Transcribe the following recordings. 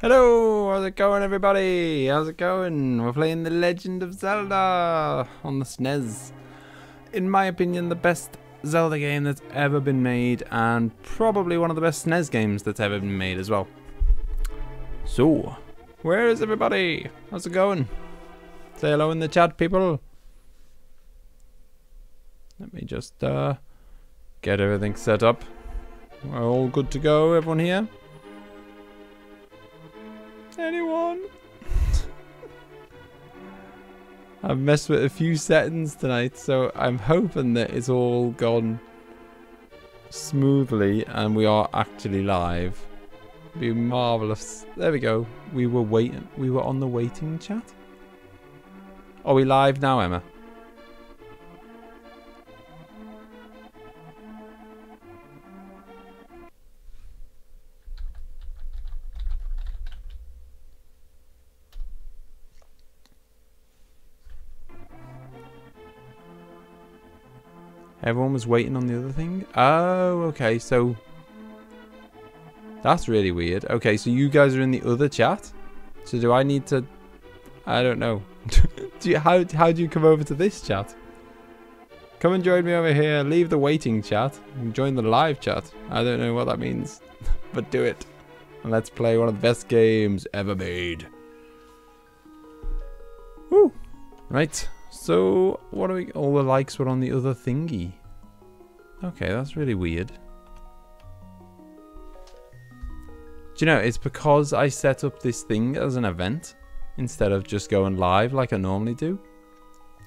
Hello, how's it going everybody? How's it going? We're playing The Legend of Zelda on the SNES. In my opinion, the best Zelda game that's ever been made, and probably one of the best SNES games that's ever been made as well. So, where is everybody? How's it going? Say hello in the chat, people. Let me just get everything set up. We're all good to go, everyone here? Anyone? I've messed with a few settings tonight, so I'm hoping that it's all gone smoothly and we are actually live. It'd be marvelous. There we go. We were waiting. We were on the waiting chat. Are we live now, Emma? Everyone was waiting on the other thing? Oh, okay, so... That's really weird. Okay, so you guys are in the other chat? So do I need to... I don't know. How do you come over to this chat? Come and join me over here. Leave the waiting chat and join the live chat. I don't know what that means. But do it. And let's play one of the best games ever made. Woo! Right. So, what do we... All the likes were on the other thingy. Okay, that's really weird. Do you know, it's because I set up this thing as an event instead of just going live like I normally do.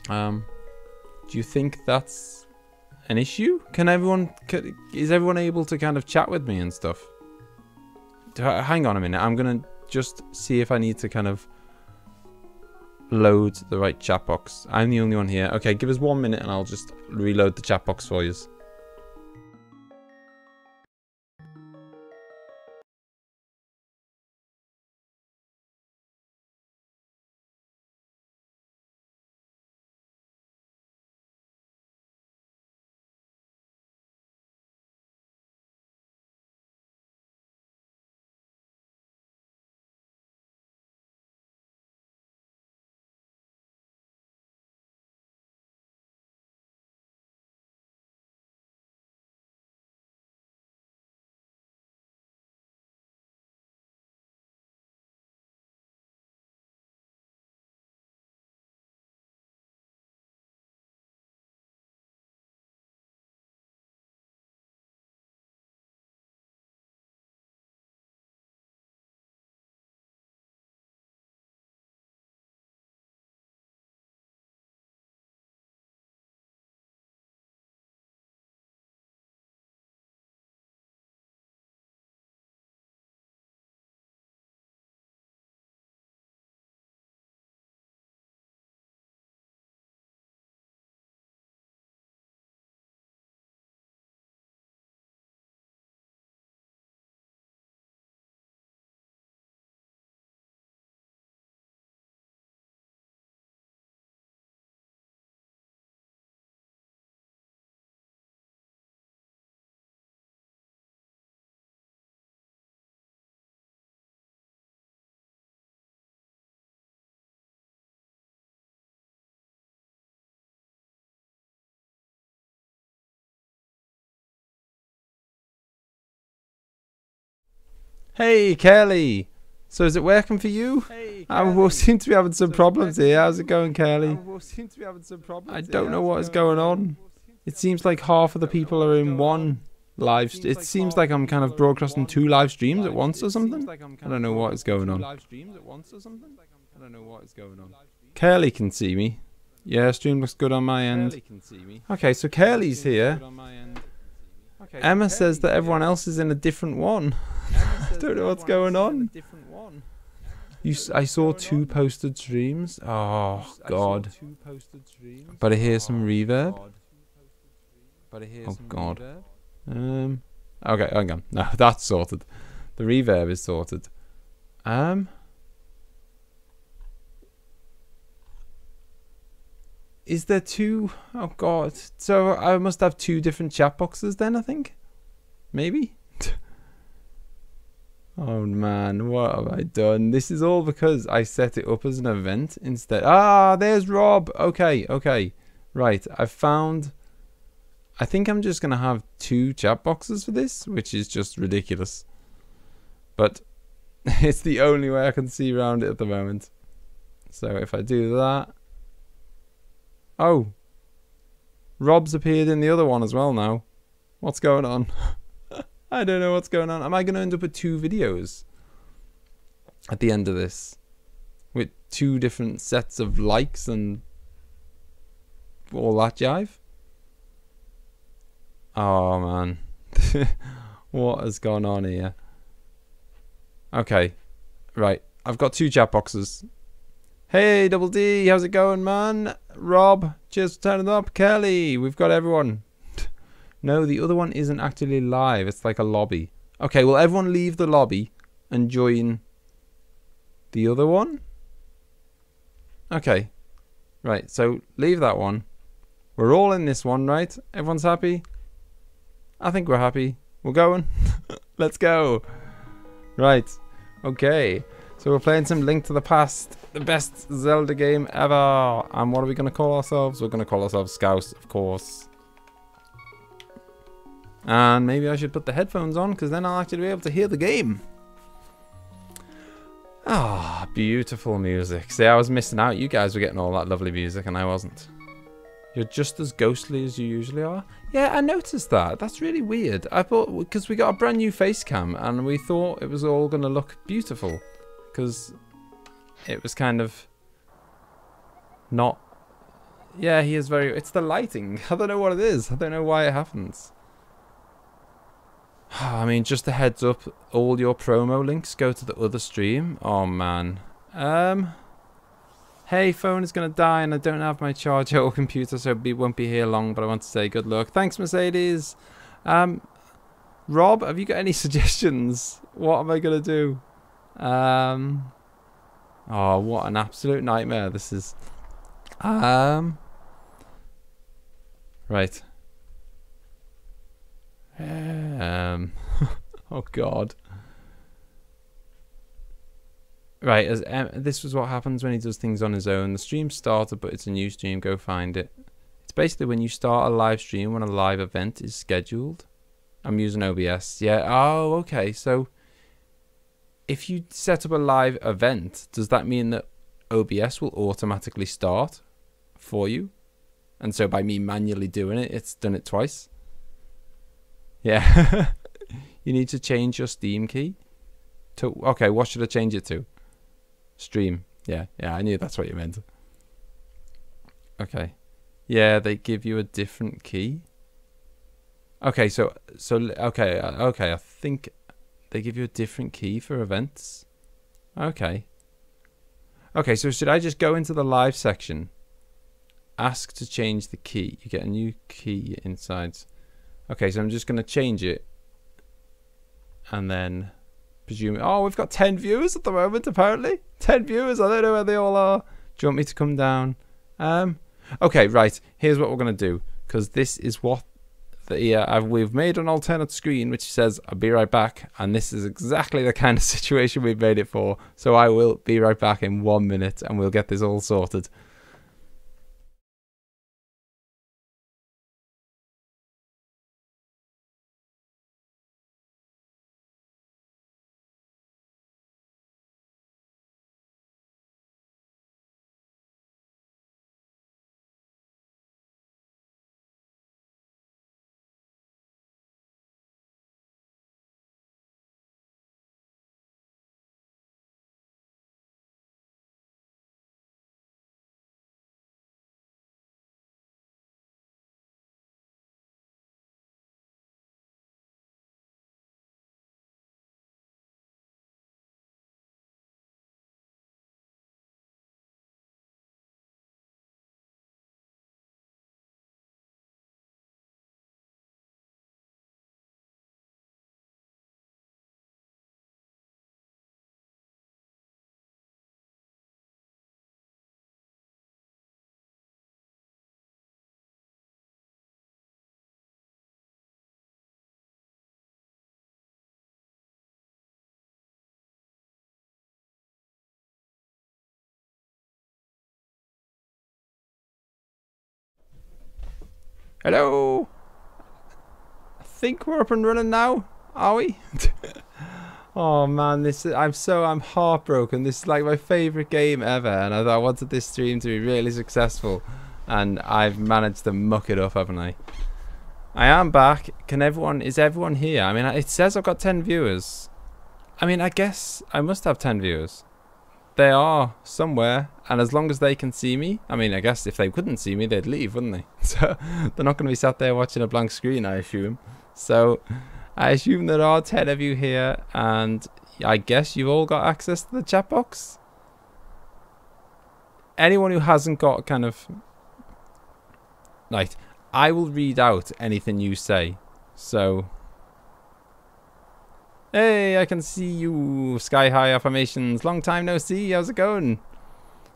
Do you think that's an issue? Is everyone able to kind of chat with me and stuff? Hang on a minute, I'm going to just see if I need to kind of load the right chat box. I'm the only one here. Okay, give us 1 minute and I'll just reload the chat box for you. Hey, Kelly. So is it working for you? Hey, we seem to be having some problems here. How's it going, Kelly? I don't know what is going on. It seems like half of the people are in one live... It seems like I'm kind of broadcasting 2 live streams at once or something. I don't know what is going on. Kelly can see me. Yeah, stream looks good on my end. Okay, so Kelly's here. Emma says that everyone else is in a different one. I don't know what's going on. I saw 2 posted streams. Oh, God. But I hear some reverb. Oh, God. Okay, hang on. No, that's sorted. The reverb is sorted. Is there 2? Oh, God. So I must have 2 different chat boxes then, I think? Maybe? Oh man, what have I done? This is all because I set it up as an event instead. Ah, there's Rob. Okay, okay. Right, I've found... I think I'm just going to have 2 chat boxes for this, which is just ridiculous. But it's the only way I can see around it at the moment. So if I do that... Oh! Rob's appeared in the other one as well now. What's going on? I don't know what's going on. Am I going to end up with 2 videos at the end of this? With 2 different sets of likes and all that jive? Oh man. What has gone on here? Okay. Right. I've got 2 chat boxes. Hey, Double D, how's it going, man? Rob, cheers for turning up. Kelly, we've got everyone. No, the other one isn't actually live. It's like a lobby. Okay, well, everyone leave the lobby and join the other one. Okay. Right, so leave that one. We're all in this one, right? Everyone's happy? I think we're happy. We're going. Let's go. Right. Okay. So we're playing some Link to the Past, the best Zelda game ever. And what are we going to call ourselves? We're going to call ourselves Scouse, of course. And maybe I should put the headphones on, because then I'll actually be able to hear the game. Ah, beautiful music. See, I was missing out. You guys were getting all that lovely music, and I wasn't. You're just as ghostly as you usually are. Yeah, I noticed that. That's really weird. I thought, because we got a brand new face cam, and we thought it was all going to look beautiful. Because it was kind of not... Yeah, he is very... It's the lighting. I don't know what it is. I don't know why it happens. I mean, just a heads up, all your promo links go to the other stream. Oh, man. Hey, phone is going to die and I don't have my charger or computer, so it won't be here long, but I want to say good luck. Thanks, Mercedes. Rob, have you got any suggestions? What am I going to do? Oh, what an absolute nightmare this is. Right. Oh God. Right, as this was what happens when he does things on his own. The stream started, but it's a new stream. Go find it. It's basically when you start a live stream when a live event is scheduled. I'm using OBS. Yeah. Oh, okay. So if you set up a live event, does that mean that OBS will automatically start for you? And so by me manually doing it, it's done it twice. Yeah. You need to change your Steam key to... Okay, what should I change it to? Stream. Yeah, I knew that's what you meant. Okay. Yeah, they give you a different key. Okay, okay, I think they give you a different key for events. Okay. Okay, so should I just go into the live section, ask to change the key? You get a new key inside. Okay, so I'm just going to change it. And then presume... Oh, we've got 10 viewers at the moment, apparently. 10 viewers. I don't know where they all are. Do you want me to come down? Okay, right. Here's what we're going to do. Because this is what... we've made an alternate screen which says, I'll be right back. And this is exactly the kind of situation we've made it for. So I will be right back in 1 minute and we'll get this all sorted. Hello? I think we're up and running now. Are we? Oh man, I'm heartbroken. This is like my favourite game ever, and I wanted this stream to be really successful, and I've managed to muck it up, haven't I? I am back. Is everyone here? I mean, it says I've got 10 viewers. I mean, I guess I must have 10 viewers. They are somewhere, and as long as they can see me, I mean, I guess if they couldn't see me, they'd leave, wouldn't they? So they're not going to be sat there watching a blank screen, I assume. So I assume there are 10 of you here, and I guess you've all got access to the chat box. Anyone who hasn't got kind of... Right, I will read out anything you say. So... Hey, I can see you. Sky high affirmations. Long time no see. How's it going?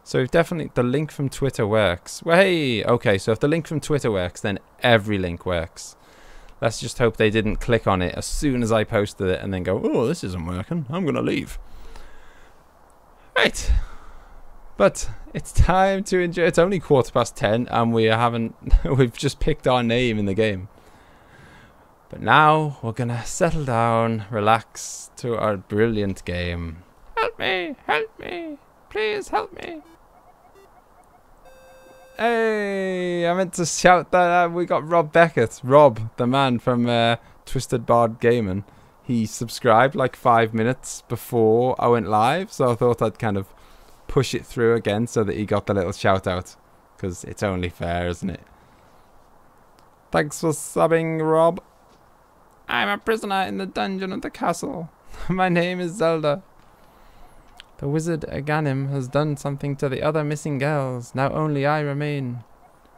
So definitely the link from Twitter works. Well, hey, okay, so if the link from Twitter works, then every link works. Let's just hope they didn't click on it as soon as I posted it and then go, oh, this isn't working. I'm going to leave. Right. But it's time to enjoy. It's only 10:15 and we've just picked our name in the game. But now we're going to settle down, relax to our brilliant game. Help me, please help me. Hey, I meant to shout that we got Rob Beckett. Rob, the man from Twisted Bard Gaming. He subscribed like 5 minutes before I went live, so I thought I'd kind of push it through again so that he got the little shout out. Because it's only fair, isn't it? Thanks for subbing, Rob. I'm a prisoner in the dungeon of the castle. My name is Zelda. The wizard Aganim has done something to the other missing girls. Now only I remain.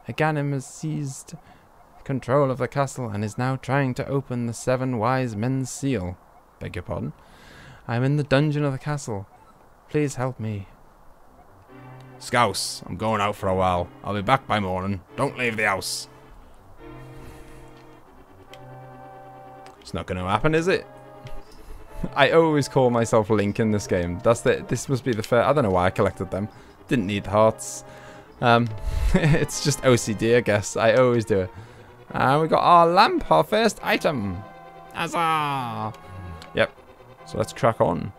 Aganim has seized control of the castle and is now trying to open the 7 wise men's seal. Beg your pardon. I'm in the dungeon of the castle. Please help me. Scouse, I'm going out for a while. I'll be back by morning. Don't leave the house. It's not going to happen, is it? I always call myself Link in this game. This must be the fair. I don't know why I collected them. Didn't need the hearts. It's just OCD, I guess. I always do it. And we got our lamp, our first item. Huzzah! Yep. So let's crack on.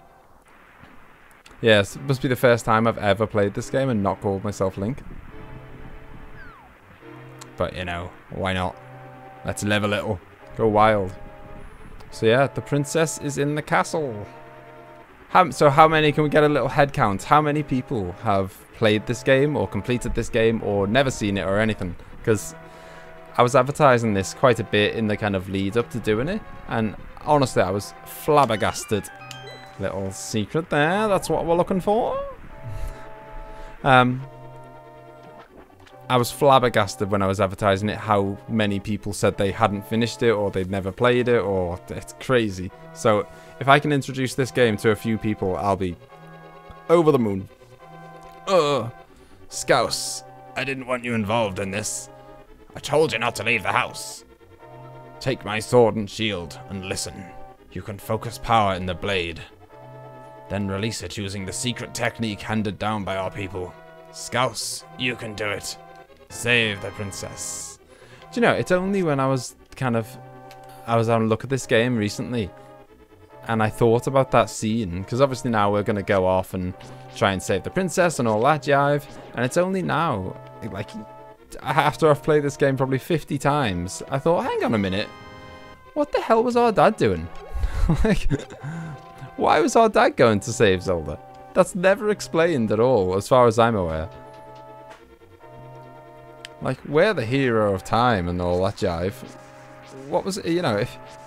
Yes, it must be the first time I've ever played this game and not called myself Link. But you know, why not? Let's live a little. Go wild. So yeah, the princess is in the castle. So how many, can we get a little head count? How many people have played this game or completed this game or never seen it or anything? Because I was advertising this quite a bit in the kind of lead up to doing it. And honestly, I was flabbergasted. Little secret there, that's what we're looking for. I was flabbergasted when I was advertising it how many people said they hadn't finished it or they'd never played it, or it's crazy. So if I can introduce this game to a few people, I'll be over the moon. Scouse, I didn't want you involved in this. I told you not to leave the house. Take my sword and shield and listen. You can focus power in the blade. Then release it using the secret technique handed down by our people. Scouse, you can do it. Save the princess. Do you know, it's only when I was having a look at this game recently and I thought about that scene, because obviously now we're going to go off and try and save the princess and all that jive, and it's only now, like, after I've played this game probably 50 times, I thought, hang on a minute, what the hell was our dad doing? Like, why was our dad going to save Zelda? That's never explained at all, as far as I'm aware. Like, we're the hero of time and all that jive. What was it, you know,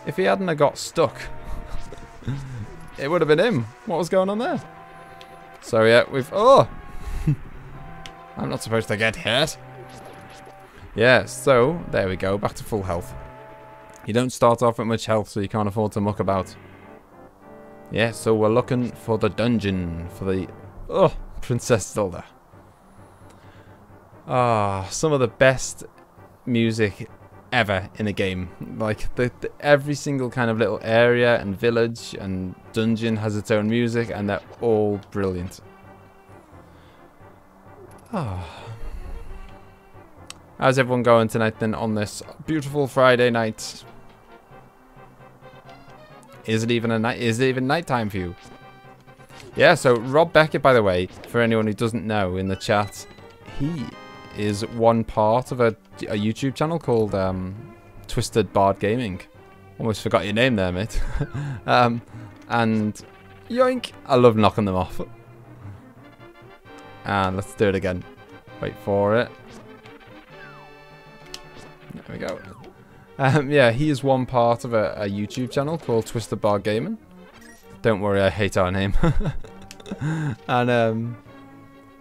if he hadn't have got stuck, it would have been him. What was going on there? So yeah, I'm not supposed to get hurt. Yeah, so, there we go, back to full health. You don't start off with much health, so you can't afford to muck about. Yeah, so we're looking for the dungeon, for the... Princess Zelda. Some of the best music ever in a game. Like, every single kind of little area and village and dungeon has its own music, and they're all brilliant. How's everyone going tonight then on this beautiful Friday night? Is it even nighttime for you? Yeah, so Rob Beckett, by the way, for anyone who doesn't know in the chat, he is one part of a YouTube channel called Twisted Bard Gaming. Almost forgot your name there, mate. And yoink, I love knocking them off. And let's do it again. Wait for it. There we go. Yeah, he is one part of a YouTube channel called Twisted Bard Gaming. Don't worry, I hate our name. And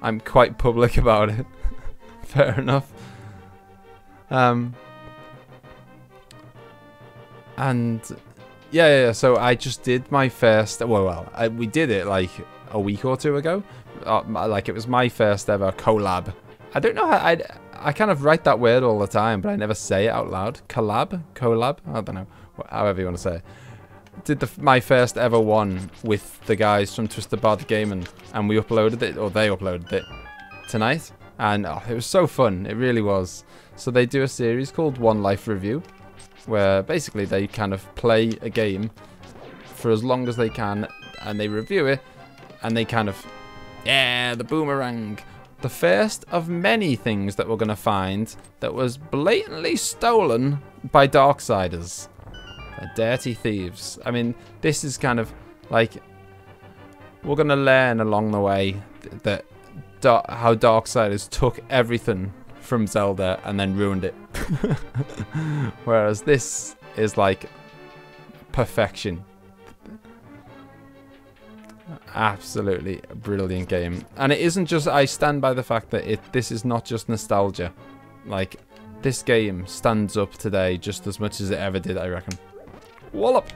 I'm quite public about it. Fair enough. And yeah, so I just did my first, we did it like a week or two ago. Like it was my first ever collab. I don't know how, I kind of write that word all the time, but I never say it out loud. Collab? I don't know. However you want to say it. Did my first ever one with the guys from Twisted Bard Gaming, and we uploaded it, or they uploaded it tonight. And it was so fun. It really was. So they do a series called One Life Review, where basically they kind of play a game for as long as they can, and they review it, and they kind of, yeah, the boomerang. The first of many things that we're going to find that was blatantly stolen by Darksiders. They're dirty thieves. I mean, this is kind of like, we're going to learn along the way that how Darksiders took everything from Zelda and then ruined it. Whereas this is like perfection. Absolutely brilliant game. And it isn't just, I stand by the fact that this is not just nostalgia. Like, this game stands up today just as much as it ever did, I reckon. Wallop!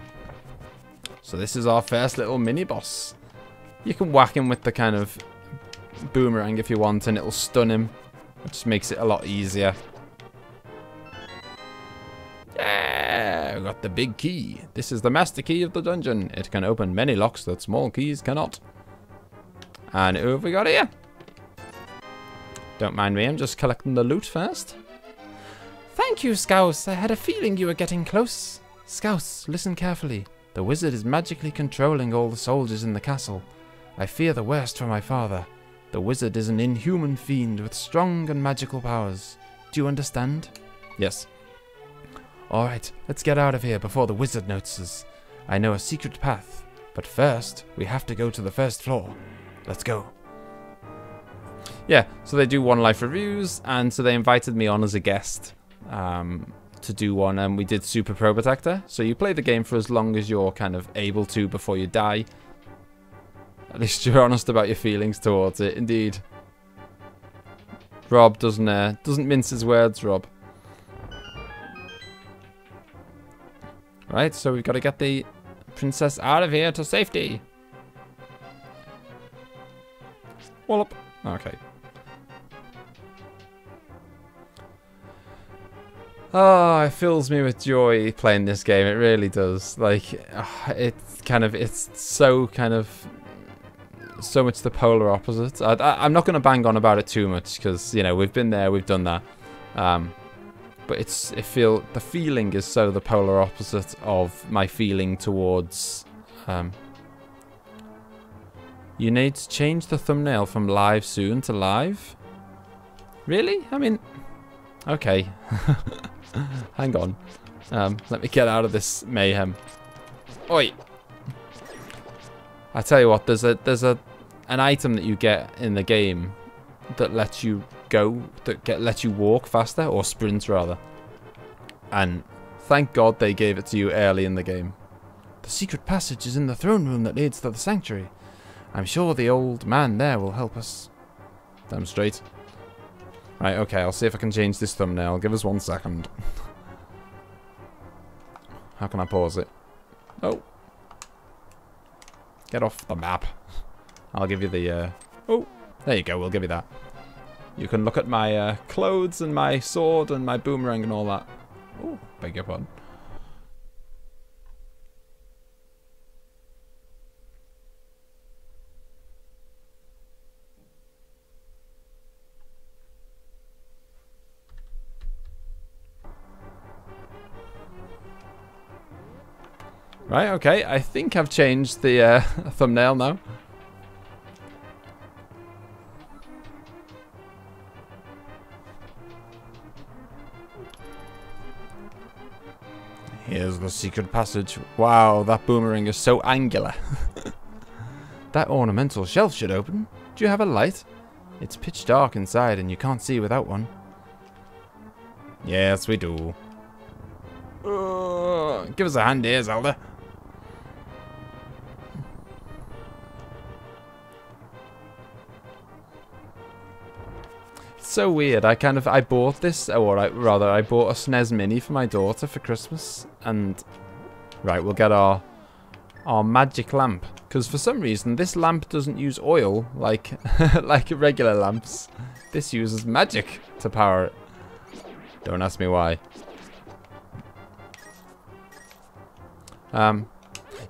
So this is our first little mini-boss. You can whack him with the kind of boomerang if you want, and it'll stun him, which makes it a lot easier. Yeah, we got the big key. This is the master key of the dungeon. It can open many locks that small keys cannot. And who have we got here? Don't mind me, I'm just collecting the loot first. Thank you, Scouse. I had a feeling you were getting close. Scouse, listen carefully. The wizard is magically controlling all the soldiers in the castle. I fear the worst for my father. The wizard is an inhuman fiend with strong and magical powers. Do you understand? Yes. Alright, let's get out of here before the wizard notices. I know a secret path, but first, we have to go to the first floor. Let's go. Yeah, so they do One Life reviews, and so they invited me on as a guest to do one, and we did Super Pro Protector. So you play the game for as long as you're kind of able to before you die. At least you're honest about your feelings towards it, indeed. Rob doesn't mince his words, Rob. Right, so we've got to get the princess out of here to safety. Wallop. Okay. Oh, it fills me with joy playing this game. It really does. Like, it's so much the polar opposite. I'm not going to bang on about it too much because, you know, we've been there, we've done that. But the feeling is so the polar opposite of my feeling towards. You need to change the thumbnail from live soon to live. Really? I mean, okay. Hang on. Let me get out of this mayhem. Oi! I tell you what, there's an item that you get in the game that lets you lets you walk faster, or sprint rather. And thank God they gave it to you early in the game. The secret passage is in the throne room that leads to the sanctuary. I'm sure the old man there will help us. Damn straight. Right, okay, I'll see if I can change this thumbnail. Give us 1 second. How can I pause it? Oh. Get off the map. I'll give you the, oh, there you go, we'll give you that. You can look at my clothes and my sword and my boomerang and all that. Oh, beg your pardon. Right, okay. I think I've changed the thumbnail now. Here's the secret passage. Wow, that boomerang is so angular. That ornamental shelf should open. Do you have a light? It's pitch dark inside and you can't see without one. Yes, we do. Give us a hand here, Zelda. It's so weird. I bought this, or rather, I bought a SNES Mini for my daughter for Christmas, and right, we'll get our magic lamp, because for some reason this lamp doesn't use oil like like regular lamps. This uses magic to power it. Don't ask me why.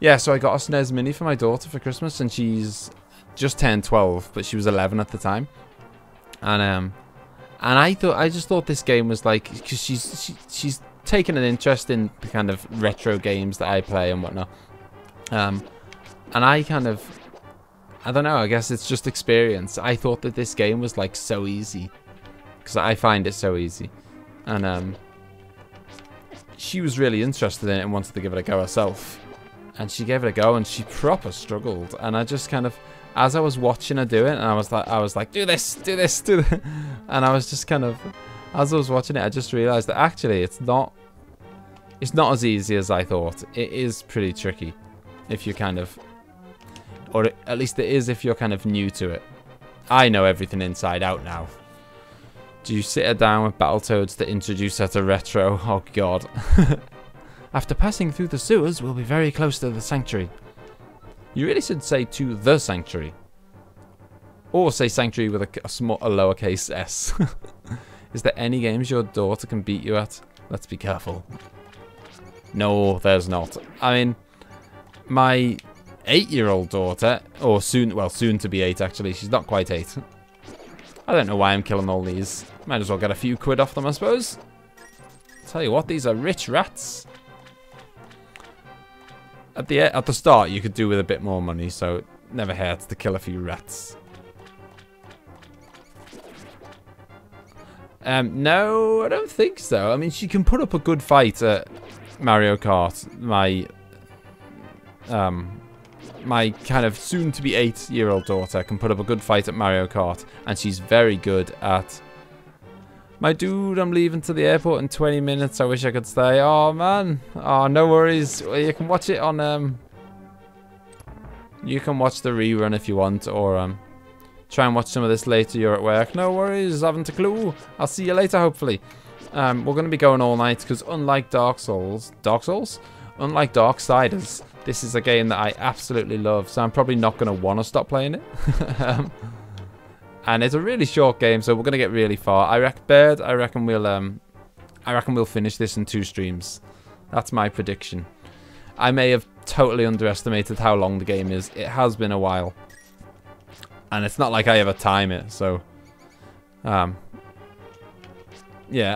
Yeah, so I got a SNES Mini for my daughter for Christmas, and she's just turned 12, but she was 11 at the time. And I just thought this game was like, because she's taken an interest in the kind of retro games that I play and whatnot. And I don't know, I guess it's just experience. I thought that this game was like so easy, because I find it so easy. And she was really interested in it and wanted to give it a go herself. And she gave it a go and she proper struggled. And I just kind of, as I was watching her do it, and I was like, do this, do this, do this. And I was just kind of, as I was watching it, I just realized that actually it's not as easy as I thought. It is pretty tricky if you kind of, or at least it is if you're kind of new to it. I know everything inside out now. Do you sit her down with Battletoads to introduce her to retro? Oh god. After passing through the sewers, we'll be very close to the sanctuary. You really should say to the sanctuary. Or say sanctuary with a lowercase s. Is there any games your daughter can beat you at? Let's be careful. No, there's not. I mean, my 8-year-old daughter, or soon to be 8 actually, she's not quite 8. I don't know why I'm killing all these. Might as well get a few quid off them, I suppose. Tell you what, these are rich rats. At the start, you could do with a bit more money, so it never hurts to kill a few rats. No, I don't think so. I mean, she can put up a good fight at Mario Kart. My kind of soon-to-be 8-year-old daughter can put up a good fight at Mario Kart, and she's very good at... My dude, I'm leaving to the airport in 20 minutes. I wish I could stay. Oh, man. Oh, no worries. You can watch it on... You can watch the rerun if you want, or try and watch some of this later. You're at work. No worries. Haven't a clue. I'll see you later, hopefully. We're going to be going all night, because unlike Dark Souls? Unlike Darksiders, this is a game that I absolutely love, so I'm probably not going to want to stop playing it. And it's a really short game, so we're going to get really far. I reckon we'll finish this in 2 streams. That's my prediction. I may have totally underestimated how long the game is. It has been a while. And it's not like I ever time it, so... yeah,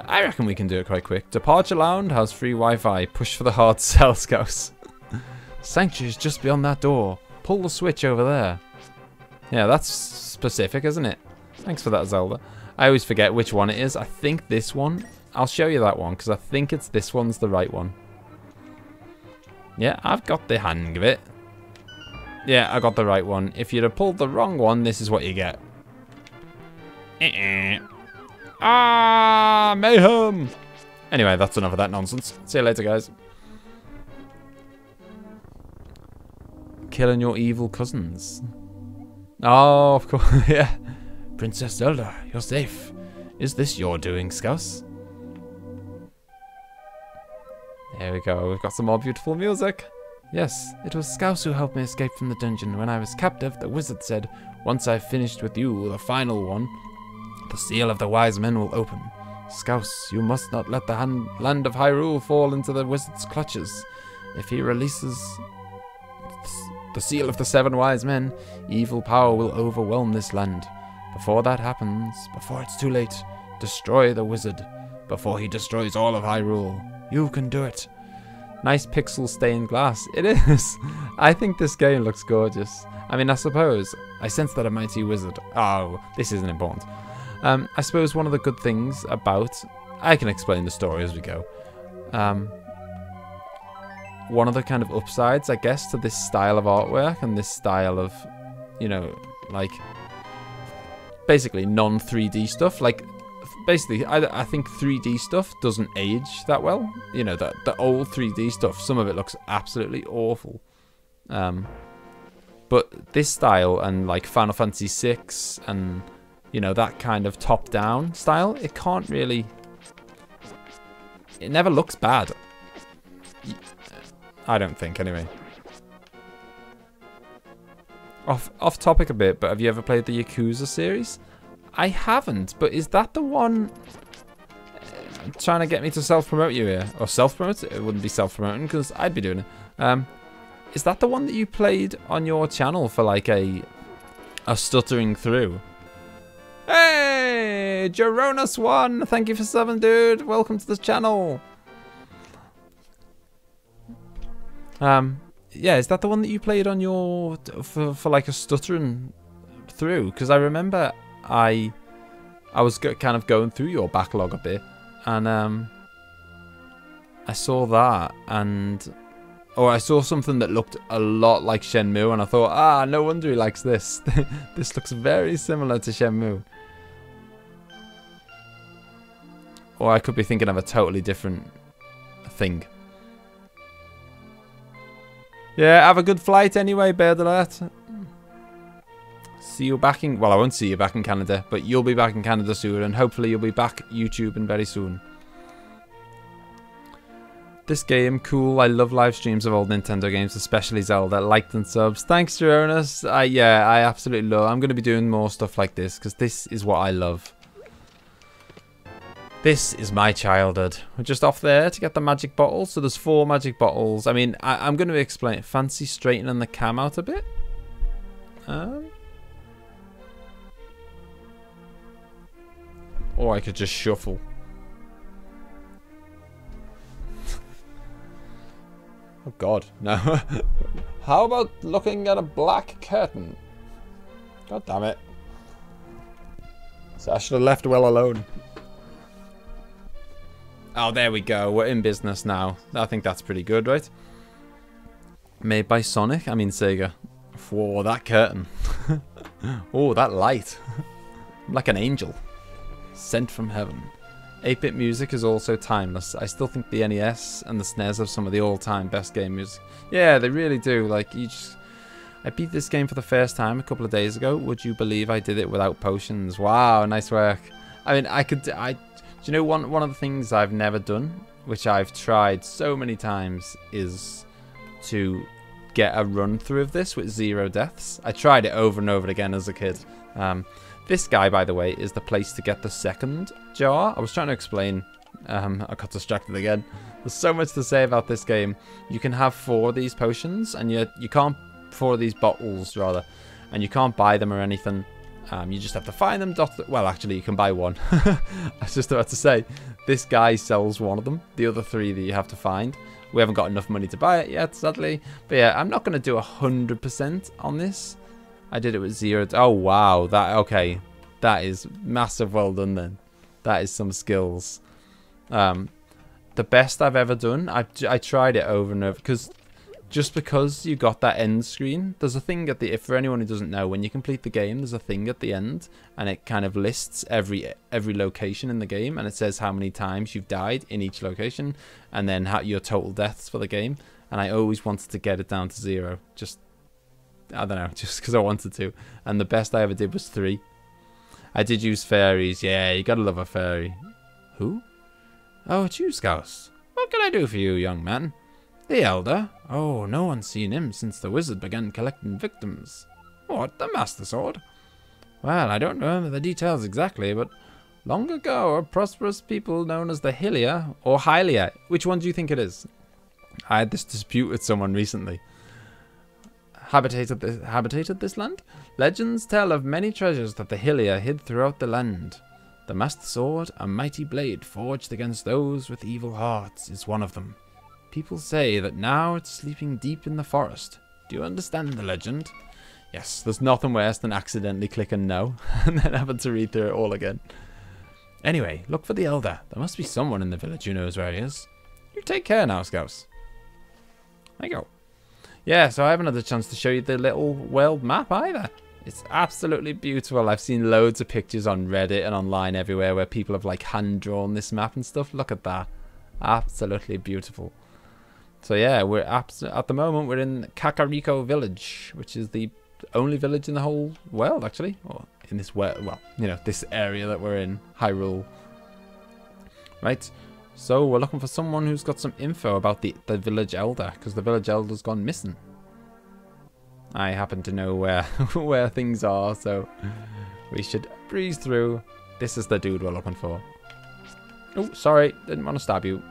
I reckon we can do it quite quick. Departure Lounge has free Wi-Fi. Push for the hard sell, Scouse. Sanctuary's just beyond that door. Pull the switch over there. Yeah, that's specific, isn't it? Thanks for that, Zelda. I always forget which one it is. I think this one. I'll show you that one, because I think it's this one's the right one. Yeah, I've got the hang of it. Yeah, I got the right one. If you'd have pulled the wrong one, this is what you get. Ah, mayhem! Anyway, that's enough of that nonsense. See you later, guys. Killing your evil cousins. Oh, of course, yeah. Princess Zelda, you're safe. Is this your doing, Scouse? There we go, we've got some more beautiful music. Yes, it was Scouse who helped me escape from the dungeon. When I was captive, the wizard said, once I've finished with you, the final one, the seal of the wise men will open. Scouse, you must not let the land of Hyrule fall into the wizard's clutches. If he releases the seal of the 7 wise men, evil power will overwhelm this land. Before that happens, before it's too late, destroy the wizard, before he destroys all of Hyrule. You can do it. Nice pixel stained glass. It is. I think this game looks gorgeous. I mean, I suppose I sense that a mighty wizard. Oh, this isn't important. I suppose one of the good things about... I can explain the story as we go. One of the kind of upsides, I guess, to this style of artwork and this style of, you know, like, basically non-3D stuff. Like, basically, I think 3D stuff doesn't age that well. You know, the old 3D stuff, some of it looks absolutely awful. But this style and, like, Final Fantasy VI and, you know, that kind of top-down style, it can't really... It never looks bad. I don't think, anyway. Off topic a bit, but have you ever played the Yakuza series? I haven't, but is that the one trying to get me to self-promote you here? Or self-promote? It wouldn't be self-promoting, because I'd be doing it. Is that the one that you played on your channel for, like, a stuttering through? Hey! Joronus1! Thank you for subbing, dude! Welcome to the channel! Yeah, is that the one that you played on your... for like, a stuttering through? Because I remember I was kind of going through your backlog a bit, and I saw that, and... Or I saw something that looked a lot like Shenmue, and I thought, no wonder he likes this. This looks very similar to Shenmue. Or I could be thinking of a totally different thing. Yeah, have a good flight anyway, Bird Alert. See you back in... Well, I won't see you back in Canada, but you'll be back in Canada soon, and hopefully you'll be back YouTubing very soon. This game, cool. I love live streams of old Nintendo games, especially Zelda. Liked and subs. Thanks, Jonas. Yeah, I absolutely love... I'm going to be doing more stuff like this, because this is what I love. This is my childhood. We're just off there to get the magic bottles. So there's 4 magic bottles. I mean, I'm going to explain it. Fancy straightening the cam out a bit. Or I could just shuffle. Oh God, no. How about looking at a black curtain? God damn it. So I should have left well alone. Oh, there we go. We're in business now. I think that's pretty good, right? Made by Sonic? I mean Sega. Whoa, that curtain. Oh, that light. I'm like an angel. Sent from heaven. 8-bit music is also timeless. I still think the NES and the SNES have some of the all-time best game music. Yeah, they really do. Like, I beat this game for the first time a couple of days ago. Would you believe I did it without potions? Wow, nice work. I mean, do you know one of the things I've never done, which I've tried so many times, is to get a run through of this with 0 deaths. I tried it over and over again as a kid. This guy, by the way, is the place to get the second jar. I was trying to explain. I got distracted again. There's so much to say about this game. You can have 4 of these potions, and you can't... 4 of these bottles, rather. And you can't buy them or anything. You just have to find them. Well, actually, you can buy 1. I was just about to say, this guy sells 1 of them. The other 3 that you have to find. We haven't got enough money to buy it yet, sadly. But yeah, I'm not going to do 100% on this. I did it with 0. Oh, wow. Okay. That is massive well done, then. That is some skills. The best I've ever done, I tried it over and over, because... Just because you got that end screen, there's a thing at the... For anyone who doesn't know, when you complete the game, there's a thing at the end, and it kind of lists every location in the game, and it says how many times you've died in each location, and then your total deaths for the game. And I always wanted to get it down to 0. Just, I don't know, just because I wanted to. And the best I ever did was 3. I did use fairies. Yeah, you gotta love a fairy. Who? Oh, it's you, Scouse. What can I do for you, young man? The Elder? Oh, no one's seen him since the wizard began collecting victims. What, the Master Sword? Well, I don't remember the details exactly, but long ago, a prosperous people known as the Hylia, or Hylia. Which one do you think it is? I had this dispute with someone recently. Habitated this land? Legends tell of many treasures that the Hylia hid throughout the land. The Master Sword, a mighty blade forged against those with evil hearts, is one of them. People say that now it's sleeping deep in the forest. Do you understand the legend? Yes, there's nothing worse than accidentally clicking no and then having to read through it all again. Anyway, look for the elder. There must be someone in the village who knows where he is. You take care now, Scouse. There you go. Yeah, so I haven't had a chance to show you the little world map either. It's absolutely beautiful. I've seen loads of pictures on Reddit and online everywhere where people have like hand-drawn this map and stuff. Look at that. Absolutely beautiful. So yeah, we're at the moment we're in Kakariko Village, which is the only village in the whole world, actually. Or in this world, well, you know, this area that we're in, Hyrule. Right. So we're looking for someone who's got some info about the village elder, because the village elder's gone missing. I happen to know where where things are, so we should breeze through. This is the dude we're looking for. Oh, sorry, didn't want to stab you.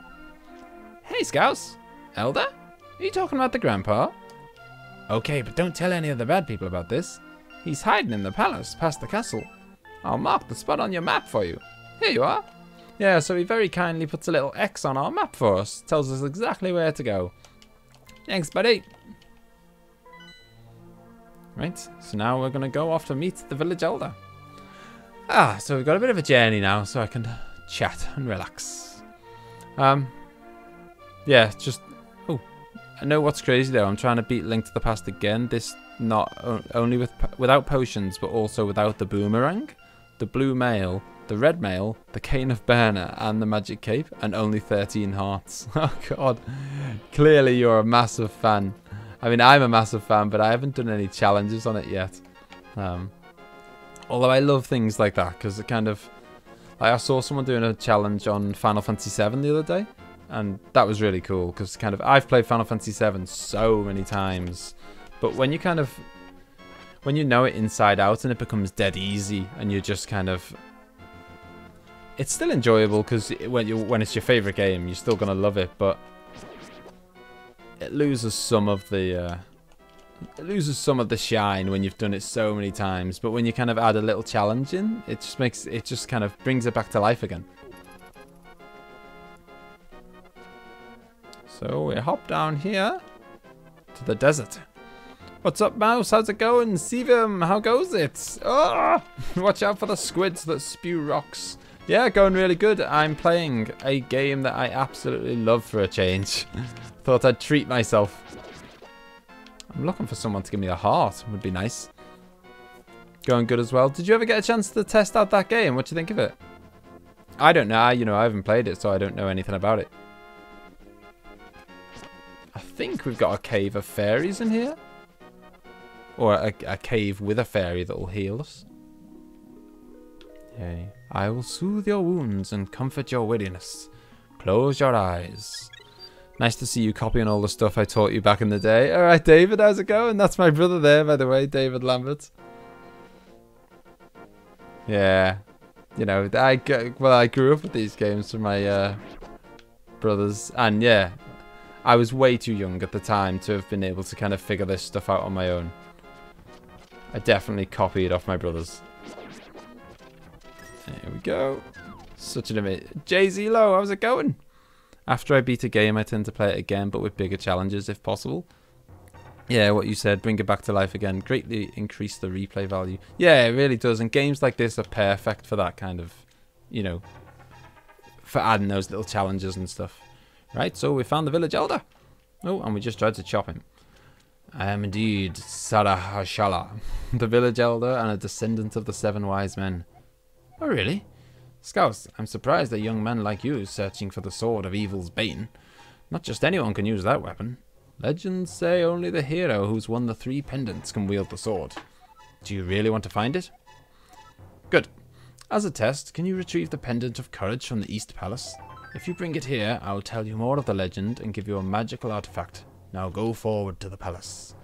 Hey, Scouse. Elder? Are you talking about the grandpa? Okay, but don't tell any of the bad people about this. He's hiding in the palace past the castle. I'll mark the spot on your map for you. Here you are. Yeah, so he very kindly puts a little X on our map for us. Tells us exactly where to go. Thanks, buddy. Right, so now we're going to go off to meet the village elder. Ah, so we've got a bit of a journey now, so I can chat and relax. Yeah, just... Oh, I know what's crazy though. I'm trying to beat Link to the Past again. This not only without potions, but also without the boomerang, the blue mail, the red mail, the cane of Berna, and the magic cape, and only 13 hearts. Oh god. Clearly you're a massive fan. I mean, I'm a massive fan, but I haven't done any challenges on it yet. Although I love things like that, because it kind of... I saw someone doing a challenge on Final Fantasy VII the other day, and that was really cool, because kind of... I've played Final Fantasy VII so many times, but when you kind of... When you know it inside out and it becomes dead easy, and you're just kind of... It's still enjoyable, because when it's your favourite game, you're still going to love it, but... It loses some of the shine when you've done it so many times. But when you kind of add a little challenge in, it just kind of brings it back to life again. So we hop down here to the desert. What's up, Mouse? How's it going? Sivim, how goes it? Oh, watch out for the squids that spew rocks. Yeah, going really good. I'm playing a game that I absolutely love for a change. Thought I'd treat myself. I'm looking for someone to give me a heart. Would be nice. Going good as well. Did you ever get a chance to test out that game? What do you think of it? I don't know. You know, I haven't played it, so I don't know anything about it. I think we've got a cave of fairies in here. Or a cave with a fairy that will heal us. Yay. I will soothe your wounds and comfort your weariness. Close your eyes. Nice to see you copying all the stuff I taught you back in the day. Alright, David, how's it going? That's my brother there, by the way, David Lambert. Yeah. You know, I grew up with these games from my brothers. And yeah, I was way too young at the time to have been able to kind of figure this stuff out on my own. I definitely copied off my brothers. There we go. Such an amazing... Jay-Z Low, how's it going? After I beat a game, I tend to play it again, but with bigger challenges if possible. Yeah, what you said, bring it back to life again. Greatly increase the replay value. Yeah, it really does. And games like this are perfect for that kind of, you know, for adding those little challenges and stuff. Right, so we found the village elder. Oh, and we just tried to chop him. I am indeed Sarahashala, the village elder and a descendant of the 7 wise men. Oh, really? Scouse, I'm surprised a young man like you is searching for the sword of evil's bane. Not just anyone can use that weapon. Legends say only the hero who's won the 3 pendants can wield the sword. Do you really want to find it? Good. As a test, can you retrieve the pendant of courage from the East Palace? If you bring it here, I will tell you more of the legend and give you a magical artifact. Now go forward to the palace.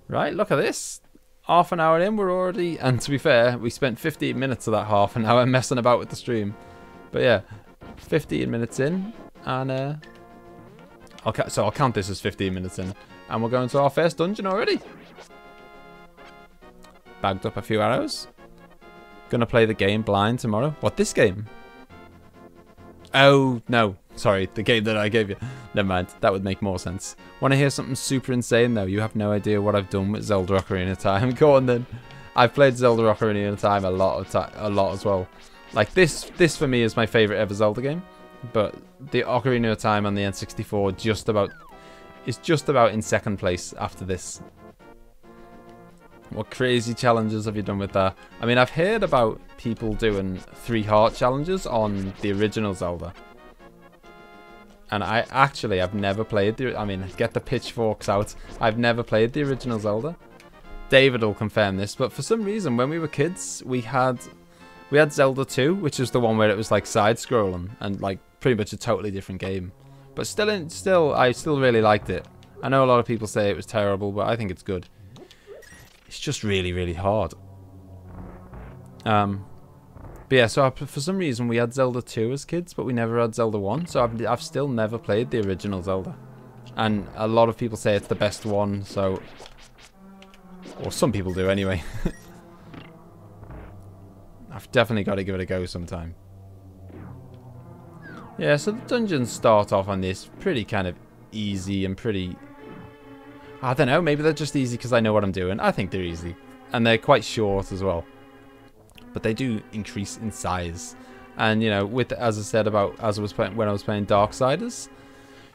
Right, look at this. Half an hour in, we're already... And to be fair, we spent 15 minutes of that half an hour messing about with the stream. But yeah, 15 minutes in. And I'll count this as 15 minutes in. And we're going to our first dungeon already. Bagged up a few arrows. Gonna play the game blind tomorrow. What, this game? Oh, no. Sorry, the game that I gave you. Never mind, that would make more sense. Want to hear something super insane though? You have no idea what I've done with Zelda Ocarina of Time. Go on then. I've played Zelda Ocarina of Time a lot as well. Like this for me is my favorite ever Zelda game. But the Ocarina of Time on the N64 is just about in second place after this. What crazy challenges have you done with that? I mean, I've heard about people doing 3 heart challenges on the original Zelda. And I've never played get the pitchforks out. I've never played the original Zelda. David will confirm this, but for some reason when we were kids, we had Zelda 2, which is the one where it was like side-scrolling and like pretty much a totally different game. But I still really liked it. I know a lot of people say it was terrible, but I think it's good. It's just really, really hard. But yeah, so for some reason we had Zelda 2 as kids, but we never had Zelda 1. So I've still never played the original Zelda. And a lot of people say it's the best one, so... Or some people do anyway. I've definitely got to give it a go sometime. Yeah, so the dungeons start off on this pretty kind of easy and pretty... I don't know, maybe they're just easy because I know what I'm doing. I think they're easy. And they're quite short as well. But they do increase in size. And, you know, with, as I said about when I was playing Darksiders,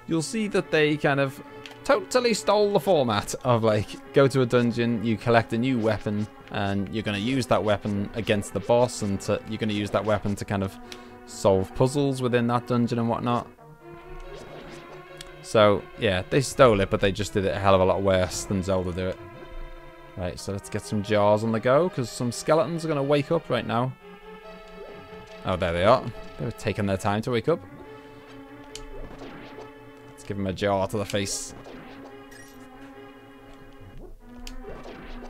you'll see that they kind of totally stole the format of, like, go to a dungeon, you collect a new weapon, and you're going to use that weapon against the boss, and you're going to use that weapon to kind of solve puzzles within that dungeon and whatnot. So, yeah, they stole it, but they just did it a hell of a lot worse than Zelda do it. Right, so let's get some jars on the go, because some skeletons are going to wake up right now. Oh, there they are. They were taking their time to wake up. Let's give them a jar to the face.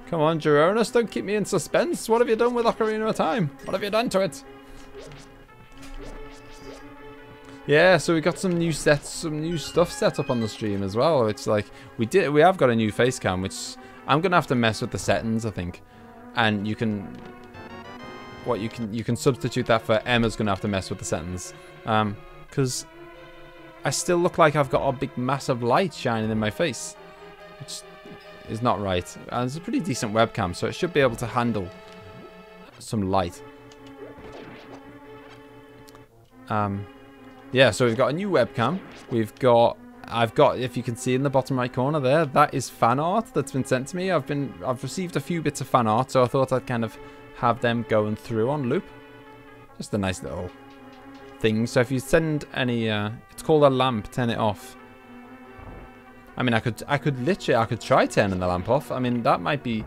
Come on, Geronis, don't keep me in suspense. What have you done with Ocarina of Time? What have you done to it? Yeah, so we got some new stuff set up on the stream as well. It's like we have got a new face cam, which I'm gonna have to mess with the settings, I think. And you can substitute that for Emma's gonna have to mess with the settings, because I still look like I've got a big massive light shining in my face, which is not right. And it's a pretty decent webcam, so it should be able to handle some light. Yeah, so we've got a new webcam. I've got, if you can see in the bottom right corner there, that is fan art that's been sent to me. I've received a few bits of fan art, so I thought I'd kind of have them going through on loop. Just a nice little thing. So if you send any, it's called a lamp, turn it off. I mean, I could try turning the lamp off. I mean, that might be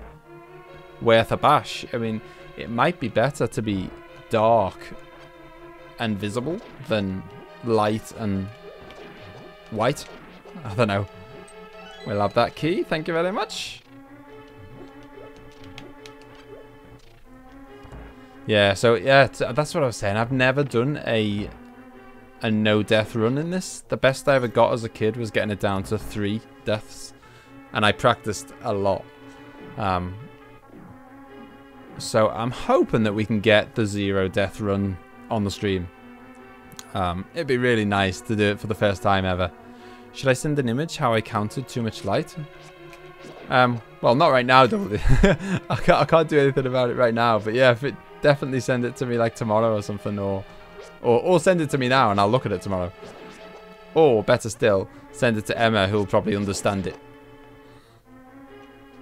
worth a bash. I mean, it might be better to be dark and visible than light and white. I don't know. We'll have that key. Thank you very much. Yeah, so yeah, that's what I was saying. I've never done a no death run in this. The best I ever got as a kid was getting it down to 3 deaths, and I practiced a lot. So I'm hoping that we can get the 0 death run on the stream. It'd be really nice to do it for the first time ever. Should I send an image how I counted too much light? Well, not right now, though. I can't do anything about it right now. But yeah, definitely send it to me like tomorrow or something, or send it to me now and I'll look at it tomorrow. Or better still, send it to Emma, who'll probably understand it.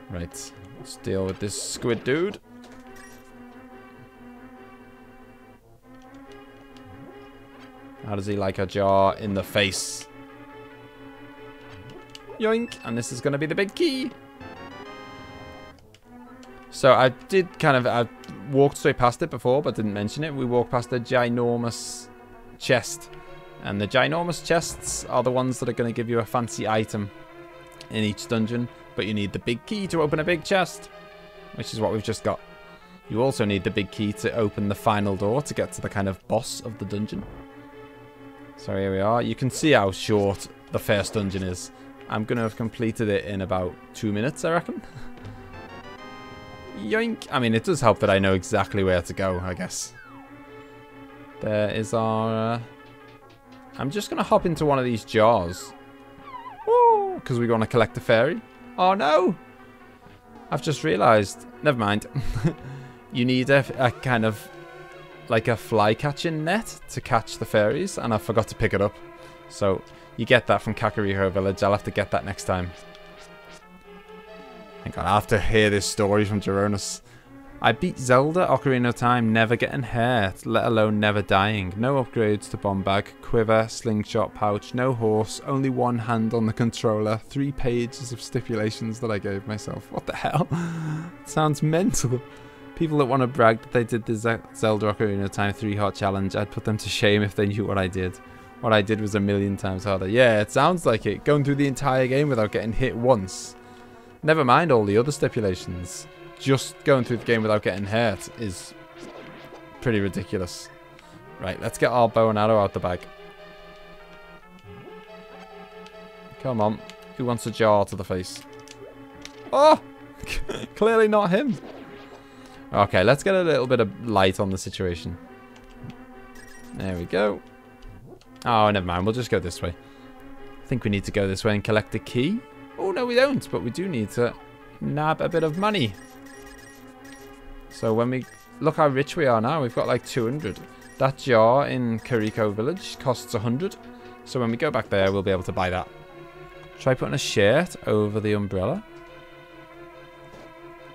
Right, let's deal with this squid dude. How does he like a jar in the face? Yoink! And this is going to be the big key. So I walked straight past it before, but didn't mention it. We walked past a ginormous chest. And the ginormous chests are the ones that are going to give you a fancy item in each dungeon. But you need the big key to open a big chest, which is what we've just got. You also need the big key to open the final door to get to the kind of boss of the dungeon. So here we are. You can see how short the first dungeon is. I'm going to have completed it in about 2 minutes, I reckon. Yoink. I mean, it does help that I know exactly where to go, I guess. There is our I'm just going to hop into one of these jars. Because we want to collect the fairy. Oh no! I've just realised. Never mind. You need a kind of like a fly catching net to catch the fairies, and I forgot to pick it up. So you get that from Kakariko Village. I'll have to get that next time. Thank God, I have to hear this story from Geronis. I beat Zelda Ocarina of Time never getting hurt, let alone never dying. No upgrades to bomb bag, quiver, slingshot pouch, no horse, only one hand on the controller, 3 pages of stipulations that I gave myself. What the hell? Sounds mental. People that want to brag that they did the Zelda Ocarina of Time 3 Heart Challenge, I'd put them to shame if they knew what I did. What I did was 1,000,000 times harder. Yeah, it sounds like it. Going through the entire game without getting hit once. Never mind all the other stipulations. Just going through the game without getting hurt is pretty ridiculous. Right, let's get our bow and arrow out the bag. Come on. Who wants a jar to the face? Oh! Clearly not him. Okay, let's get a little bit of light on the situation. There we go. Oh, never mind. We'll just go this way. I think we need to go this way and collect the key. Oh, no, we don't. But we do need to nab a bit of money. So when we look how rich we are now, we've got like 200. That jar in Kakariko Village costs 100. So when we go back there, we'll be able to buy that. Try putting a shirt over the umbrella.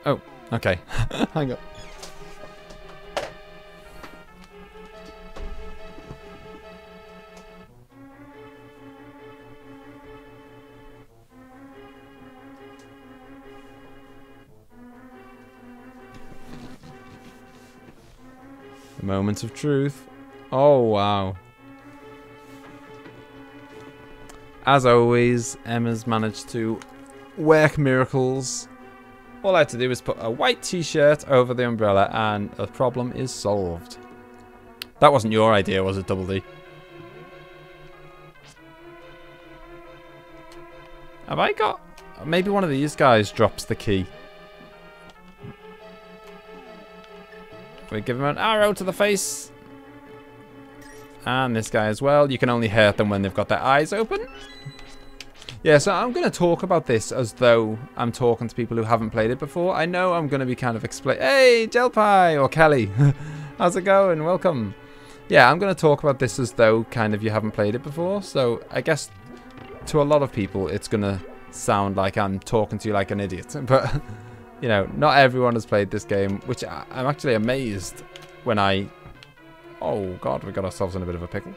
Oh, okay. Hang on. Moment of truth. Oh, wow. As always, Emma's managed to work miracles. All I had to do was put a white t-shirt over the umbrella and the problem is solved. That wasn't your idea, was it, Double D? Have I got... Maybe one of these guys drops the key. We give him an arrow to the face. And this guy as well. You can only hurt them when they've got their eyes open. Yeah, so I'm going to talk about this as though I'm talking to people who haven't played it before. I know I'm going to be kind of explain. Hey, Jelpie or Kelly. How's it going? Welcome. Yeah, I'm going to talk about this as though kind of you haven't played it before. So I guess to a lot of people, it's going to sound like I'm talking to you like an idiot. But... You know, not everyone has played this game, which I'm actually amazed when I... Oh, God, we got ourselves in a bit of a pickle.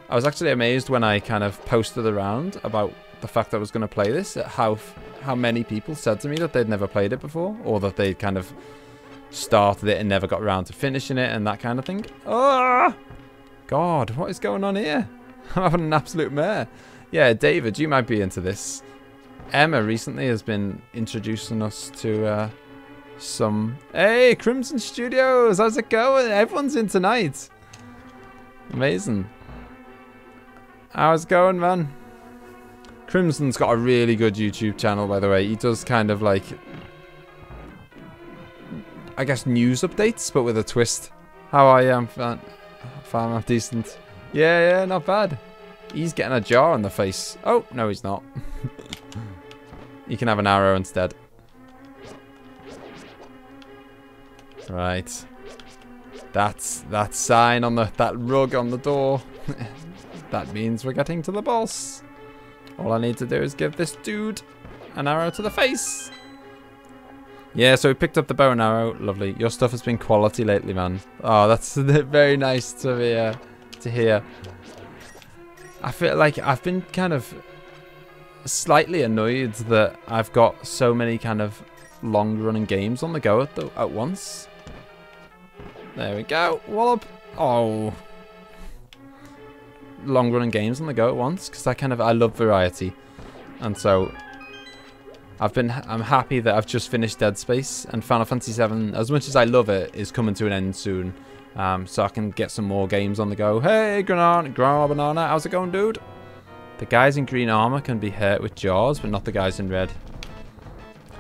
I was actually amazed when I kind of posted around about the fact that I was going to play this, at how many people said to me that they'd never played it before, or that they'd kind of started it and never got around to finishing it and that kind of thing. Oh! God, what is going on here? I'm having an absolute mare. Yeah, David, you might be into this. Emma recently has been introducing us to some... Hey, Crimson Studios! How's it going? Everyone's in tonight. Amazing. How's it going, man? Crimson's got a really good YouTube channel, by the way. He does kind of like... I guess news updates, but with a twist. How are you? I'm decent. Yeah, not bad. He's getting a jar on the face. Oh, no, he's not. You can have an arrow instead. Right. That's that sign on that rug on the door. That means we're getting to the boss. All I need to do is give this dude an arrow to the face. Yeah, so we picked up the bow and arrow. Lovely. Your stuff has been quality lately, man. Oh, that's very nice to hear. I feel like I've been kind of slightly annoyed that I've got so many kind of long-running games on the go at once. There we go. Wallop. Oh. Long-running games on the go at once, because I love variety. And so I'm happy that I've just finished Dead Space, and Final Fantasy VII, as much as I love it, is coming to an end soon. So I can get some more games on the go. Hey, Banana, how's it going, dude? The guys in green armor can be hurt with jars, but not the guys in red.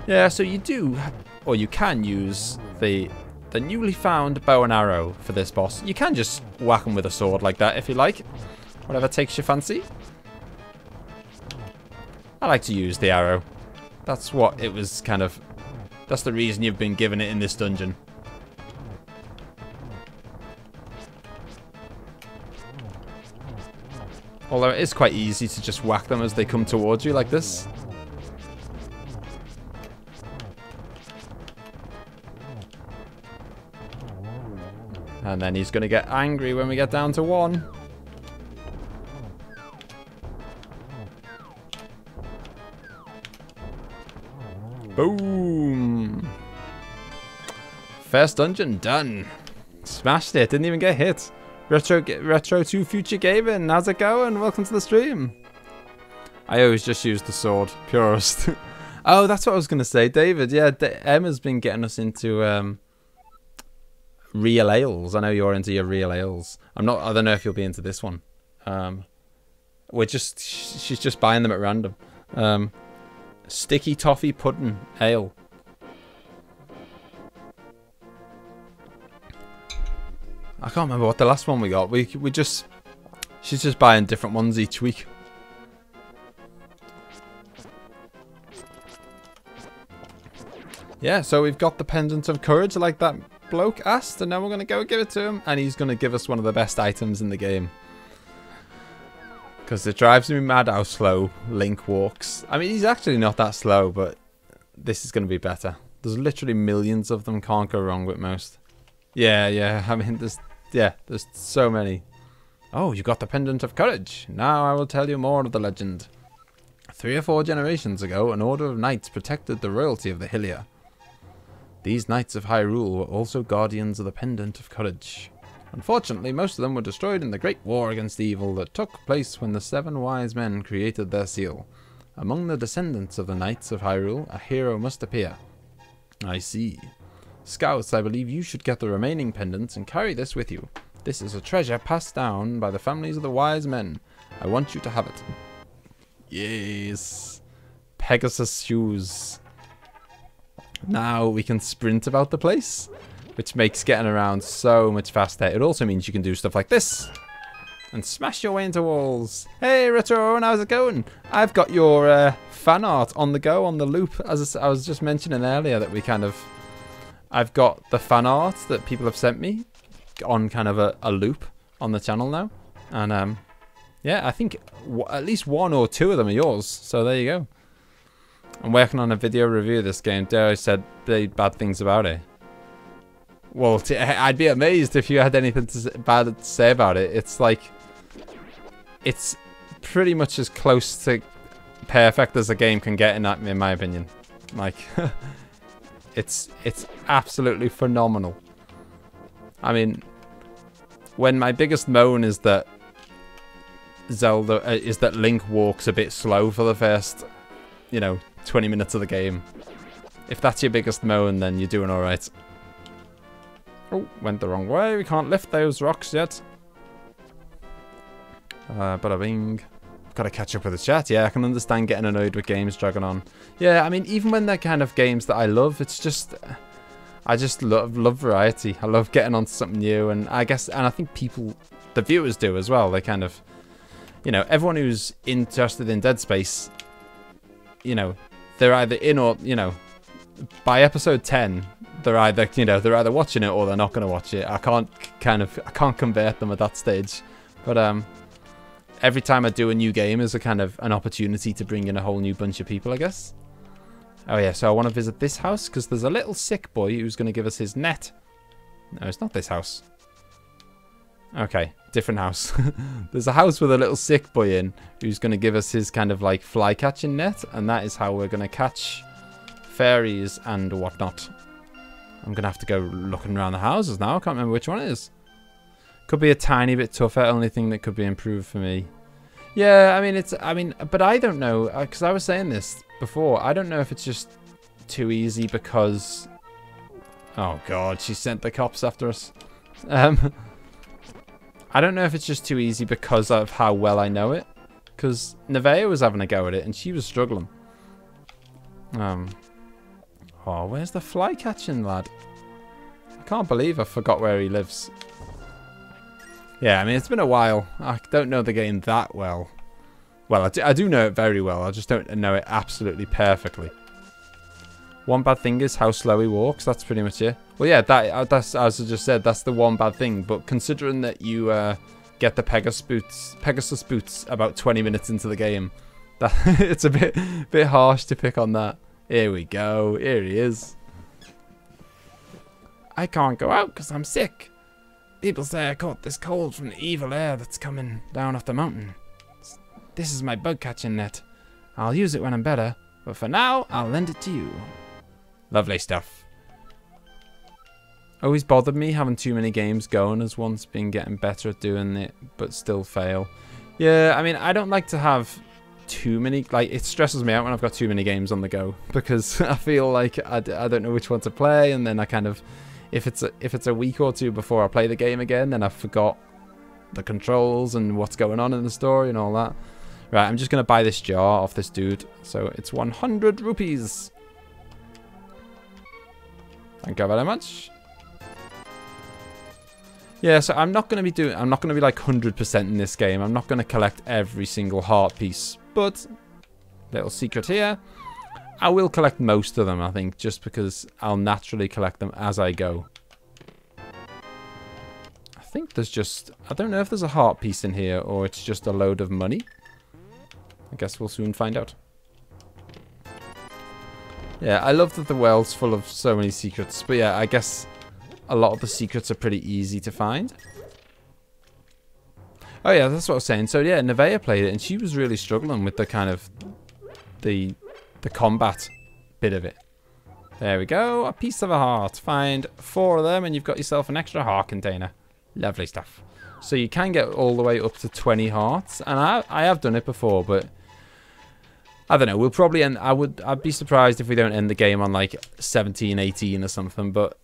Yeah, so you do, or you can use the newly found bow and arrow for this boss. You can just whack him with a sword like that if you like. Whatever takes your fancy. I like to use the arrow. That's what it was kind of... That's the reason you've been given it in this dungeon. Although it is quite easy to just whack them as they come towards you like this. And then he's going to get angry when we get down to 1. Boom! First dungeon done. Smashed it. Didn't even get hit. Retro 2 Future Gaming. How's it going? Welcome to the stream. I always just use the sword. Purist. Oh, that's what I was going to say. David, yeah, Emma's been getting us into real ales. I know you're into your real ales. I don't know if you'll be into this one. She's just buying them at random. Sticky toffee pudding ale. I can't remember what the last one we got. She's just buying different ones each week. Yeah, so we've got the Pendant of Courage like that bloke asked, and now we're going to go give it to him, and he's going to give us one of the best items in the game. Because it drives me mad how slow Link walks. I mean, he's actually not that slow, but this is going to be better. There's literally millions of them, can't go wrong with most. Yeah, I mean, there's so many. Oh, you got the Pendant of Courage. Now I will tell you more of the legend. 3 or 4 generations ago, an order of knights protected the royalty of the Hylia. These knights of Hyrule were also guardians of the Pendant of Courage. Unfortunately, most of them were destroyed in the great war against evil that took place when the 7 wise men created their seal. Among the descendants of the Knights of Hyrule, a hero must appear. I see. Scouts, I believe you should get the remaining pendants and carry this with you. This is a treasure passed down by the families of the wise men. I want you to have it. Yes. Pegasus shoes. Now we can sprint about the place, which makes getting around so much faster. It also means you can do stuff like this and smash your way into walls. Hey, Retro, how's it going? I've got your fan art on the go, on the loop. As I was just mentioning earlier, that I've got the fan art that people have sent me on kind of a loop on the channel now. And yeah, I think at least 1 or 2 of them are yours. So there you go. I'm working on a video review of this game. Dare I said bad things about it. Well, I'd be amazed if you had anything bad to say about it. It's like, it's pretty much as close to perfect as a game can get in my opinion. Like, it's absolutely phenomenal. I mean, when my biggest moan is that Link walks a bit slow for the first, 20 minutes of the game. If that's your biggest moan, then you're doing alright. Oh, went the wrong way. We can't lift those rocks yet. Bada bing. Got to catch up with the chat. Yeah, I can understand getting annoyed with games dragging on. Yeah, I mean, even when they're kind of games that I love, it's just... I just love variety. I love getting onto something new, and I think the viewers do as well. They kind of... everyone who's interested in Dead Space, they're either in or, by episode 10, they're either watching it or they're not going to watch it. I can't convert them at that stage. But every time I do a new game is a kind of an opportunity to bring in a whole new bunch of people, I guess. Oh yeah, so I want to visit this house because there's a little sick boy who's going to give us his net. No, it's not this house. Okay, different house. There's a house with a little sick boy in who's going to give us his kind of like fly catching net, and that is how we're going to catch fairies and whatnot. I'm going to have to go looking around the houses now. I can't remember which one it is. Could be a tiny bit tougher. Only thing that could be improved for me. Yeah, I mean, but I don't know, because I was saying this before. I don't know if it's just too easy because... Oh god, she sent the cops after us. I don't know if it's just too easy because of how well I know it. Because Nevaeh was having a go at it and she was struggling. Oh, where's the fly catching lad? I can't believe I forgot where he lives. Yeah, I mean, it's been a while. I don't know the game that well. Well, I do know it very well. I just don't know it absolutely perfectly. One bad thing is how slow he walks. That's pretty much it. Well, yeah, that's as I just said. That's the one bad thing. But considering that you get the Pegasus boots about 20 minutes into the game, it's a bit harsh to pick on that. Here we go. Here he is. I can't go out because I'm sick. People say I caught this cold from the evil air that's coming down off the mountain. This is my bug catching net. I'll use it when I'm better, but for now, I'll lend it to you. Lovely stuff. Always bothered me having too many games going as once been getting better at doing it, but still fail. Yeah, I mean, I don't like to have too many, like, it stresses me out when I've got too many games on the go, because I feel like I don't know which one to play, and then I kind of, if it's a week or two before I play the game again, then I forgot the controls and what's going on in the story and all that. Right, I'm just going to buy this jar off this dude. So it's 100 rupees. Thank you very much. Yeah, so I'm not going to be like 100% in this game. I'm not going to collect every single heart piece. But, little secret here, I will collect most of them, I think, just because I'll naturally collect them as I go. I think there's just, I don't know if there's a heart piece in here or it's just a load of money. I guess we'll soon find out. Yeah, I love that the world's full of so many secrets. But yeah, I guess a lot of the secrets are pretty easy to find. Oh yeah, that's what I was saying. So yeah, Nevaeh played it and she was really struggling with the kind of the combat bit of it. There we go. A piece of a heart. Find 4 of them and you've got yourself an extra heart container. Lovely stuff. So you can get all the way up to 20 hearts. And I have done it before, but I don't know. We'll probably end. I'd be surprised if we don't end the game on like 17, 18 or something. But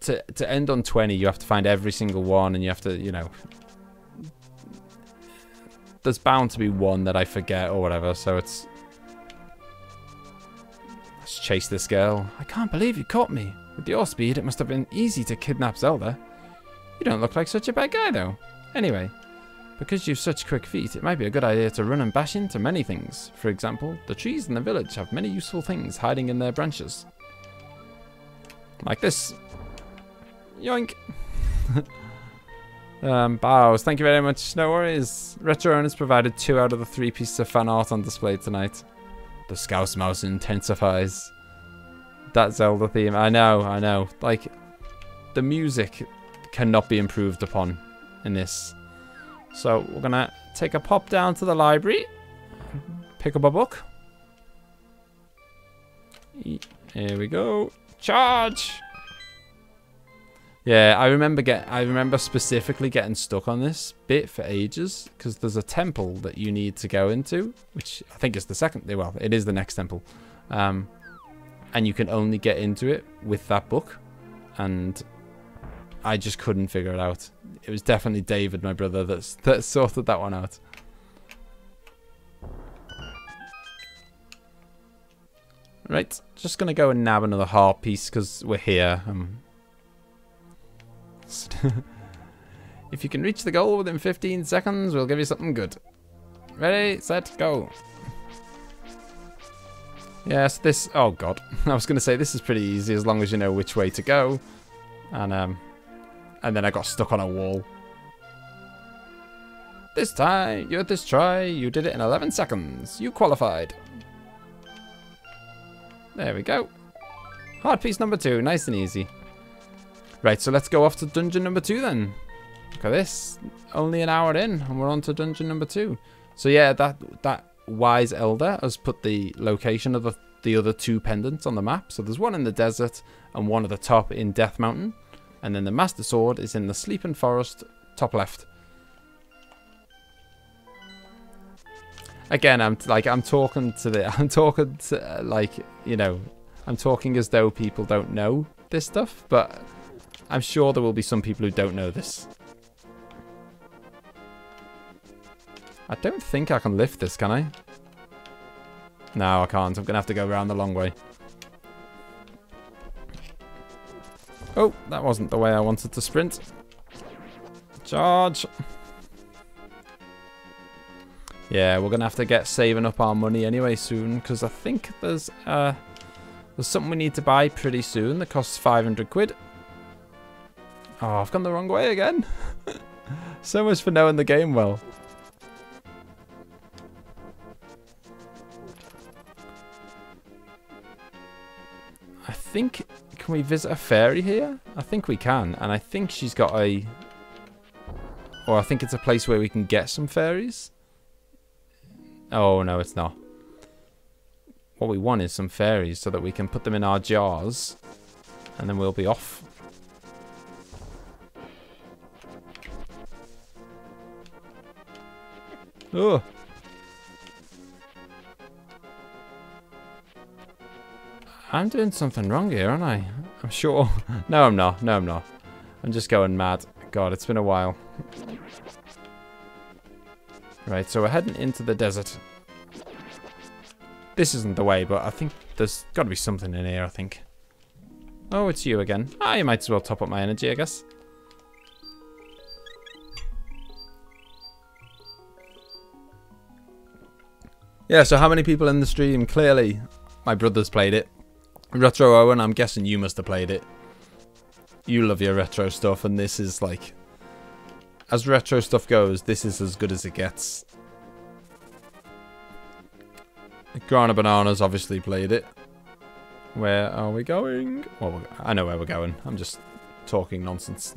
to end on 20, you have to find every single one, and you have to, you know, there's bound to be one that I forget or whatever. So it's, let's chase this girl. I can't believe you caught me. With your speed, it must have been easy to kidnap Zelda. You don't look like such a bad guy, though. Anyway, because you've such quick feet, it might be a good idea to run and bash into many things. For example, the trees in the village have many useful things hiding in their branches. Like this. Yoink. Bows, thank you very much. No worries. Retro Owners provided 2 out of the 3 pieces of fan art on display tonight. The ScouseMouse intensifies. That Zelda theme. I know. Like, the music cannot be improved upon in this. So we're gonna take a pop down to the library, pick up a book. Here we go. Charge. Yeah, I remember specifically getting stuck on this bit for ages because there's a temple that you need to go into, which I think is the second. Well, it is the next temple, and you can only get into it with that book, and I just couldn't figure it out. It was definitely David, my brother, that sorted that one out. Right, just gonna go and nab another heart piece because we're here. If you can reach the goal within 15 seconds, we'll give you something good. Ready, set, go. Yes, this. Oh god, I was gonna say this is pretty easy as long as you know which way to go, and then I got stuck on a wall. This try, you did it in 11 seconds. You qualified. There we go. Heart piece number 2, nice and easy. Right, so let's go off to dungeon number 2 then. Look at this. Only an hour in, and we're on to dungeon number 2. So yeah, that wise elder has put the location of the other 2 pendants on the map. So there's one in the desert and one at the top in Death Mountain. And then the Master Sword is in the Sleeping Forest, top left. Again, I'm talking as though people don't know this stuff, but I'm sure there will be some people who don't know this. I don't think I can lift this, can I? No, I can't. I'm going to have to go around the long way. Oh, that wasn't the way I wanted to sprint. Charge. Yeah, we're going to have to get saving up our money anyway soon, because I think there's something we need to buy pretty soon that costs 500 quid. Oh, I've gone the wrong way again. So much for knowing the game well. I think... Can we visit a fairy here? I think we can. And I think she's got a... Or I think it's a place where we can get some fairies. Oh, no, it's not. What we want is some fairies so that we can put them in our jars. And then we'll be off. Oh. I'm doing something wrong here, aren't I? I'm sure. No, I'm not. No, I'm not. I'm just going mad. God, it's been a while. Right, so we're heading into the desert. This isn't the way, but I think there's got to be something in here, I think. Oh, it's you again. Ah, you might as well top up my energy, I guess. Yeah, so how many people in the stream? Clearly, my brother's played it. Retro Owen, I'm guessing you must have played it. You love your retro stuff, and this is like... As retro stuff goes, this is as good as it gets. Grana Banana's obviously played it. Where are we going? Well, I know where we're going. I'm just talking nonsense.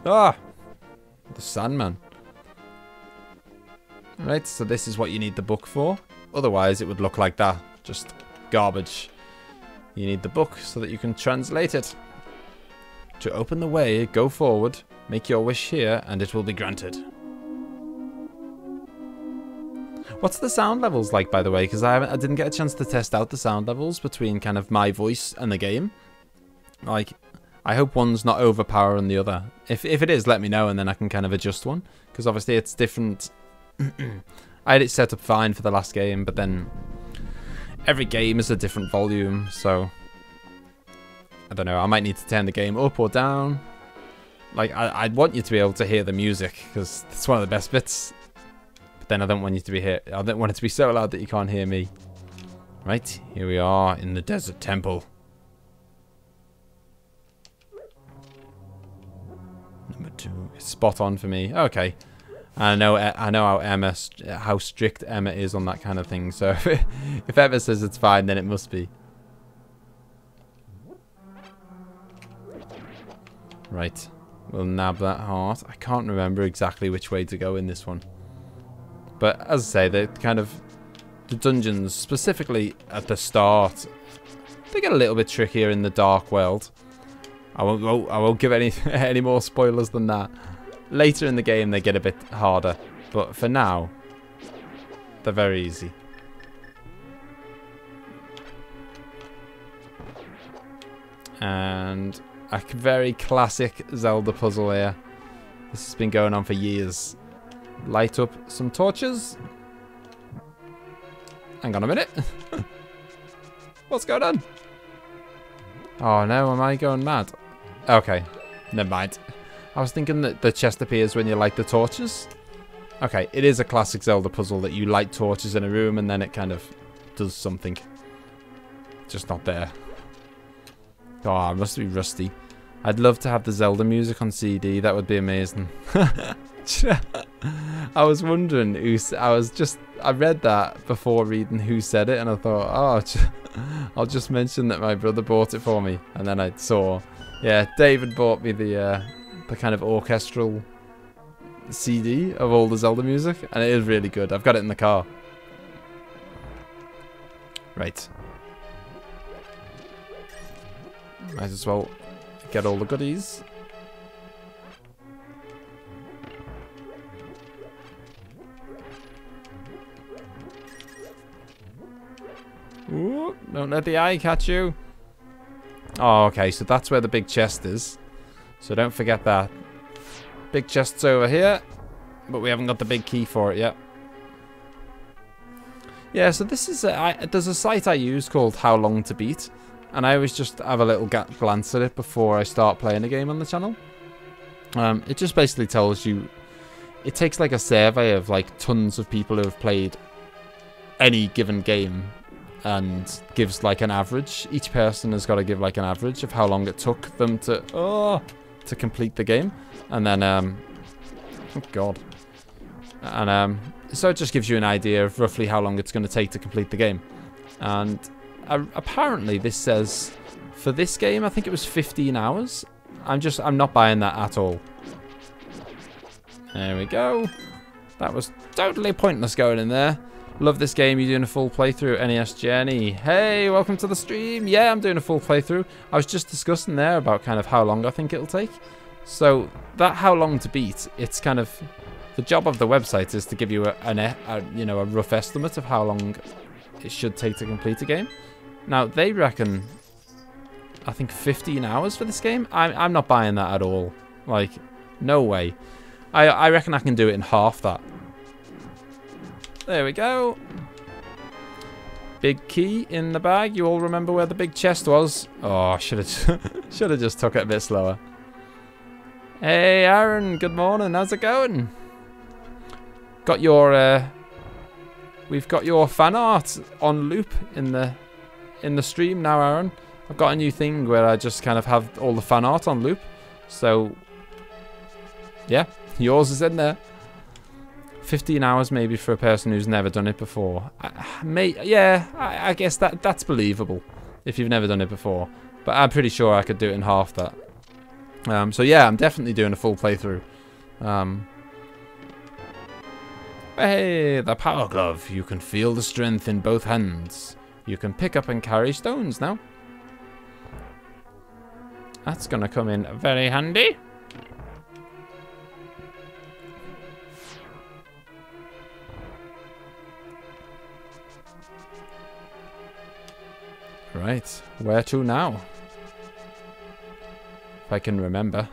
Ah! The Sandman. Right, so this is what you need the book for. Otherwise, it would look like that. Just garbage. You need the book so that you can translate it. To open the way, go forward, make your wish here, and it will be granted. What's the sound levels like, by the way? Because I didn't get a chance to test out the sound levels between kind of my voice and the game. Like, I hope one's not overpowering the other. If it is, let me know, and then I can kind of adjust one. Because obviously it's different. I had it set up fine for the last game, but then every game is a different volume, so I don't know, I might need to turn the game up or down. Like, I'd want you to be able to hear the music, because it's one of the best bits. But then I don't want you to be here. I don't want it to be so loud that you can't hear me. Right, here we are in the desert temple. Number 2, it's spot on for me. Okay. I know how strict Emma is on that kind of thing. So if Emma says it's fine, then it must be. Right, we'll nab that heart. I can't remember exactly which way to go in this one. But as I say, the dungeons, specifically at the start, they get a little bit trickier in the Dark World. I won't give any more spoilers than that. Later in the game, they get a bit harder. But for now, they're very easy. And a very classic Zelda puzzle here. This has been going on for years. Light up some torches. Hang on a minute. What's going on? Oh no, am I going mad? Okay, never mind. I was thinking that the chest appears when you light the torches. Okay, it is a classic Zelda puzzle that you light torches in a room and then it kind of does something. Just not there. Oh, I must be rusty. I'd love to have the Zelda music on CD. That would be amazing. I was wondering who... I read that before reading who said it, and I thought, oh, I'll just mention that my brother bought it for me. And then I saw, yeah, David bought me the kind of orchestral CD of all the Zelda music, and it is really good. I've got it in the car. Right. Might as well get all the goodies. Ooh, don't let the eye catch you. Oh, okay, so that's where the big chest is. So don't forget that. Big chest's over here, but we haven't got the big key for it yet. Yeah, so this is there's a site I use called How Long to Beat, and I always just have a little glance at it before I start playing a game on the channel. It just basically tells you it takes like a survey of like tons of people who have played any given game and gives like an average. Each person has got to give like an average of how long it took them to complete the game. And then oh god. And so it just gives you an idea of roughly how long it's going to take to complete the game. And apparently this says for this game I think it was 15 hours. I'm not buying that at all. There we go. That was totally pointless going in there. Love this game. You're doing a full playthrough. NES Journey. Hey, welcome to the stream. Yeah, I'm doing a full playthrough. I was just discussing there about kind of how long I think it'll take. So that how long to beat, it's kind of the job of the website is to give you a rough estimate of how long it should take to complete a game. Now they reckon, I think 15 hours for this game. I'm not buying that at all. Like, no way. I reckon I can do it in half that. There we go. Big key in the bag. You all remember where the big chest was? Oh, should have just took it a bit slower. Hey, Aaron. Good morning. How's it going? Got your we've got your fan art on loop in the stream now, Aaron. I've got a new thing where I just kind of have all the fan art on loop. So yeah, yours is in there. 15 hours maybe for a person who's never done it before. I guess that's believable if you've never done it before. But I'm pretty sure I could do it in half that. So yeah, I'm definitely doing a full playthrough. Hey, the power glove. You can feel the strength in both hands. You can pick up and carry stones now. That's gonna come in very handy. Right, where to now? If I can remember.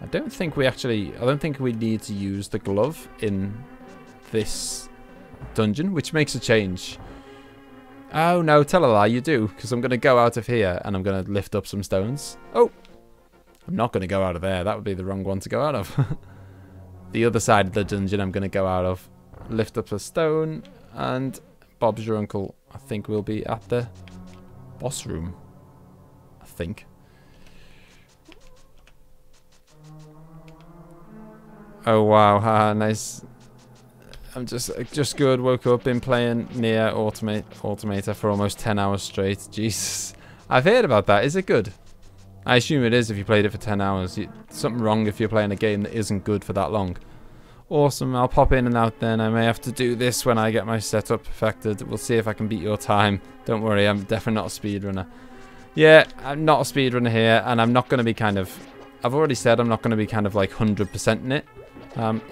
I don't think we need to use the glove in this dungeon, which makes a change. Oh no, tell a lie, you do, because I'm going to go out of here and I'm going to lift up some stones. Oh, I'm not going to go out of there. That would be the wrong one to go out of. The other side of the dungeon I'm going to go out of. Lift up a stone. And Bob's your uncle, I think, will be at the boss room. I think. Oh wow, nice. I'm just good. Woke up, been playing Nier Automata for almost 10 hours straight. Jesus, I've heard about that. Is it good? I assume it is if you played it for 10 hours. Something wrong if you're playing a game that isn't good for that long. Awesome, I'll pop in and out then. I may have to do this when I get my setup perfected. We'll see if I can beat your time. Don't worry, I'm definitely not a speedrunner. Yeah, I'm not a speedrunner here, and I'm not going to be kind of... I've already said I'm not going to be kind of like 100% in it.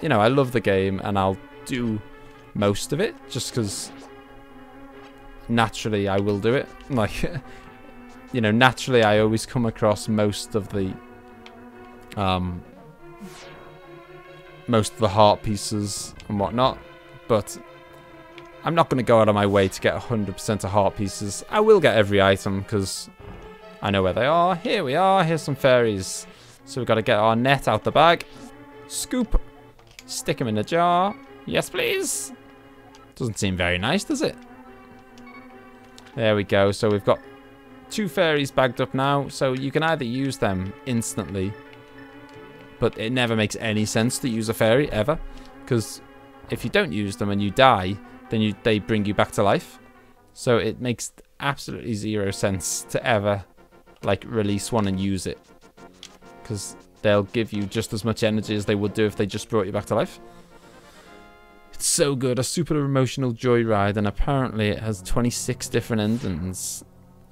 You know, I love the game, and I'll do most of it, just because naturally I will do it. Like, you know, naturally I always come across most of the heart pieces and whatnot, but I'm not going to go out of my way to get 100% of heart pieces. I will get every item because I know where they are. Here we are. Here's some fairies. So we've got to get our net out the bag. Scoop. Stick them in a jar. Yes, please. Doesn't seem very nice, does it? There we go. So we've got 2 fairies bagged up now. So you can either use them instantly, but it never makes any sense to use a fairy, ever. Because if you don't use them and you die, then they bring you back to life. So it makes absolutely 0 sense to ever, like, release one and use it. Because they'll give you just as much energy as they would do if they just brought you back to life. It's so good. A super emotional joyride, and apparently it has 26 different endings.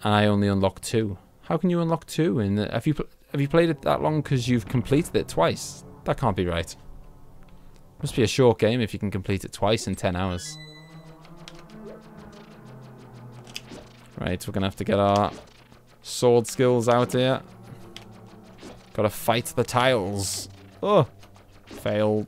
And I only unlocked 2. How can you unlock 2? Have you played it that long because you've completed it twice? That can't be right. Must be a short game if you can complete it twice in 10 hours. Right, we're going to have to get our sword skills out here. Gotta fight the tiles. Oh, failed.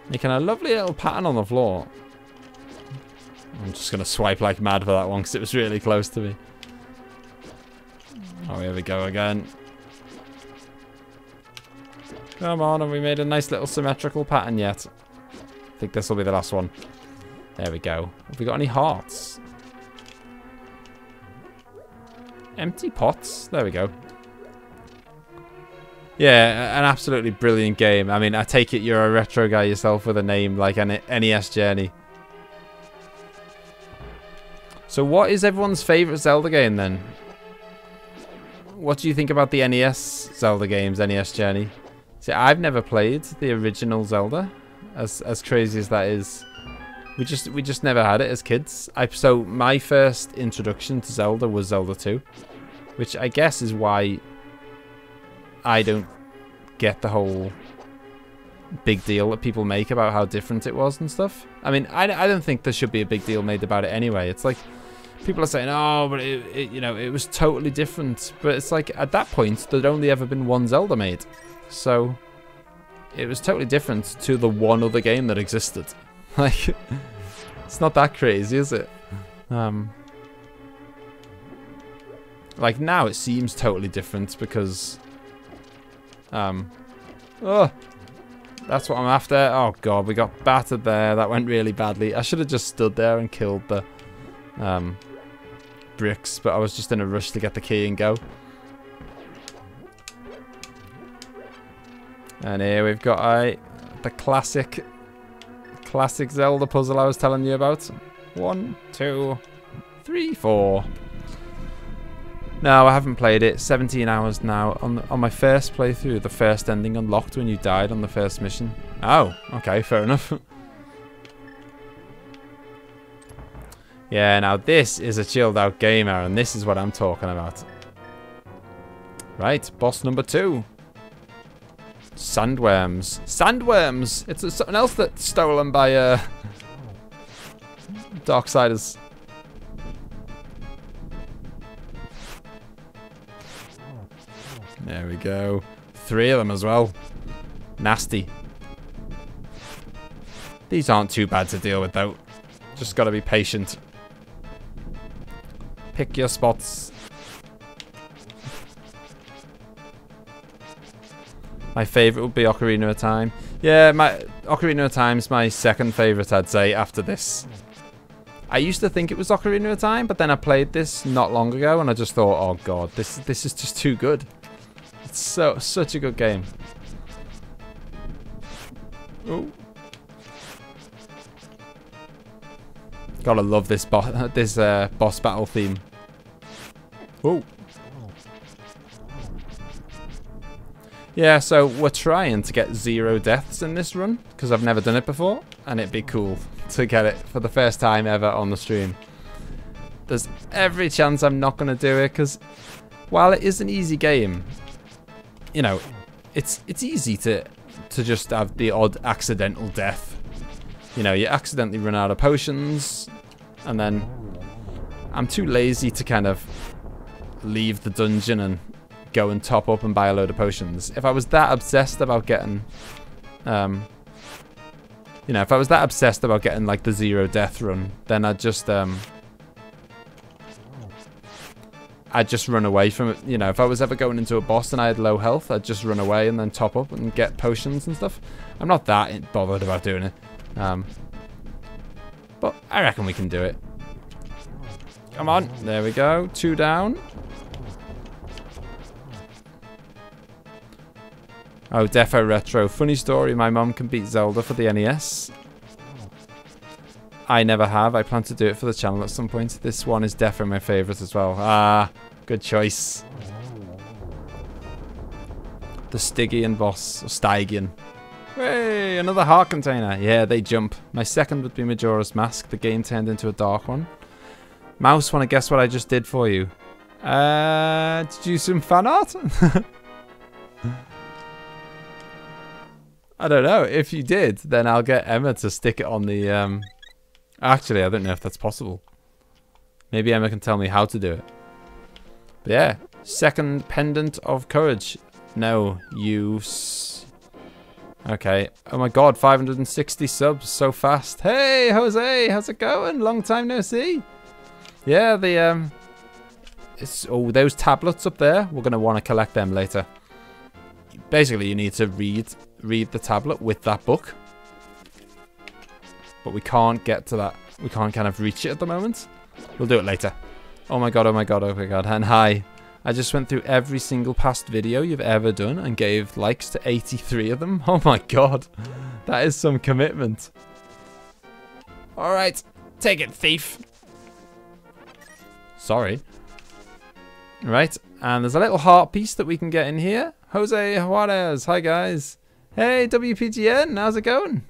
Making a lovely little pattern on the floor. I'm just going to swipe like mad for that one because it was really close to me. Oh, here we go again. Come on, have we made a nice little symmetrical pattern yet? I think this will be the last one. There we go. Have we got any hearts? Empty pots? There we go. Yeah, an absolutely brilliant game. I mean, I take it you're a retro guy yourself with a name like an NES Journey. So what is everyone's favourite Zelda game then? What do you think about the NES Zelda games, NES Journey? See, I've never played the original Zelda, as crazy as that is. We just never had it as kids. So my first introduction to Zelda was Zelda 2, which I guess is why I don't get the whole big deal that people make about how different it was and stuff. I mean, I don't think there should be a big deal made about it anyway. It's like people are saying, oh, but you know, it was totally different. But it's like at that point, there'd only ever been one Zelda made, so it was totally different to the one other game that existed. Like, it's not that crazy, is it? Like now it seems totally different because oh, that's what I'm after. Oh god, we got battered there. That went really badly. I should have just stood there and killed the bricks, but I was just in a rush to get the key and go. And here we've got the classic Zelda puzzle I was telling you about. 1, 2, 3, 4. No, I haven't played it. 17 hours now. On my first playthrough, the first ending unlocked when you died on the first mission. Oh, okay, fair enough. Yeah, now this is a chilled out gamer, and this is what I'm talking about. Right, boss number 2. Sandworms. Sandworms! It's something else that's stolen by Darksiders. There we go. 3 of them as well. Nasty. These aren't too bad to deal with though. Just gotta be patient. Pick your spots. My favourite would be Ocarina of Time. Yeah, Ocarina of Time's my second favourite, I'd say, after this. I used to think it was Ocarina of Time, but then I played this not long ago, and I just thought, oh god, this is just too good. It's such a good game. Oh. Gotta love this boss battle theme. Oh. Yeah, so we're trying to get 0 deaths in this run, because I've never done it before, and it'd be cool to get it for the first time ever on the stream. There's every chance I'm not going to do it, because while it is an easy game, you know, it's easy to just have the odd accidental death. You know, you accidentally run out of potions, and then I'm too lazy to kind of leave the dungeon and go and top up and buy a load of potions. If I was that obsessed about getting, you know, if I was that obsessed about getting like the 0 death run, then I'd just run away from it. You know, if I was ever going into a boss and I had low health, I'd just run away and then top up and get potions and stuff. I'm not that bothered about doing it. But I reckon we can do it. Come on, there we go. 2 down. Oh, Defo Retro. Funny story, my mum can beat Zelda for the NES. I never have. I plan to do it for the channel at some point. This one is Defo my favourite as well. Ah, good choice. The Stygian boss. Or Stygian. Hey, another heart container. Yeah, they jump. My second would be Majora's Mask. The game turned into a dark one. Mouse, want to guess what I just did for you? Did you do some fan art? I don't know. If you did, then I'll get Emma to stick it on the... Actually, I don't know if that's possible. Maybe Emma can tell me how to do it. But yeah. Second Pendant of Courage. No, use... Okay. Oh my god, 560 subs so fast. Hey, Jose, how's it going? Long time no see. Yeah, the those tablets up there, we're gonna want to collect them later. Basically, you need to read the tablet with that book, but we can't get to that. We can't kind of reach it at the moment. We'll do it later. Oh my god, oh my god, oh my god. And hi. I just went through every single past video you've ever done and gave likes to 83 of them. Oh my god. That is some commitment. Alright, take it, thief. Sorry. Right, and there's a little heart piece that we can get in here. Jose Juarez, hi guys. Hey, WPGN, how's it going?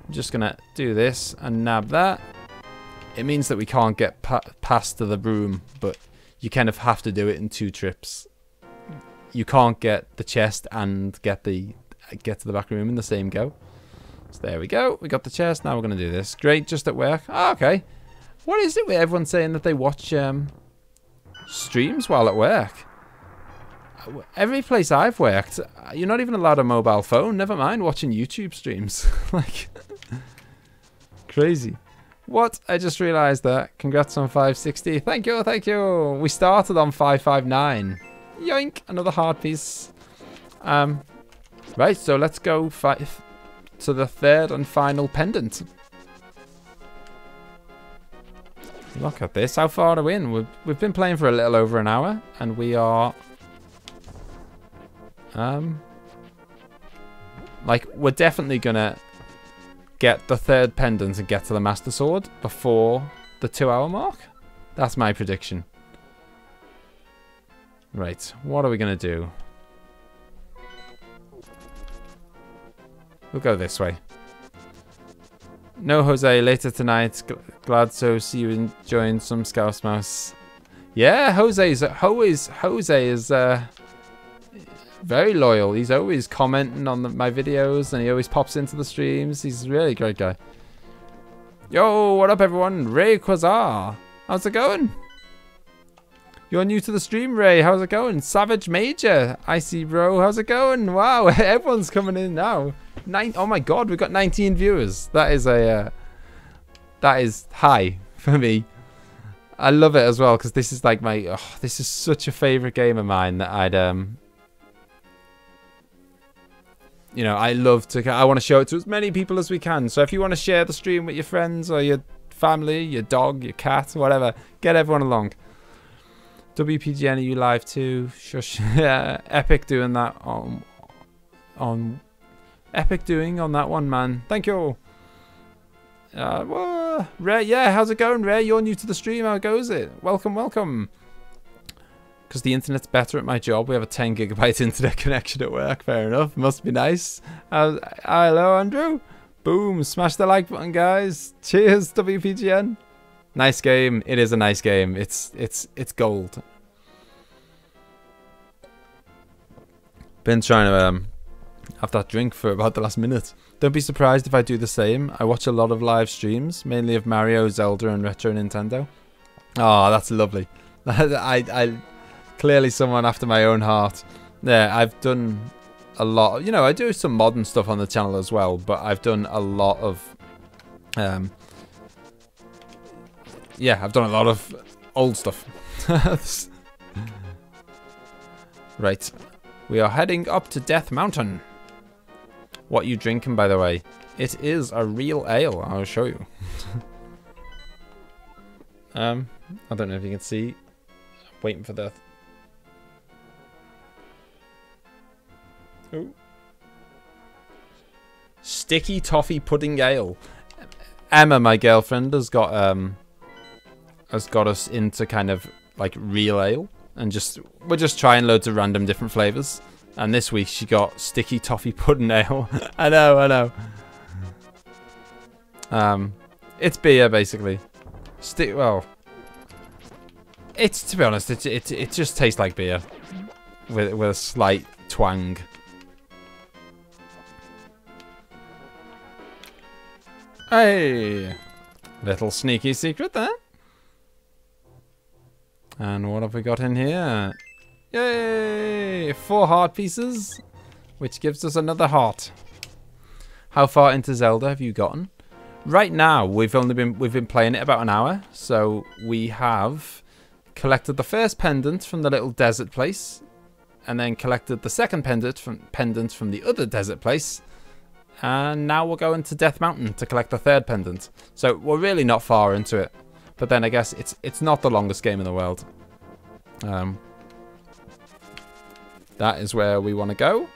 I'm just gonna do this and nab that. It means that we can't get past to the room, but you kind of have to do it in 2 trips. You can't get the chest and get to the back room in the same go. So there we go. We got the chest. Now we're going to do this. Great, just at work. Oh, okay. What is it with everyone saying that they watch streams while at work? Every place I've worked, you're not even allowed a mobile phone. Never mind watching YouTube streams. Like, crazy. What? I just realised that. Congrats on 560. Thank you, thank you. We started on 559. Yoink, another hard piece. Right, so let's go to the 3rd and final pendant. Look at this. How far are we in? We've been playing for a little over an hour, and we are like, we're definitely gonna get the 3rd pendant and get to the Master Sword before the 2-hour mark. That's my prediction. Right, what are we going to do? We'll go this way. No, Jose, later tonight. Glad so. See you enjoying some ScouseMouse. Yeah, Jose is very loyal. He's always commenting on my videos, and he always pops into the streams. He's a really great guy. Yo, what up, everyone? Ray Quasar. How's it going? You're new to the stream, Ray. How's it going? Savage Major. Icy Bro. How's it going? Wow, everyone's coming in now. Oh my god, we've got 19 viewers. That is that is high for me. I love it as well, because this is like this is such a favorite game of mine that I'd you know, I want to show it to as many people as we can. So if you want to share the stream with your friends or your family, your dog, your cat, whatever, get everyone along. WPGN, are you live too? Shush. Yeah, Epic doing that on Epic doing on that one, man. Thank you. Ray, yeah, how's it going, Ray? You're new to the stream. How goes it? Welcome, welcome. Because the internet's better at my job. We have a 10 GB internet connection at work. Fair enough. Must be nice. Hello, Andrew. Boom. Smash the like button, guys. Cheers, WPGN. Nice game. It is a nice game. It's gold. Been trying to have that drink for about the last minute. Don't be surprised if I do the same. I watch a lot of live streams, mainly of Mario, Zelda, and Retro Nintendo. Oh, that's lovely. I clearly someone after my own heart. Yeah, I've done a lot. You know, I do some modern stuff on the channel as well, but I've done a lot of yeah, I've done a lot of old stuff. Right, we are heading up to Death Mountain. What you drinking, by the way? It is a real ale. I'll show you. I don't know if you can see. I'm waiting for the. Ooh. Sticky toffee pudding ale. Emma, my girlfriend, has got us into kind of like real ale, and we're just trying loads of random different flavors. And this week she got sticky toffee pudding ale. I know. It's beer basically. Well, it's, to be honest, it just tastes like beer with a slight twang. Hey, little sneaky secret there. And what have we got in here? Yay! 4 heart pieces. which gives us another heart. How far into Zelda have you gotten? Right now, we've been playing it about an hour, so we have collected the first pendant from the little desert place, and then collected the second pendant from the other desert place, and now we're going to Death Mountain to collect the third pendant. So we're really not far into it, but then I guess it's not the longest game in the world. That is where we want to go.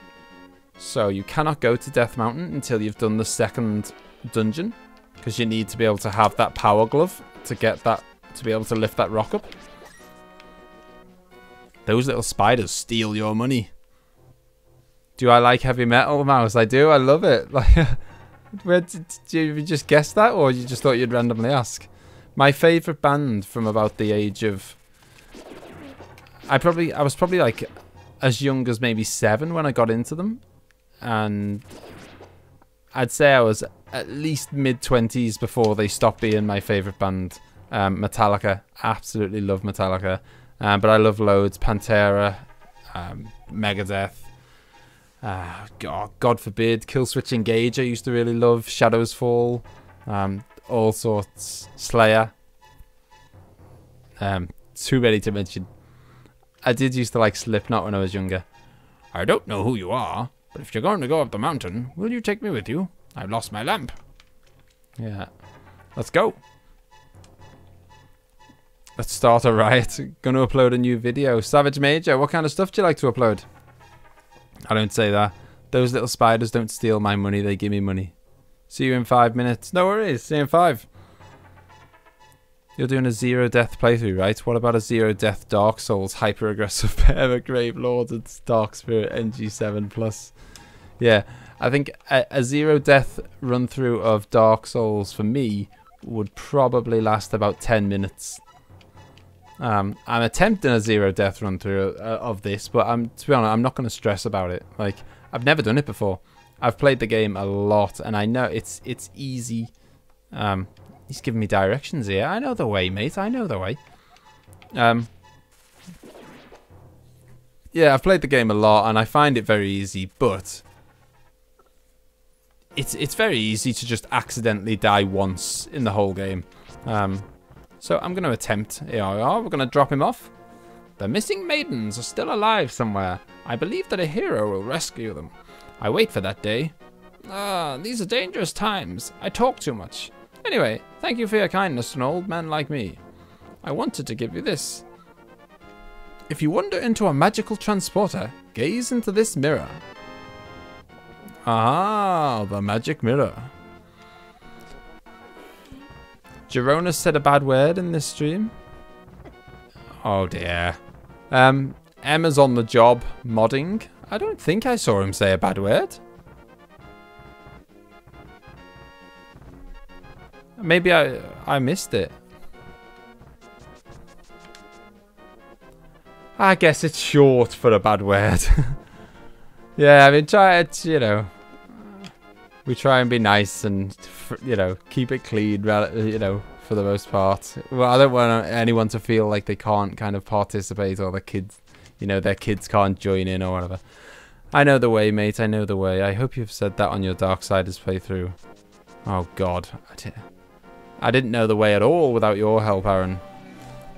So you cannot go to Death Mountain until you've done the second dungeon, because you need to be able to have that power glove to get that, to be able to lift that rock up. Those little spiders steal your money. Do I like heavy metal, Mouse? I do. I love it. Like, did you just guess that, or you just thought you'd randomly ask? My favourite band from about the age of... I was probably like as young as maybe 7 when I got into them. And I'd say I was at least mid-20s before they stopped being my favourite band. Metallica. Absolutely love Metallica. But I love loads. Pantera. Megadeth. God forbid. Killswitch Engage I used to really love. Shadows Fall. All sorts. Slayer. Too many to mention. I did used to like Slipknot when I was younger. I don't know who you are, but if you're going to go up the mountain, will you take me with you? I've lost my lamp. Yeah. Let's go. Let's start a riot. Gonna upload a new video. Savage Major, what kind of stuff do you like to upload? I don't say that. Those little spiders don't steal my money, they give me money. See you in 5 minutes. No worries, see you in 5. You're doing a 0 death playthrough, right? What about a 0 death Dark Souls, hyper aggressive Bear Grave Lord and Dark Spirit NG7+? Yeah, I think a 0 death run through of Dark Souls for me would probably last about 10 minutes. I'm attempting a 0 death run through of this, but to be honest, I'm not going to stress about it. Like, I've never done it before. I've played the game a lot, and I know it's easy. He's giving me directions here. I know the way, mate. I know the way. Yeah, I've played the game a lot, and I find it very easy, but it's very easy to just accidentally die once in the whole game. So I'm going to attempt. Here we are. We're going to drop him off. The missing maidens are still alive somewhere. I believe that a hero will rescue them. I wait for that day. These are dangerous times. I talk too much. Anyway, thank you for your kindness to an old man like me. I wanted to give you this. If you wander into a magical transporter, gaze into this mirror. Ah, the magic mirror. Geronis said a bad word in this stream. Oh dear. Emma's on the job modding. I don't think I saw him say a bad word. Maybe I missed it. I guess it's short for a bad word. Yeah, I mean, you know, we try and be nice and, you know, keep it clean, you know, for the most part. Well, I don't want anyone to feel like they can't kind of participate, or the kids, you know, their kids can't join in or whatever. I know the way, mate. I know the way. I hope you've said that on your Darksiders playthrough. Oh, God. I didn't know the way at all without your help, Aaron.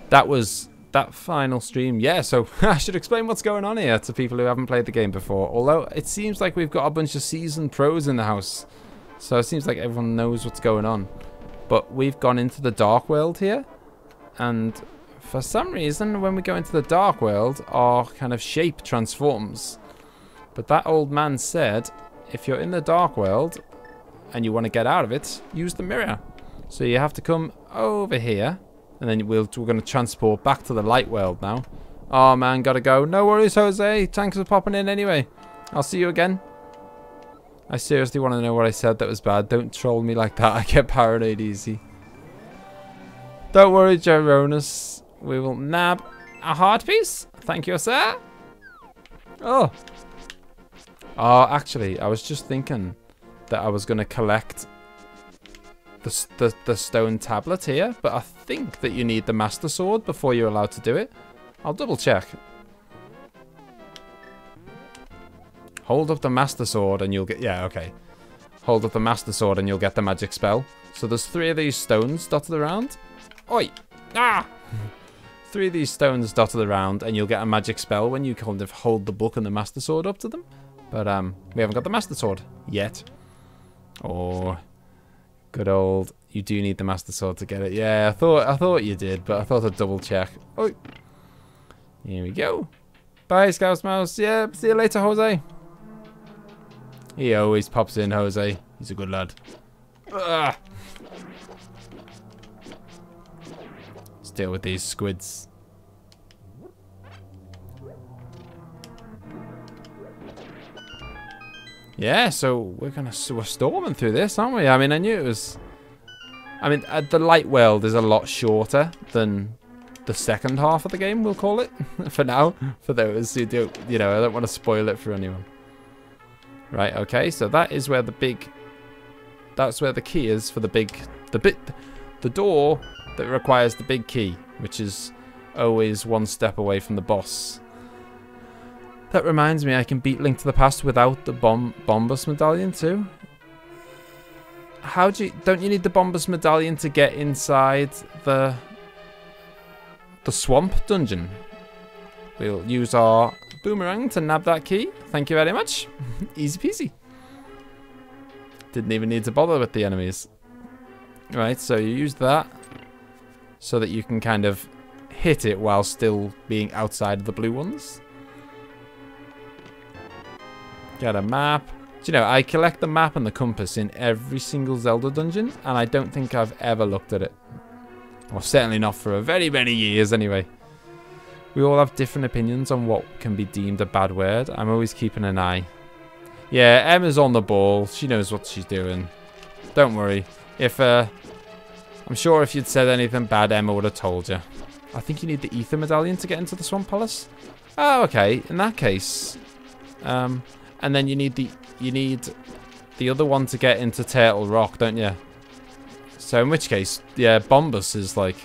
That was that final stream. Yeah, so I should explain what's going on here to people who haven't played the game before. Although it seems like we've got a bunch of seasoned pros in the house. So it seems like everyone knows what's going on. But we've gone into the Dark World here. And for some reason, when we go into the Dark World, our kind of shape transforms. But that old man said, if you're in the Dark World and you want to get out of it, use the mirror. So you have to come over here, and then we're going to transport back to the light world now. Oh man, gotta go. No worries, Jose. Thanks for popping in anyway. I'll see you again. I seriously want to know what I said that was bad. Don't troll me like that. I get paranoid easy. Don't worry, Geronis. We will nab a heart piece. Thank you, sir. Oh. Oh, actually, I was just thinking that I was going to collect the stone tablet here, but I think that you need the Master Sword before you're allowed to do it. I'll double check. Hold up the Master Sword and you'll get... Yeah, okay. Hold up the Master Sword and you'll get the magic spell. So there's 3 of these stones dotted around. Oi! Ah! 3 of these stones dotted around and you'll get a magic spell when you kind of hold the book and the Master Sword up to them. But we haven't got the Master Sword yet. Oh, good old... You do need the Master Sword to get it. Yeah, I thought you did, but I thought I'd double check. Oh, here we go. Bye, ScouseMouse. Yeah, see you later, Jose. He always pops in, Jose. He's a good lad. Ugh. Let's deal with these squids. Yeah, so we're storming through this, aren't we? I mean, I knew it was... I mean, the light world is a lot shorter than the second half of the game, we'll call it. For now. For those who do, you know, I don't want to spoil it for anyone. Right, okay, so that is where the big... That's where the key is for the big... The door that requires the big key, which is always 1 step away from the boss. That reminds me, I can beat Link to the Past without the Bombus Medallion too. Don't you need the Bombus Medallion to get inside the swamp dungeon? We'll use our boomerang to nab that key. Thank you very much. Easy peasy. Didn't even need to bother with the enemies. Right, so you use that so that you can kind of hit it while still being outside of the blue ones. Get a map. Do you know, I collect the map and the compass in every single Zelda dungeon, and I don't think I've ever looked at it. Well, certainly not for a very many years anyway. We all have different opinions on what can be deemed a bad word. I'm always keeping an eye. Yeah, Emma's on the ball. She knows what she's doing. Don't worry. I'm sure if you'd said anything bad, Emma would have told you. I think you need the Ether Medallion to get into the Swamp Palace. Oh, okay. In that case... and then you need the other one to get into Turtle Rock, don't you? So in which case, yeah, Bombus is like...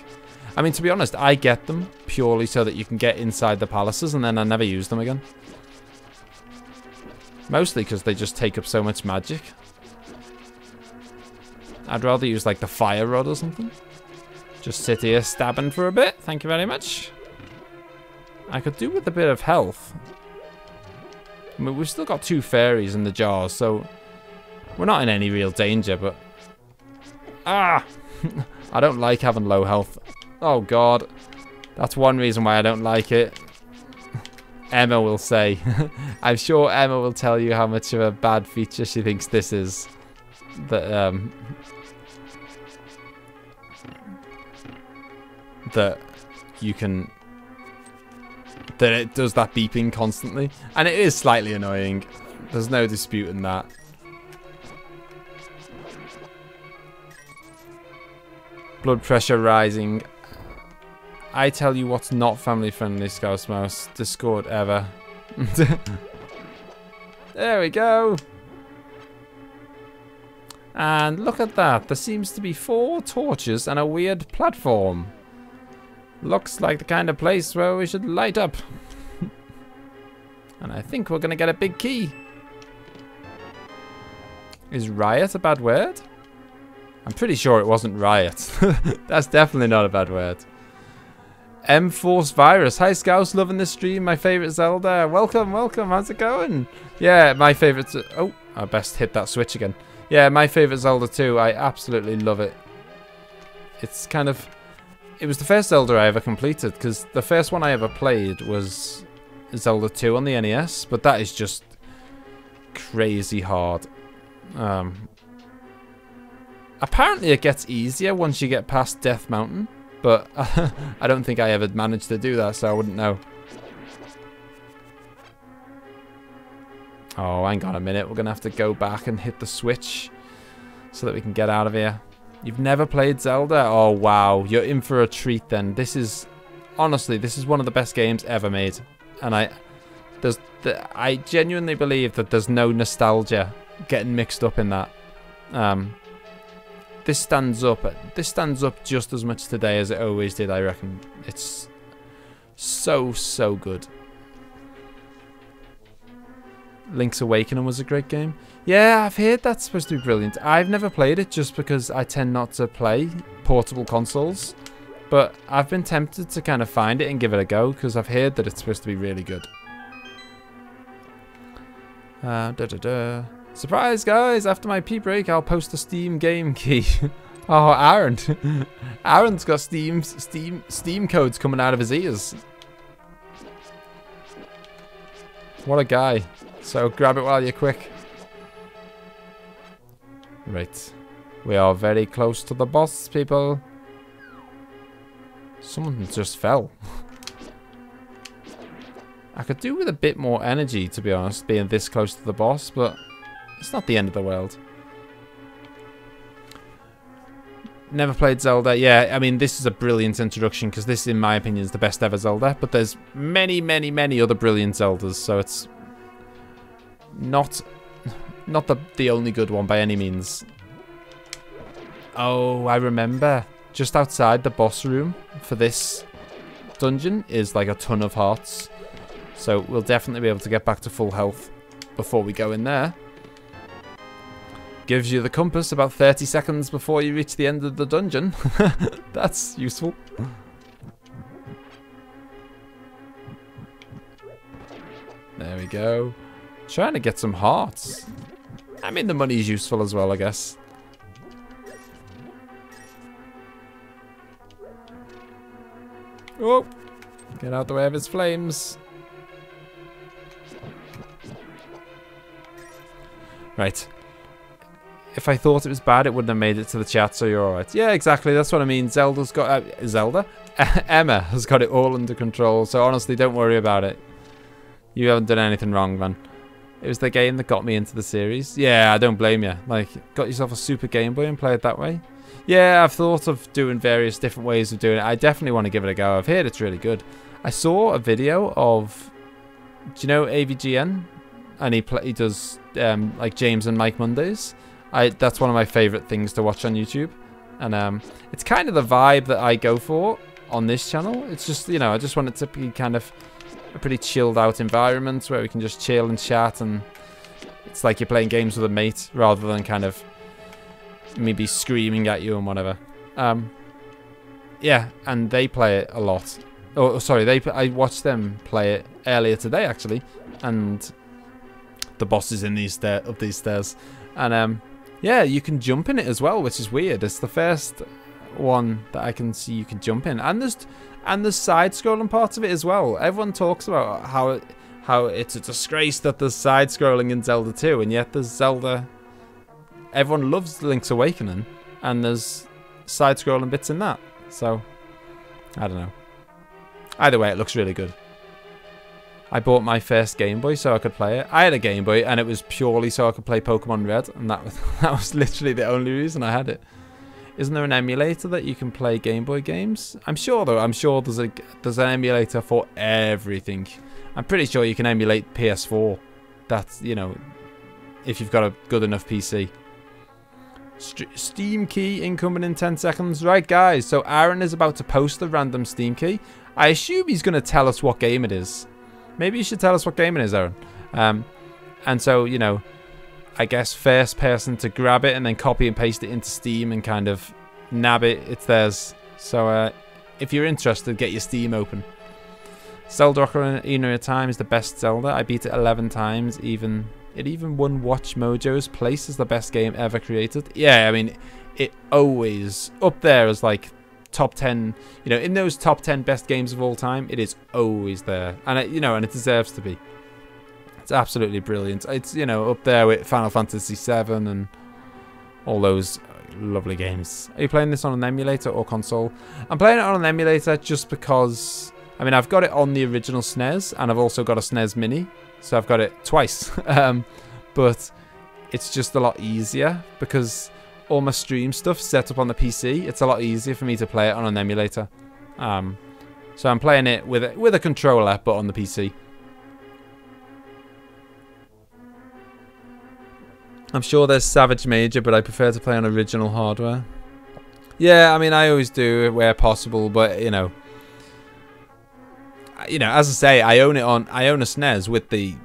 I mean, to be honest, I get them purely so that you can get inside the palaces, and then I never use them again. Mostly because they just take up so much magic. I'd rather use like the fire rod or something. Just sit here stabbing for a bit. Thank you very much. I could do with a bit of health. I mean, we've still got 2 fairies in the jars, so we're not in any real danger, but... Ah! I don't like having low health. Oh, God. That's one reason why I don't like it. Emma will say. I'm sure Emma will tell you how much of a bad feature she thinks this is. That you can... That it does that beeping constantly. And it is slightly annoying. There's no disputing that. Blood pressure rising. I tell you what's not family friendly, ScouseMouse. Discord ever. There we go. And look at that. There seems to be 4 torches and a weird platform. Looks like the kind of place where we should light up. And I think we're going to get a big key. Is riot a bad word? I'm pretty sure it wasn't riot. That's definitely not a bad word. M-Force Virus. Hi, Scouse. Loving this stream. My favourite Zelda. Welcome, welcome. How's it going? Yeah, my favourite... Oh, I best hit that switch again. Yeah, my favourite Zelda too. I absolutely love it. It's kind of... It was the first Zelda I ever completed, because the first one I ever played was Zelda 2 on the NES, but that is just crazy hard. Apparently it gets easier once you get past Death Mountain, but I don't think I ever managed to do that, so I wouldn't know. Oh, hang on a minute. We're going to have to go back and hit the switch so that we can get out of here. You've never played Zelda? Oh, wow. You're in for a treat then. This is... Honestly, this is one of the best games ever made. And I genuinely believe that there's no nostalgia getting mixed up in that. This stands up just as much today as it always did, I reckon. It's so, so good. Link's Awakening was a great game. Yeah, I've heard that's supposed to be brilliant. I've never played it just because I tend not to play portable consoles. But I've been tempted to kind of find it and give it a go because I've heard that it's supposed to be really good. Surprise, guys! After my pee break, I'll post a Steam game key. Oh, Aaron. Aaron's got Steam codes coming out of his ears. What a guy. So grab it while you're quick. Right. We are very close to the boss, people. Someone just fell. I could do with a bit more energy, to be honest, being this close to the boss, but it's not the end of the world. Never played Zelda. Yeah, I mean, this is a brilliant introduction because this, in my opinion, is the best ever Zelda. But there's many, many, many other brilliant Zeldas, so it's not the only good one by any means. Oh, I remember. Just outside the boss room for this dungeon is like a ton of hearts. So we'll definitely be able to get back to full health before we go in there. Gives you the compass about 30 seconds before you reach the end of the dungeon. That's useful. There we go. Trying to get some hearts. I mean, the money's useful as well, I guess. Oh, get out the way of his flames. Right. If I thought it was bad, it wouldn't have made it to the chat, so you're alright. Yeah, exactly. That's what I mean. Zelda's got... Zelda? Emma has got it all under control, so honestly, don't worry about it. You haven't done anything wrong, man. It was the game that got me into the series. Yeah, I don't blame you. Like, got yourself a Super Game Boy and play it that way. Yeah, I've thought of doing various different ways of doing it. I definitely want to give it a go. I've heard it's really good. I saw a video of... Do you know AVGN? And he does, like, James and Mike Mondays. That's one of my favourite things to watch on YouTube. And it's kind of the vibe that I go for on this channel. It's just, you know, I just want it to be kind of a pretty chilled out environment where we can just chill and chat, and it's like you're playing games with a mate rather than kind of maybe screaming at you and whatever. Yeah, and they play it a lot. Oh, sorry, I watched them play it earlier today actually, and the boss is in up these stairs, and yeah, you can jump in it as well, which is weird. It's the first one that I can see you can jump in, and there's side-scrolling parts of it as well. Everyone talks about how it's a disgrace that there's side-scrolling in Zelda 2, and yet there's Zelda. Everyone loves Link's Awakening, and there's side-scrolling bits in that. So, I don't know. Either way, it looks really good. I bought my first Game Boy so I could play it. I had a Game Boy, and it was purely so I could play Pokemon Red, and that was literally the only reason I had it. Isn't there an emulator that you can play Game Boy games? I'm sure, though. I'm sure there's an emulator for everything. I'm pretty sure you can emulate PS4. That's, you know, if you've got a good enough PC. Steam key incoming in 10 seconds. Right, guys, so Aaron is about to post the random Steam key. I assume he's going to tell us what game it is. Maybe you should tell us what game it is, Aaron. And so, you know, I guess first person to grab it and then copy and paste it into Steam and kind of nab it, it's theirs. So if you're interested, get your Steam open. Zelda Ocarina of Time is the best Zelda. I beat it 11 times. It even won Watch Mojo's place as the best game ever created. Yeah, I mean, it always up there as like top 10, you know, in those top 10 best games of all time, it is always there. And it, you know, and it deserves to be. It's absolutely brilliant. It's, you know, up there with Final Fantasy VII and all those lovely games. Are you playing this on an emulator or console? I'm playing it on an emulator just because, I mean, I've got it on the original SNES, and I've also got a SNES Mini, so I've got it twice. But it's just a lot easier because all my stream stuff set up on the PC. It's a lot easier for me to play it on an emulator. So I'm playing it with a controller, but on the PC. I'm sure there's Savage Major, but I prefer to play on original hardware. Yeah, I mean, I always do where possible, but you know, as I say, I own a SNES with the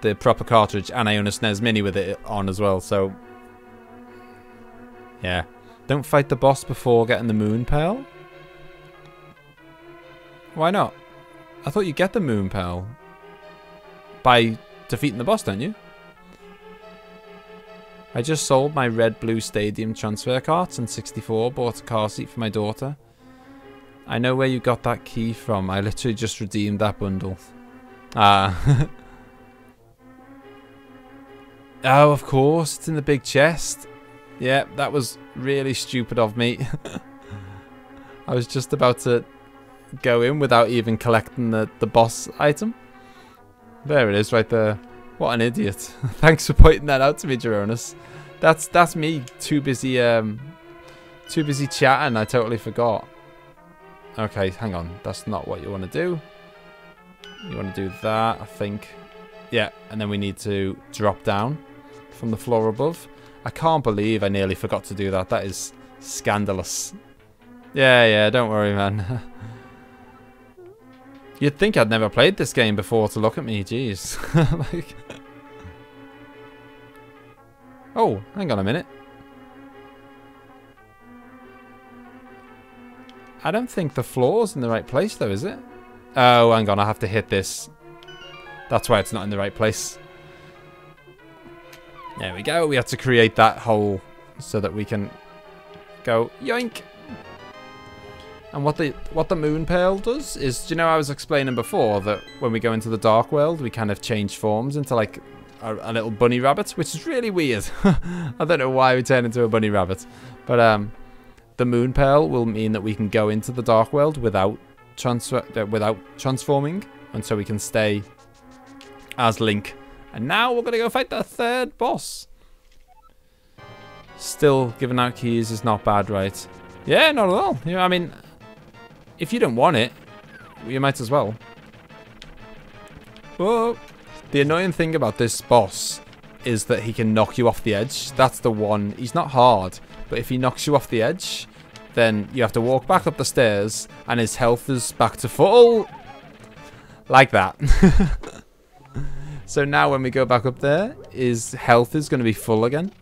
the proper cartridge, and I own a SNES Mini with it on as well. So yeah, don't fight the boss before getting the moon pearl. Why not? I thought you get the moon pearl by defeating the boss, don't you? I just sold my Red Blue Stadium transfer carts and 64, bought a car seat for my daughter. I know where you got that key from. I literally just redeemed that bundle. Ah. Oh, of course. It's in the big chest. Yeah, that was really stupid of me. I was just about to go in without even collecting the boss item. There it is right there. What an idiot. Thanks for pointing that out to me, Geronis. That's me too busy chatting. I totally forgot. Okay, hang on. That's not what you want to do. You want to do that, I think. Yeah, and then we need to drop down from the floor above. I can't believe I nearly forgot to do that. That is scandalous. Yeah, don't worry, man. You'd think I'd never played this game before to look at me, jeez. Like... Oh, hang on a minute. I don't think the floor's in the right place though, is it? Oh, hang on, I have to hit this. That's why it's not in the right place. There we go, we have to create that hole so that we can go yoink. And what the moon pearl does is, do you know I was explaining before that when we go into the dark world, we kind of change forms into like a little bunny rabbit, which is really weird. I don't know why we turn into a bunny rabbit, but the moon pearl will mean that we can go into the dark world without transforming, and so we can stay as Link. And now we're gonna go fight the third boss. Still, giving out keys is not bad, right? Yeah, not at all. You know, I mean, if you don't want it, you might as well. Whoa. The annoying thing about this boss is that he can knock you off the edge. That's the one. He's not hard, but if he knocks you off the edge, then you have to walk back up the stairs, and his health is back to full. Like that. So now when we go back up there, his health is going to be full again.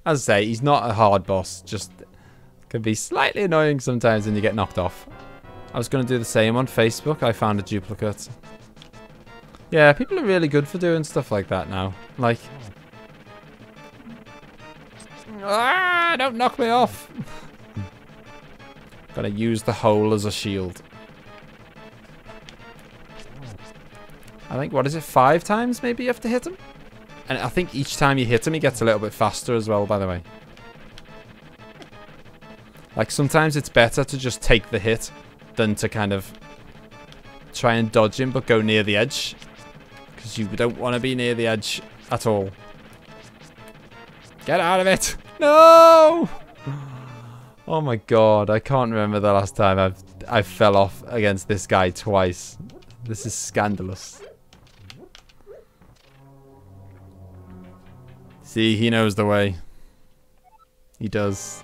As I say, he's not a hard boss, just can be slightly annoying sometimes when you get knocked off. I was going to do the same on Facebook. I found a duplicate. Yeah, people are really good for doing stuff like that now. Like, ah, don't knock me off. Gotta use the hole as a shield. I think, what is it, 5 times maybe you have to hit him? And I think each time you hit him, he gets a little bit faster as well, by the way. Like, sometimes it's better to just take the hit than to kind of try and dodge him, but go near the edge. Because you don't want to be near the edge at all. Get out of it! No! Oh my god, I can't remember the last time I fell off against this guy twice. This is scandalous. See, he knows the way. He does.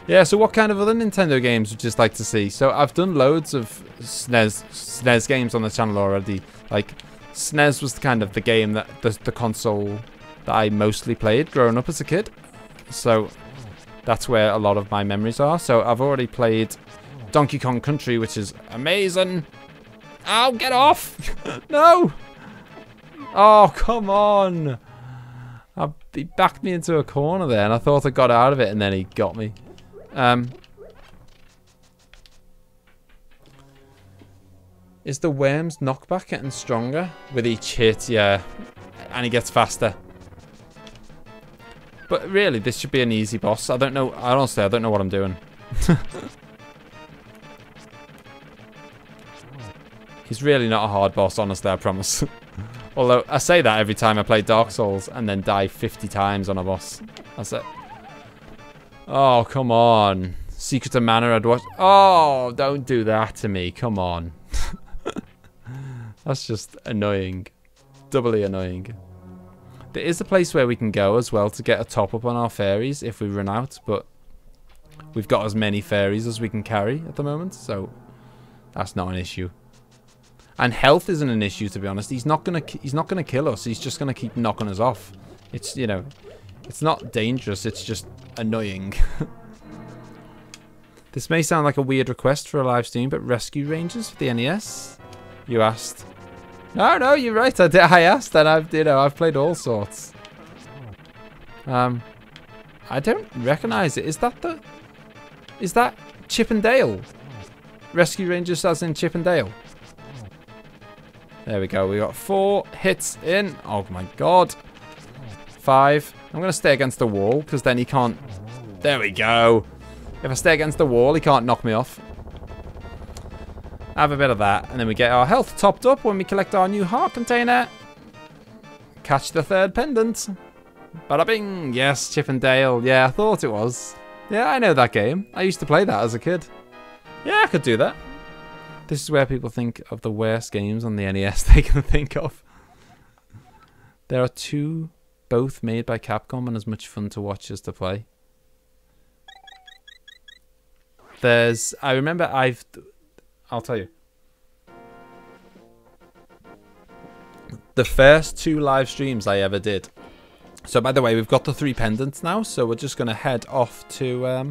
Yeah, so what kind of other Nintendo games would you just like to see? So I've done loads of SNES games on the channel already. Like, SNES was kind of the game that the console that I mostly played growing up as a kid. So that's where a lot of my memories are. So I've already played Donkey Kong Country, which is amazing. Ow, get off! No! Oh, come on! He backed me into a corner there, and I thought I got out of it, and then he got me. Is the worm's knockback getting stronger with each hit? Yeah, and he gets faster. But really, this should be an easy boss. I don't know. Honestly, I don't know what I'm doing. He's really not a hard boss, honestly, I promise. Although, I say that every time I play Dark Souls and then die 50 times on a boss. That's it. Oh, come on. Secret of Mana I'd watch. Oh, don't do that to me. Come on. That's just annoying. Doubly annoying. There is a place where we can go as well to get a top up on our fairies if we run out, but we've got as many fairies as we can carry at the moment, so that's not an issue. And health isn't an issue, to be honest. He's not gonna kill us. He's just gonna keep knocking us off. It's, you know, it's not dangerous. It's just annoying. This may sound like a weird request for a live stream, but Rescue Rangers for the NES? You asked. No, you're right. I asked, and I've played all sorts. I don't recognize it. Is that Chip and Dale? Rescue Rangers as in Chip and Dale. There we go. We got 4 hits in. Oh my god. 5. I'm going to stay against the wall because then he can't... There we go. If I stay against the wall, he can't knock me off. Have a bit of that. And then we get our health topped up when we collect our new heart container. Catch the 3rd pendant. Bada bing. Yes, Chip and Dale. Yeah, I thought it was. Yeah, I know that game. I used to play that as a kid. Yeah, I could do that. This is where people think of the worst games on the NES they can think of. There are 2, both made by Capcom and as much fun to watch as to play. I remember I'll tell you. The first 2 live streams I ever did. So by the way, we've got the 3 pendants now, so we're just going to head off to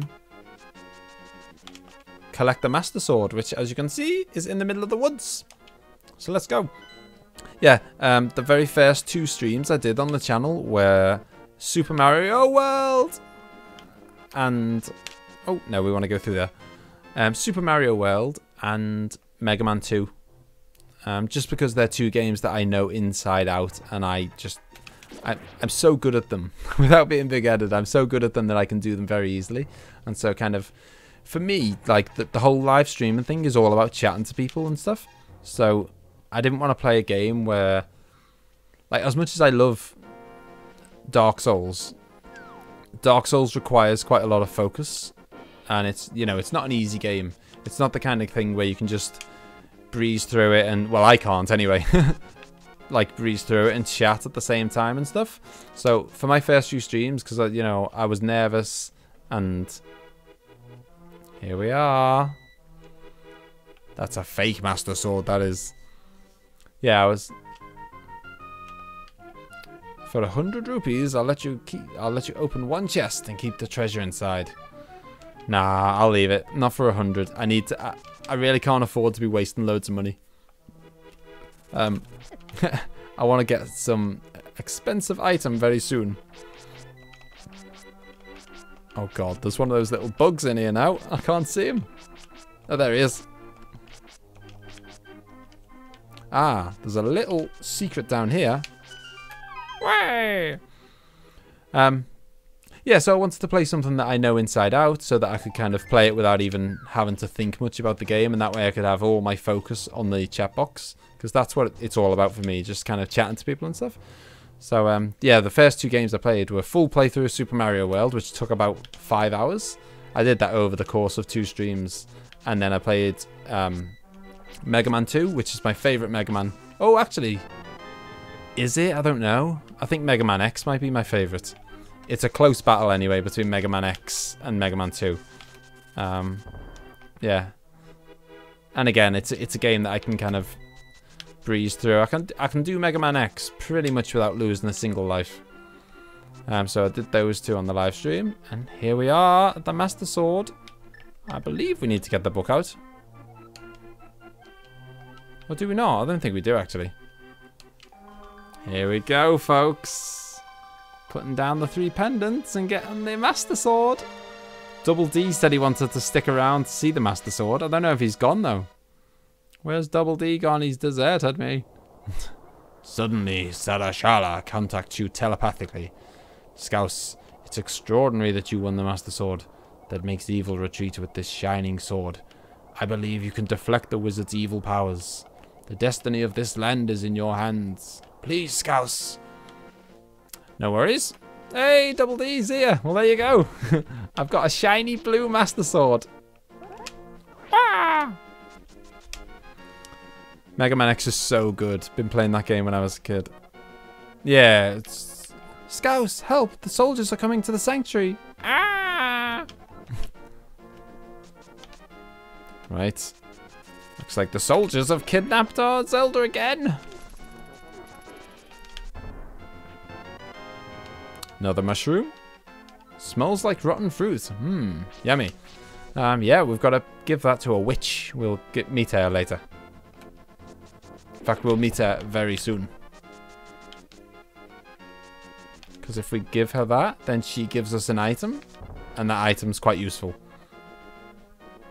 collect the Master Sword, which as you can see is in the middle of the woods. So let's go. Yeah, the very first 2 streams I did on the channel were Super Mario World and... Oh, no, we want to go through there. Super Mario World and Mega Man 2. Just because they're 2 games that I know inside out, and I'm so good at them. Without being big-headed, I'm so good at them that I can do them very easily. And so kind of, for me, like the whole live streaming thing is all about chatting to people and stuff. So I didn't want to play a game where, like, as much as I love Dark Souls requires quite a lot of focus. And it's, you know, it's not an easy game. It's not the kind of thing where you can just breeze through it and, well, I can't anyway. Like, breeze through it and chat at the same time and stuff. So, for my first few streams, because, you know, I was nervous, and here we are. That's a fake Master Sword, that is. Yeah, I was... For 100 rupees, I'll let you open 1 chest and keep the treasure inside. Nah, I'll leave it. Not for 100. I really can't afford to be wasting loads of money. I want to get some expensive item very soon. Oh god, there's one of those little bugs in here now. I can't see him. Oh, there he is. Ah, there's a little secret down here. Way! Yeah, so I wanted to play something that I know inside out so that I could kind of play it without even having to think much about the game, and that way I could have all my focus on the chat box, because that's what it's all about for me, just kind of chatting to people and stuff. So, yeah, the first 2 games I played were full playthrough of Super Mario World, which took about 5 hours. I did that over the course of 2 streams, and then I played Mega Man 2, which is my favourite Mega Man. Oh, actually, is it? I don't know. I think Mega Man X might be my favourite. It's a close battle anyway between Mega Man X and Mega Man 2. Yeah. And again, it's a game that I can kind of breeze through. I can do Mega Man X pretty much without losing a single life. So I did those 2 on the live stream, and here we are at the Master Sword. I believe we need to get the book out. Or do we not? I don't think we do actually. Here we go, folks. Putting down the 3 pendants and getting the Master Sword. Double D said he wanted to stick around to see the Master Sword. I don't know if he's gone, though. Where's Double D gone? He's deserted me. Suddenly, Sarashala contacts you telepathically. Scouse, it's extraordinary that you won the Master Sword. That makes evil retreat with this shining sword. I believe you can deflect the wizard's evil powers. The destiny of this land is in your hands. Please, Scouse. No worries. Hey, Double D's here. Well, there you go. I've got a shiny blue Master Sword. Ah! Mega Man X is so good. Been playing that game when I was a kid. Yeah, it's... Scouse, help! The soldiers are coming to the sanctuary. Ah! Right. Looks like the soldiers have kidnapped our Zelda again. Another mushroom. Smells like rotten fruit. Yummy. Yeah, we've got to give that to a witch. We'll meet her later. In fact, we'll meet her very soon. Because if we give her that, then she gives us an item. And that item's quite useful.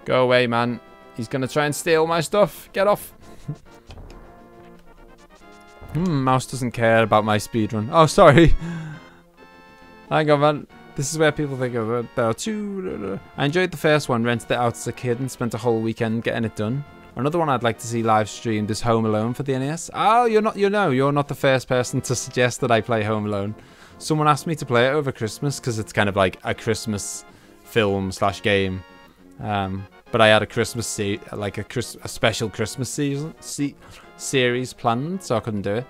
Go away, man. He's going to try and steal my stuff. Get off. Mouse doesn't care about my speedrun. Oh, sorry. Hang on, man. This is where people think of it. There are two. I enjoyed the first one, rented it out as a kid and spent a whole weekend getting it done. Another one I'd like to see live streamed is Home Alone for the NES. Oh, you're not the first person to suggest that I play Home Alone. Someone asked me to play it over Christmas because it's kind of like a Christmas film / game. But I had a Christmas a special Christmas series planned, so I couldn't do it.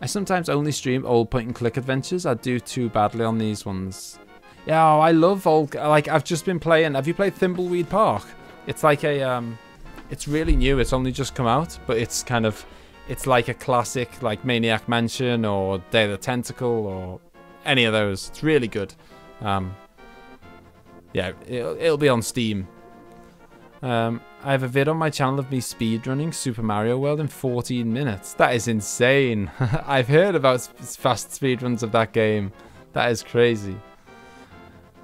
I sometimes only stream old point-and-click adventures. I do too badly on these ones. Yeah, oh, I love old... Like, I've just been playing... Have you played Thimbleweed Park? It's like a... It's really new. It's only just come out, but it's kind of... It's like a classic, like Maniac Mansion or Day of the Tentacle or any of those. It's really good. Yeah, it'll be on Steam. I have a vid on my channel of me speedrunning Super Mario World in 14 minutes. That is insane. I've heard about fast speedruns of that game. That is crazy.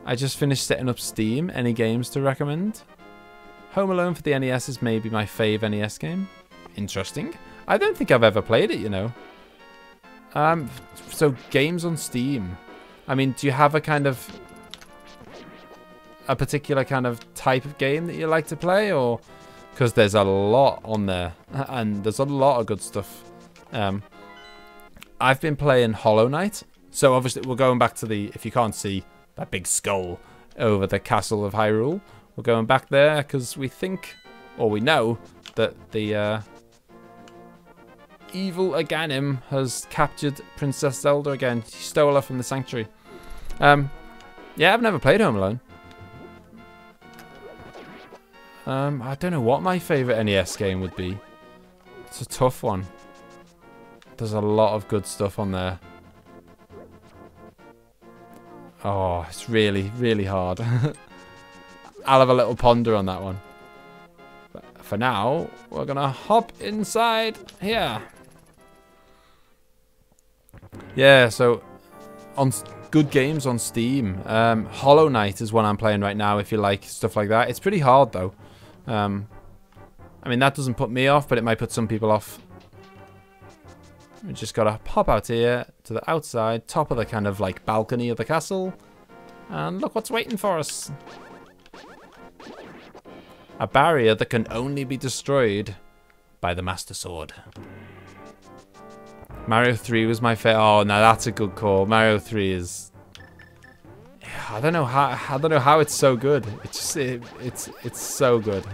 I just finished setting up Steam. Any games to recommend? Home Alone for the NES is maybe my fave NES game. Interesting. I don't think I've ever played it, you know. So games on Steam. I mean, do you have a particular kind of type of game that you like to play, or because there's a lot on there and there's a lot of good stuff. I've been playing Hollow Knight, so obviously we're going back to the, if you can't see that big skull over the castle of Hyrule, we're going back there because we think, or we know, that the evil Aganim has captured Princess Zelda again. She stole her from the sanctuary. Yeah, I've never played Home Alone. I don't know what my favourite NES game would be. It's a tough one. There's a lot of good stuff on there. Oh, it's really, really hard. I'll have a little ponder on that one. But for now, we're going to hop inside here. Yeah, so on good games on Steam. Hollow Knight is one I'm playing right now if you like stuff like that. It's pretty hard though. I mean, that doesn't put me off, but it might put some people off. We just gotta pop out here to the outside, top of the kind of like balcony of the castle. And look what's waiting for us. A barrier that can only be destroyed by the Master Sword. Mario 3 was my favorite. Oh, now that's a good call. Mario 3 is... I don't know how it's so good. It's just it's so good.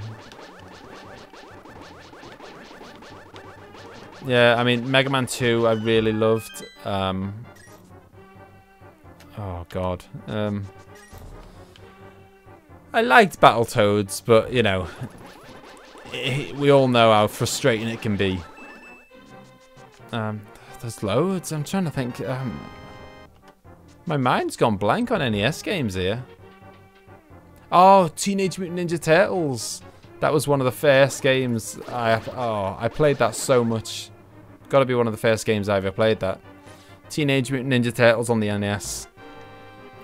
Yeah, I mean Mega Man 2 I really loved. Oh god. I liked Battletoads, but you know, we all know how frustrating it can be. There's loads. I'm trying to think. My mind's gone blank on NES games here. Oh, Teenage Mutant Ninja Turtles. That was one of the first games I played that so much. Gotta be one of the first games I ever played that. Teenage Mutant Ninja Turtles on the NES.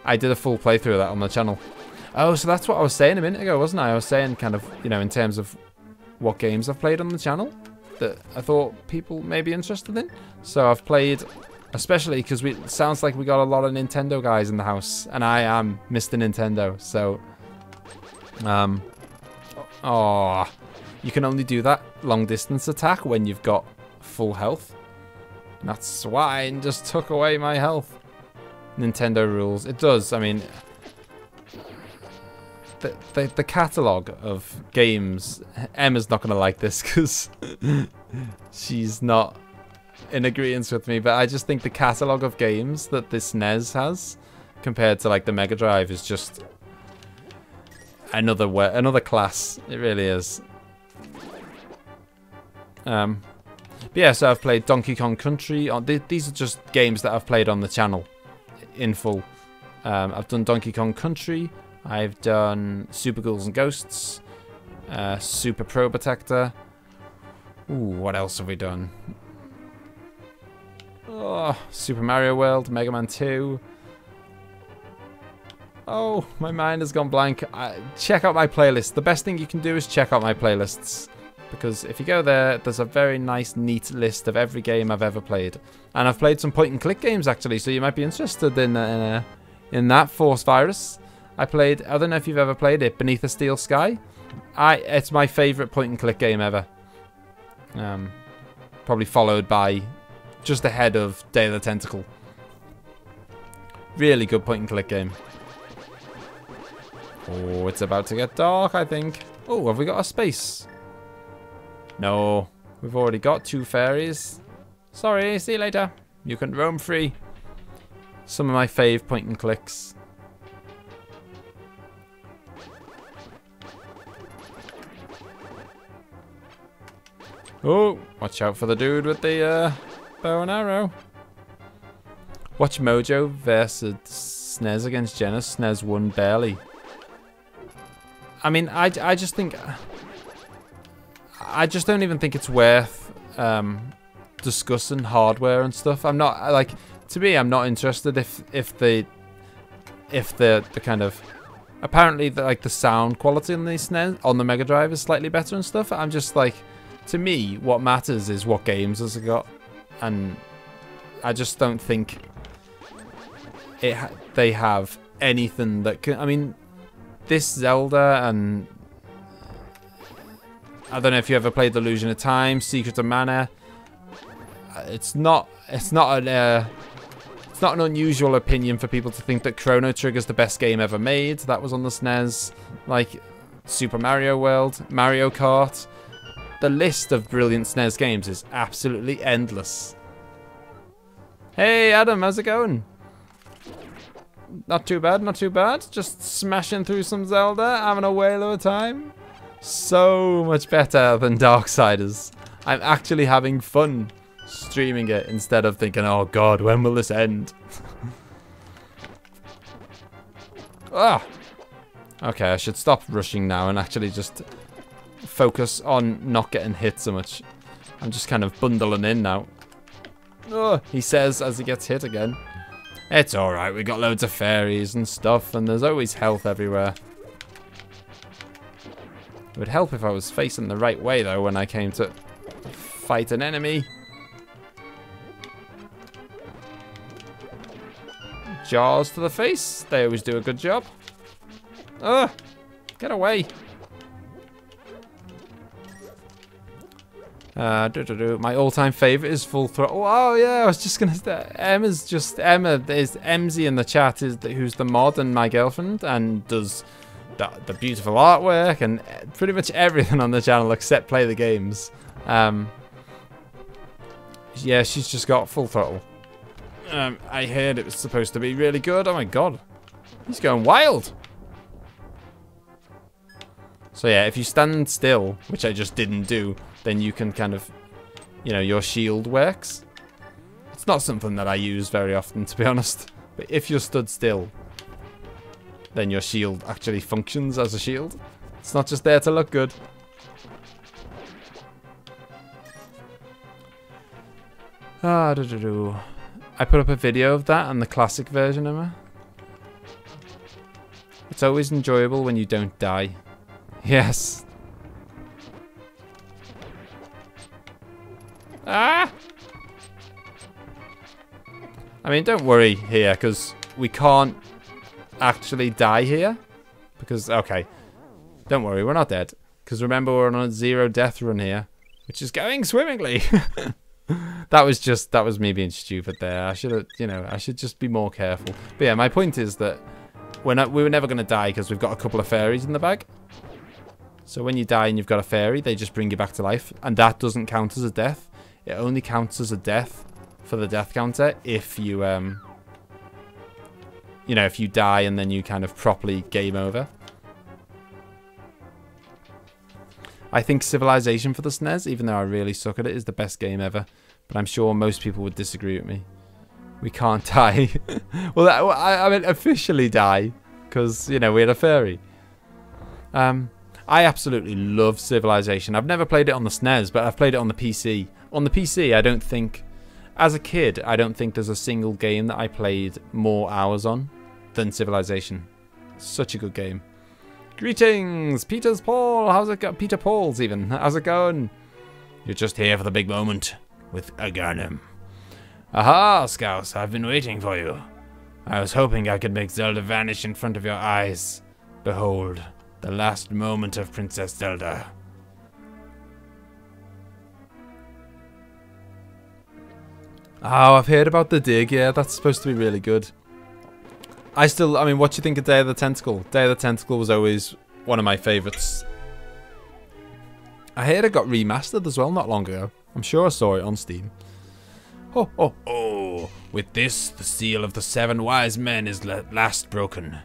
I did a full playthrough of that on the channel. Oh, so that's what I was saying a minute ago, wasn't I? I was saying kind of, you know, in terms of what games I've played on the channel that I thought people may be interested in. So I've played... Especially because it sounds like we got a lot of Nintendo guys in the house, and I am Mr. Nintendo. So, oh, you can only do that long distance attack when you've got full health. And that swine just took away my health. Nintendo rules. It does. I mean, the catalogue of games. Emma's not gonna like this because she's not in agreement with me, but I just think the catalogue of games that this SNES has compared to like the Mega Drive is just another class. It really is. But yeah, so I've played Donkey Kong Country. These are just games that I've played on the channel in full. I've done Donkey Kong Country. I've done Super Ghouls and Ghosts. Super Pro Protector. Ooh, what else have we done? Oh, Super Mario World, Mega Man 2. Oh, my mind has gone blank. Check out my playlist. The best thing you can do is check out my playlists. Because if you go there, there's a very nice, neat list of every game I've ever played. And I've played some point-and-click games, actually, so you might be interested in that. Force Virus. I don't know if you've ever played it, Beneath a Steel Sky. It's my favourite point-and-click game ever. Probably followed by just ahead of Day of the Tentacle. Really good point-and-click game. Oh, it's about to get dark, I think. Oh, have we got a space? No, we've already got 2 fairies. Sorry, see you later. You can roam free. Some of my fave point-and-clicks. Oh, watch out for the dude with the bow and arrow. Watch Mojo versus SNES against Jenna. SNES won barely. I mean, I just think... I just don't even think it's worth discussing hardware and stuff. I'm not, like, to me, I'm not interested if the kind of... Apparently, the sound quality on the SNES, on the Mega Drive is slightly better and stuff. I'm just like... To me, what matters is what games has it got, and I just don't think they have anything that can. I mean, this Zelda and I don't know if you ever played The Illusion of Time, Secret of Mana. It's not an unusual opinion for people to think that Chrono Trigger is the best game ever made. That was on the SNES, like Super Mario World, Mario Kart. The list of brilliant SNES games is absolutely endless. Hey Adam, how's it going? Not too bad, not too bad. Just smashing through some Zelda, having a whale of a time. So much better than Darksiders. I'm actually having fun streaming it instead of thinking, oh god, when will this end? Ah. Okay, I should stop rushing now and actually just focus on not getting hit so much. I'm just kind of bundling in now. Oh, he says as he gets hit again. It's alright, we got loads of fairies and stuff, and there's always health everywhere. It would help if I was facing the right way, though, when I came to fight an enemy. Jaws to the face. They always do a good job. Ugh! Get away. My all-time favorite is Full Throttle. Oh yeah, I was just gonna say Emma is Emzy in the chat who's the mod and my girlfriend and does the beautiful artwork and pretty much everything on the channel except play the games. Yeah, she's just got Full Throttle. I heard it was supposed to be really good. Oh my god, he's going wild. So yeah, if you stand still, which I just didn't do, then you can kind of, you know, your shield works. It's not something that I use very often, to be honest. But if you're stood still, then your shield actually functions as a shield. It's not just there to look good. I put up a video of that and the classic version, Emma. It's always enjoyable when you don't die. Yes. Ah! I mean, don't worry here, because we can't actually die here. Because, okay. Don't worry, we're not dead. Because remember, we're on a 0 death run here. Which is going swimmingly. That was me being stupid there. I should have, you know, I should just be more careful. But yeah, my point is that we were never going to die because we've got a couple of fairies in the bag. So when you die and you've got a fairy, they just bring you back to life. And that doesn't count as a death. It only counts as a death for the death counter if you, you know, if you die and then you kind of properly game over. I think Civilization for the SNES, even though I really suck at it, is the best game ever. But I'm sure most people would disagree with me. We can't die. Well, I mean, officially die. Because, you know, we had a fairy. I absolutely love Civilization. I've never played it on the SNES, but I've played it on the PC. On the PC, I don't think... As a kid, I don't think there's a single game that I played more hours on than Civilization. Such a good game. Greetings, Peter's Paul. How's it go? Peter Paul's even. How's it going? You're just here for the big moment with Aghanim. Aha, Scouse, I've been waiting for you. I was hoping I could make Zelda vanish in front of your eyes. Behold, the last moment of Princess Zelda. Oh, I've heard about the dig. Yeah, that's supposed to be really good. I mean, what do you think of Day of the Tentacle? Day of the Tentacle was always one of my favourites. I heard it got remastered as well not long ago. I'm sure I saw it on Steam. Oh, oh, oh. With this, the seal of the 7 wise men is at last broken.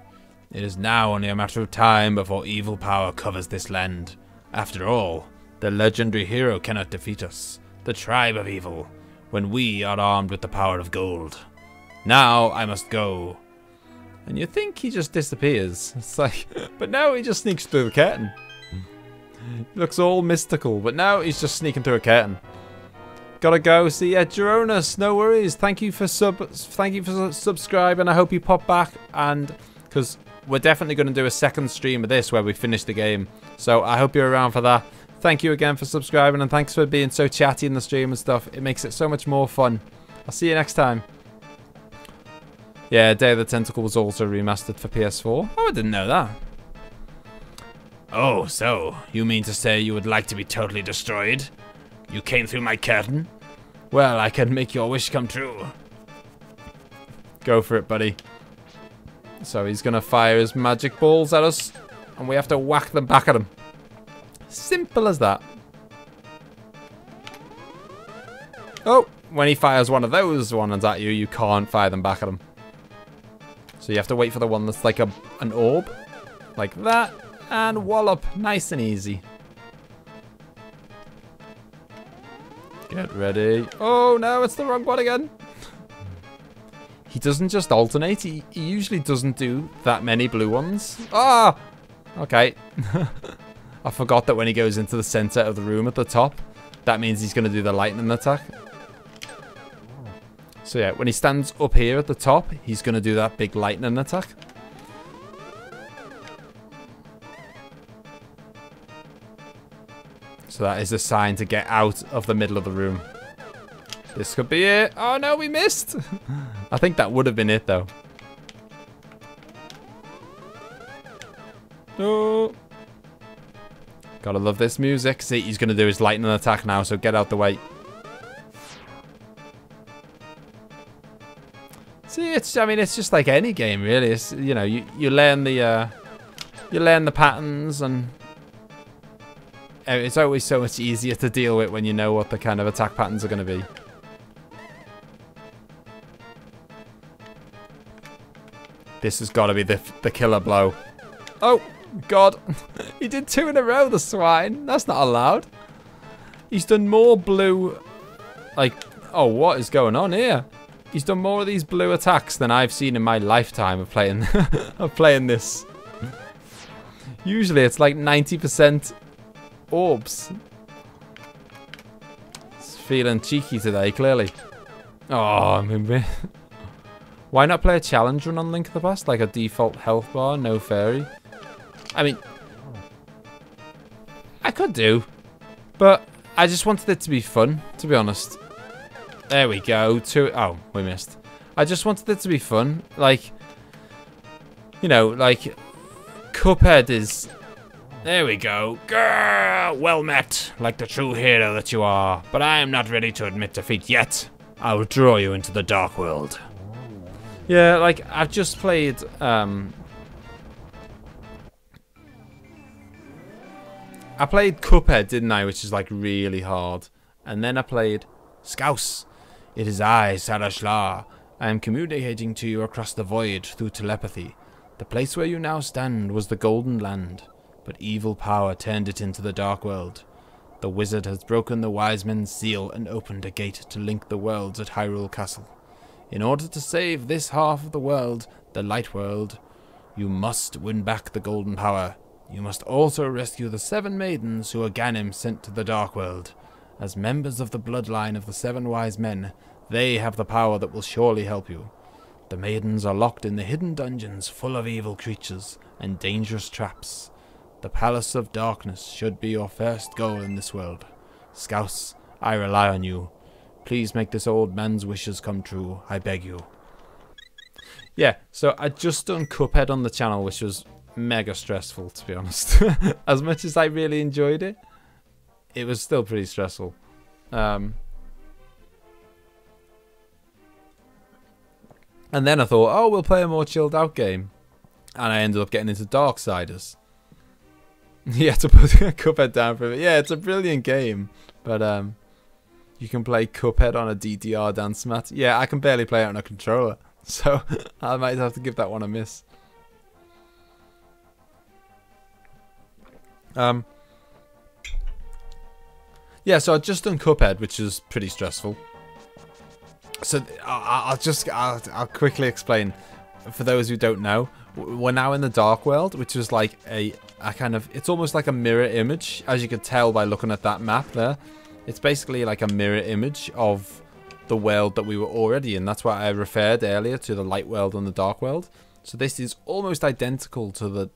It is now only a matter of time before evil power covers this land. After all, the legendary hero cannot defeat us, the tribe of evil, when we are armed with the power of gold. Now I must go. And you think he just disappears. It's like, but now he just sneaks through the curtain. He looks all mystical, but now he's just sneaking through a curtain. Gotta go. See ya, Geronis. No worries. Thank you for subscribing. I hope you pop back, and because we're definitely going to do a second stream of this where we finish the game. So I hope you're around for that. Thank you again for subscribing, and thanks for being so chatty in the stream and stuff. It makes it so much more fun. I'll see you next time. Yeah, Day of the Tentacle was also remastered for PS4. Oh, I didn't know that. Oh, so you mean to say you would like to be totally destroyed? You came through my curtain? Well, I can make your wish come true. Go for it, buddy. So he's going to fire his magic balls at us, and we have to whack them back at him. Simple as that. Oh, when he fires one of those ones at you, you can't fire them back at him. So you have to wait for the one that's like an orb. Like that. And wallop. Nice and easy. Get ready. Oh no, it's the wrong one again. He doesn't just alternate. He usually doesn't do that many blue ones. Ah! Okay. I forgot that when he goes into the center of the room at the top, that means he's going to do the lightning attack. So yeah, when he stands up here at the top, he's going to do that big lightning attack. So that is a sign to get out of the middle of the room. This could be it. Oh no, we missed. I think that would have been it though. No. Gotta love this music. See, he's going to do his lightning attack now, so get out the way. See, I mean, it's just like any game, really. It's, you know, you learn the patterns, and it's always so much easier to deal with when you know what the kind of attack patterns are going to be. This has got to be the killer blow. Oh, God. He did 2 in a row, the swine. That's not allowed. He's done more blue... Like, oh, what is going on here? He's done more of these blue attacks than I've seen in my lifetime of playing this. Usually it's like 90% orbs. It's feeling cheeky today, clearly. Oh, I mean, why not play a challenge run on Link of the Past? Like a default health bar, no fairy? I mean, I could do, but I just wanted it to be fun, to be honest. There we go. Oh, we missed. I just wanted it to be fun. Like, you know, like, Cuphead is... There we go. Grrr, well met, like the true hero that you are. But I am not ready to admit defeat yet. I will draw you into the dark world. Yeah, like, I've just played... I played Cuphead, didn't I? Which is, like, really hard. And then I played Scouse. It is I, Sarashla. I am communicating to you across the void through telepathy. The place where you now stand was the Golden Land. but evil power turned it into the Dark World. The wizard has broken the wise men's seal and opened a gate to link the worlds at Hyrule Castle. In order to save this half of the world, the Light World, you must win back the golden power. You must also rescue the 7 maidens who Ganem sent to the Dark World. As members of the bloodline of the 7 wise men, they have the power that will surely help you. The maidens are locked in the hidden dungeons full of evil creatures and dangerous traps. The Palace of Darkness should be your first goal in this world. Scouse, I rely on you. Please make this old man's wishes come true, I beg you. Yeah, so I just done Cuphead on the channel, which was mega stressful, to be honest. As much as I really enjoyed it, it was still pretty stressful. And then I thought, oh, we'll play a more chilled out game. And I ended up getting into Darksiders. Yeah, to put Cuphead down for it. Yeah, it's a brilliant game. But you can play Cuphead on a DDR dance mat. Yeah, I can barely play it on a controller. So I might have to give that one a miss. Yeah, so I've just done Cuphead, which is pretty stressful. So I'll quickly explain. For those who don't know, we're now in the Dark World, which is like a kind of, it's almost like a mirror image, as you could tell by looking at that map there. It's basically like a mirror image of the world that we were already in. That's why I referred earlier to the Light World and the Dark World. So this is almost identical to the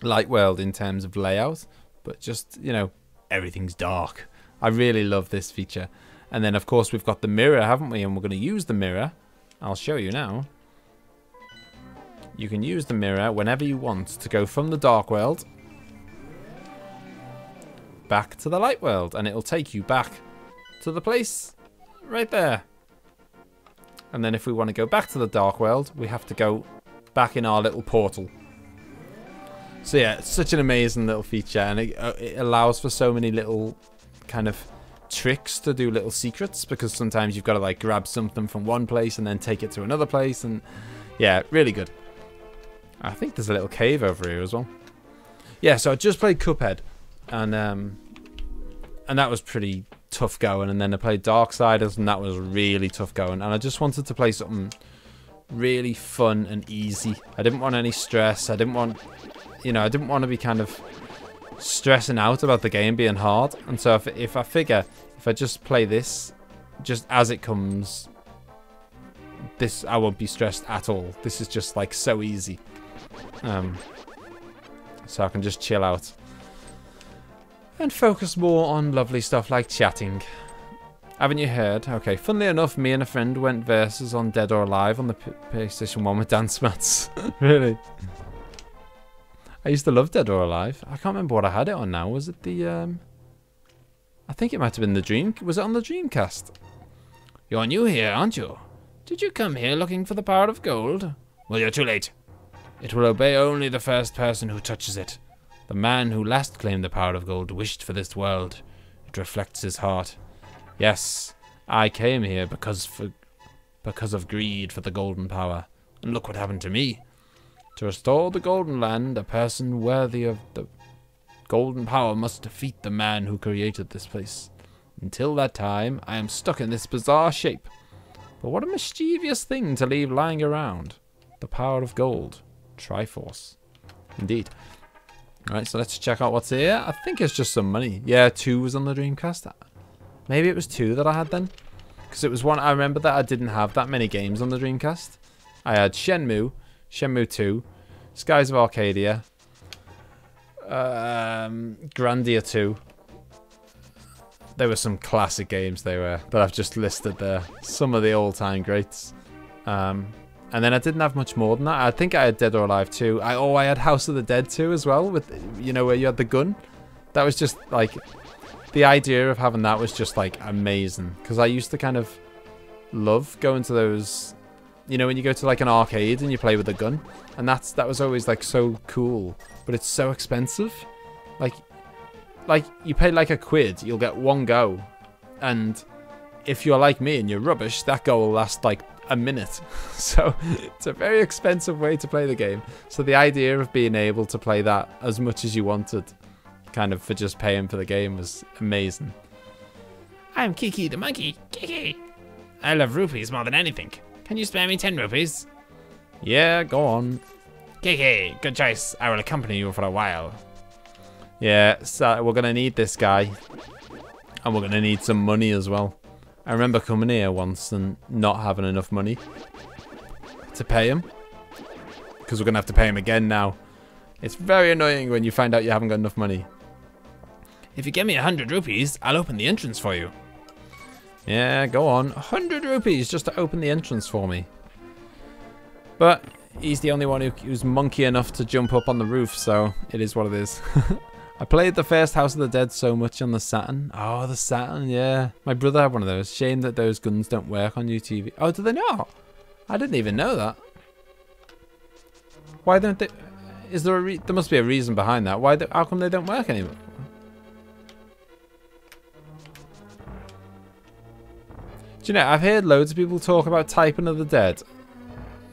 Light World in terms of layout, but just, you know, everything's dark. I really love this feature. And then of course we've got the mirror, haven't we? And we're going to use the mirror. I'll show you now. You can use the mirror whenever you want to go from the Dark World back to the Light World, and it'll take you back to the place right there. And then if we want to go back to the Dark World, we have to go back in our little portal. So yeah, it's such an amazing little feature, and it allows for so many little kind of tricks to do little secrets, because sometimes you've got to like grab something from one place and then take it to another place, and yeah, really good. I think there's a little cave over here as well. Yeah, so I just played Cuphead, and that was pretty tough going, and then I played Darksiders, and that was really tough going, and I just wanted to play something really fun and easy. I didn't want any stress. I didn't want, you know, I didn't want to be kind of stressing out about the game being hard. And so if I figure, if I just play this just as it comes, this, I won't be stressed at all. This is just like so easy. So I can just chill out and focus more on lovely stuff like chatting. Haven't you heard? Okay, funnily enough, me and a friend went versus on Dead or Alive on the PlayStation 1 with dance mats. Really? I used to love Dead or Alive. I can't remember what I had it on now. Was it the, I think it might have been the Dream... Was it on the Dreamcast? You're new here, aren't you? Did you come here looking for the power of gold? Well, you're too late. It will obey only the first person who touches it. The man who last claimed the power of gold wished for this world. It reflects his heart. Yes, I came here because of greed for the golden power. And look what happened to me. To restore the golden land, a person worthy of the golden power must defeat the man who created this place. Until that time, I am stuck in this bizarre shape. But what a mischievous thing to leave lying around. The power of gold. Triforce. Indeed. Alright, so let's check out what's here. I think it's just some money. Yeah, 2 was on the Dreamcast. Maybe it was 2 that I had then. Because it was one, I remember that I didn't have that many games on the Dreamcast. I had Shenmue, Shenmue 2, Skies of Arcadia, Grandia 2. There were some classic games they were that I've just listed there. Some of the all-time greats. And then I didn't have much more than that. I think I had Dead or Alive 2. I had House of the Dead 2 as well, with, you know, where you had the gun. That was just like, the idea of having that was just like amazing. Because I used to kind of love going to those, you know, when you go to like an arcade and you play with a gun. And that was always like so cool. But it's so expensive. Like you pay like £1, you'll get one go. And if you're like me and you're rubbish, that goal will last like a minute. So it's a very expensive way to play the game. So the idea of being able to play that as much as you wanted, kind of for just paying for the game, was amazing. I'm Kiki the monkey. Kiki. I love rupees more than anything. Can you spare me 10 rupees? Yeah, go on. Kiki, good choice. I will accompany you for a while. Yeah, so we're going to need this guy. And we're going to need some money as well. I remember coming here once and not having enough money to pay him. Because we're going to have to pay him again now. It's very annoying when you find out you haven't got enough money. If you give me 100 rupees, I'll open the entrance for you. Yeah, go on. 100 rupees just to open the entrance for me. But he's the only one who's monkey enough to jump up on the roof, so it is what it is. I played the first House of the Dead so much on the Saturn. Oh, the Saturn, yeah. My brother had one of those. Shame that those guns don't work on UTV. Oh, do they not? I didn't even know that. Why don't they... Is there a there must be a reason behind that. How come they don't work anymore? Do you know, I've heard loads of people talk about Typing of the Dead.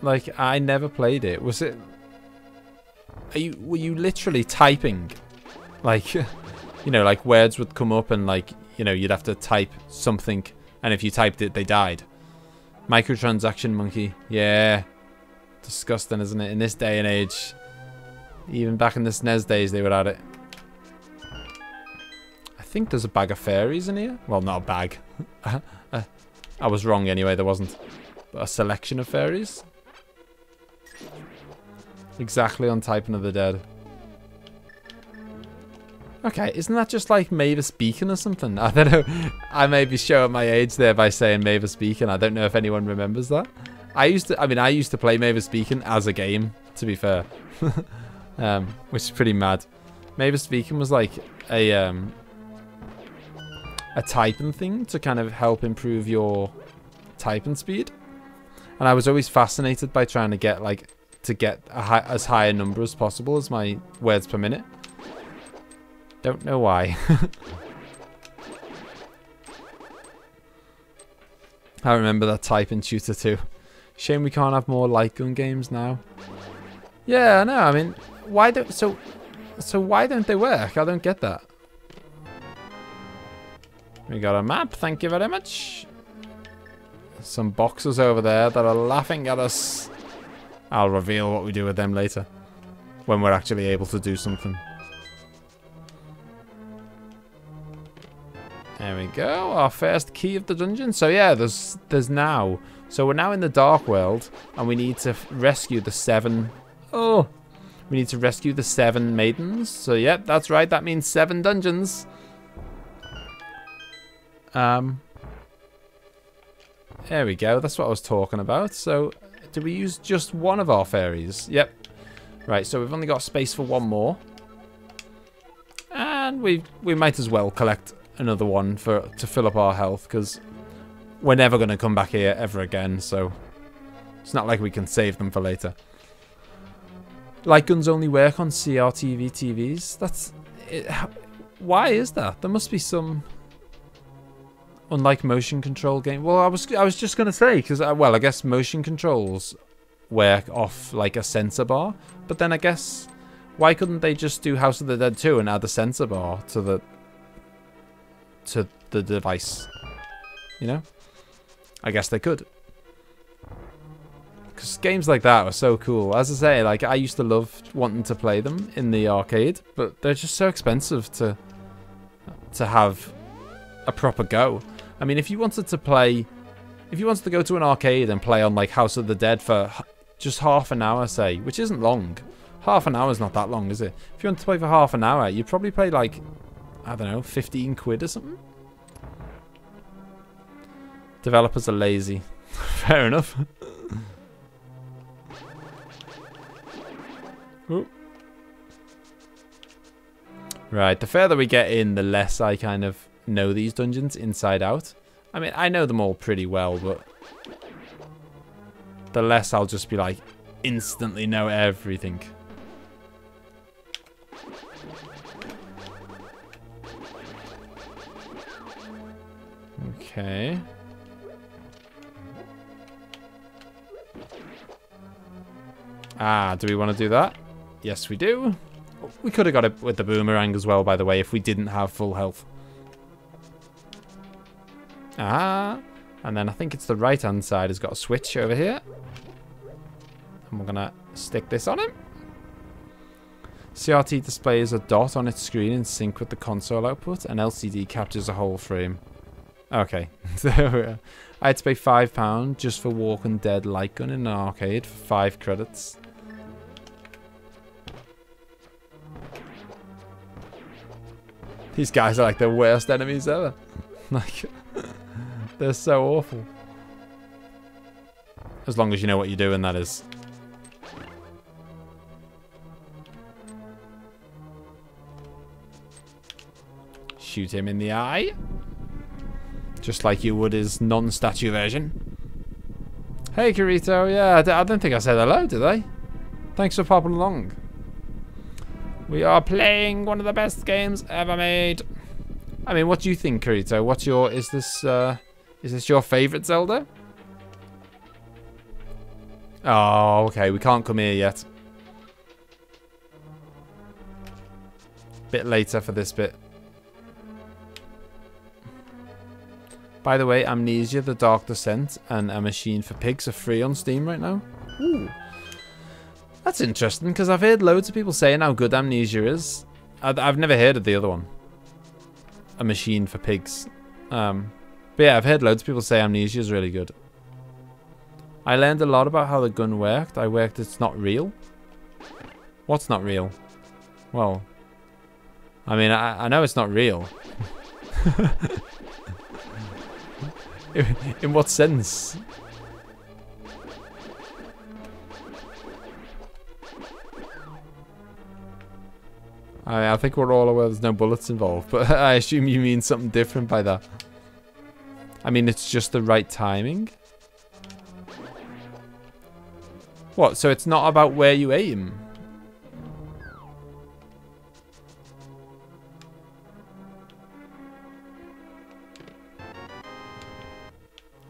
Like, I never played it. Was it... Were you literally typing? Like, you know, like words would come up and like, you know, you'd have to type something. And if you typed it, they died. Microtransaction monkey. Yeah. Disgusting, isn't it? In this day and age. Even back in the SNES days, they were at it. I think there's a bag of fairies in here. Well, not a bag. I was wrong anyway, there wasn't. But a selection of fairies. Exactly on Typing of the Dead. Okay, isn't that just like Mavis Beacon or something? I don't know. I may be showing my age there by saying Mavis Beacon. I don't know if anyone remembers that. I used to play Mavis Beacon as a game, to be fair. Which is pretty mad. Mavis Beacon was like a typing thing to kind of help improve your typing speed. And I was always fascinated by trying to get like as high a number as possible as my words per minute. Don't know why. I remember that typing tutor too. Shame we can't have more light gun games now. Yeah, I know. I mean, why don't so why don't they work? I don't get that. We got a map. Thank you very much. Some boxes over there that are laughing at us. I'll reveal what we do with them later, when we're actually able to do something. There we go, our first key of the dungeon. So yeah, there's now. So we're now in the Dark World, and we need to rescue the 7... Oh! We need to rescue the 7 maidens. So yep, that's right, that means 7 dungeons. There we go, that's what I was talking about. So, do we use just one of our fairies? Yep. Right, so we've only got space for one more. And we might as well collect another one to fill up our health, because we're never going to come back here ever again, so it's not like we can save them for later. Light guns only work on CRTV TVs. That's it. Why is that? There must be some, unlike motion control game. Well, I was just going to say, because well, I guess motion controls work off like a sensor bar, but then I guess why couldn't they just do House of the Dead 2 and add a sensor bar to the device? You know? I guess they could. Because games like that are so cool. As I say, like, I used to love wanting to play them in the arcade, but they're just so expensive to have a proper go. I mean, if you wanted to go to an arcade and play on like House of the Dead for just half an hour, say, which isn't long. Half an hour is not that long, is it? If you want to play for half an hour, you'd probably pay like, I don't know, 15 quid or something. Developers are lazy. Fair enough. Ooh. Right, the further we get in, the less I kind of know these dungeons inside out. I mean, I know them all pretty well, but the less I'll just be like, instantly know everything. Okay. Ah, do we want to do that? Yes, we do. We could have got it with the boomerang as well, by the way, if we didn't have full health. Ah, and then I think it's the right-hand side has got a switch over here. And we're going to stick this on him. CRT displays a dot on its screen in sync with the console output, and LCD captures a whole frame. Okay, so I had to pay £5 just for Walking Dead light gun in an arcade for 5 credits. These guys are like the worst enemies ever. Like, they're so awful. As long as you know what you're doing, that is. Shoot him in the eye. Just like you would his non-statue version. Hey, Kirito. Yeah, I don't think I said hello, did I? Thanks for popping along. We are playing one of the best games ever made. I mean, what do you think, Kirito? What's your... Is this your favourite Zelda? Oh, okay. We can't come here yet. Bit later for this bit. By the way, Amnesia, The Dark Descent, and A Machine for Pigs are free on Steam right now. Ooh. That's interesting, because I've heard loads of people saying how good Amnesia is. I've never heard of the other one. A Machine for Pigs. But yeah, I've heard loads of people say Amnesia is really good. I learned a lot about how the gun worked. It's not real. What's not real? Well, I mean, I know it's not real. In what sense? I think we're all aware there's no bullets involved, but I assume you mean something different by that. I mean, it's just the right timing. What? So it's not about where you aim?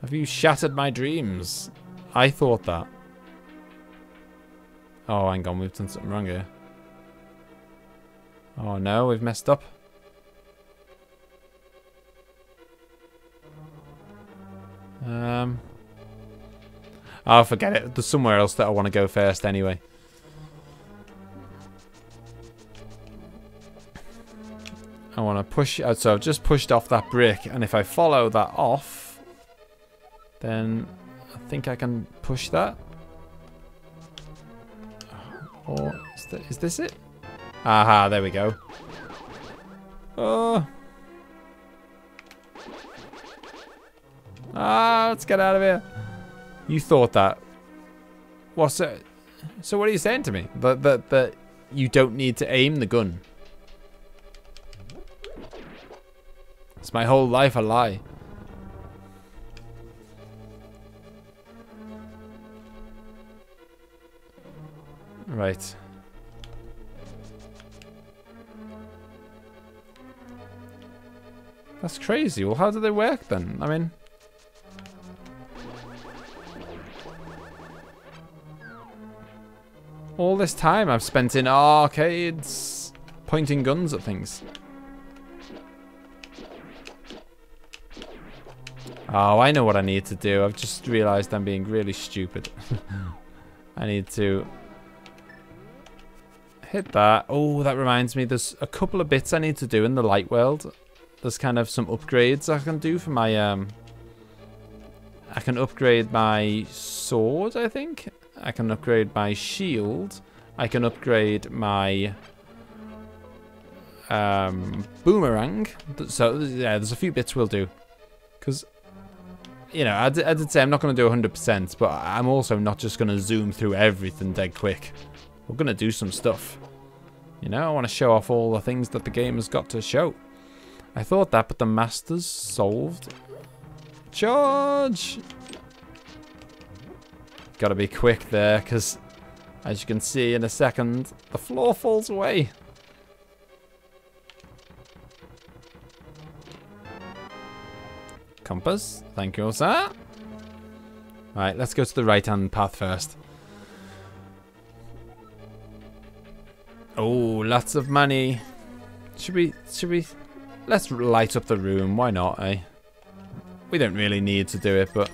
Have you shattered my dreams? I thought that. Oh, hang on, we've done something wrong here. Oh no, we've messed up. Oh, forget it. There's somewhere else that I want to go first anyway. I want to push... So I've just pushed off that brick, and if I follow that off, then I think I can push that. Or is this it? Aha, there we go. Oh. Ah, let's get out of here. You thought that. What's it? So what are you saying to me? That you don't need to aim the gun? It's my whole life a lie. Right. That's crazy. Well, how do they work then? I mean... all this time I've spent in arcades pointing guns at things. Oh, I know what I need to do. I've just realized I'm being really stupid. I need to hit that. Oh, that reminds me. There's a couple of bits I need to do in the light world. There's kind of some upgrades I can do for my... I can upgrade my sword, I think. I can upgrade my shield. I can upgrade my boomerang. So, yeah, there's a few bits we'll do. Because, you know, I did say I'm not going to do 100%, but I'm also not just going to zoom through everything dead quick. We're going to do some stuff. You know, I want to show off all the things that the game has got to show. I thought that, but the master's solved. Charge! Gotta be quick there, because as you can see in a second, the floor falls away. Compass, thank you, sir. Right, let's go to the right-hand path first. Oh, lots of money. Should we... Let's light up the room. Why not, eh? We don't really need to do it, but...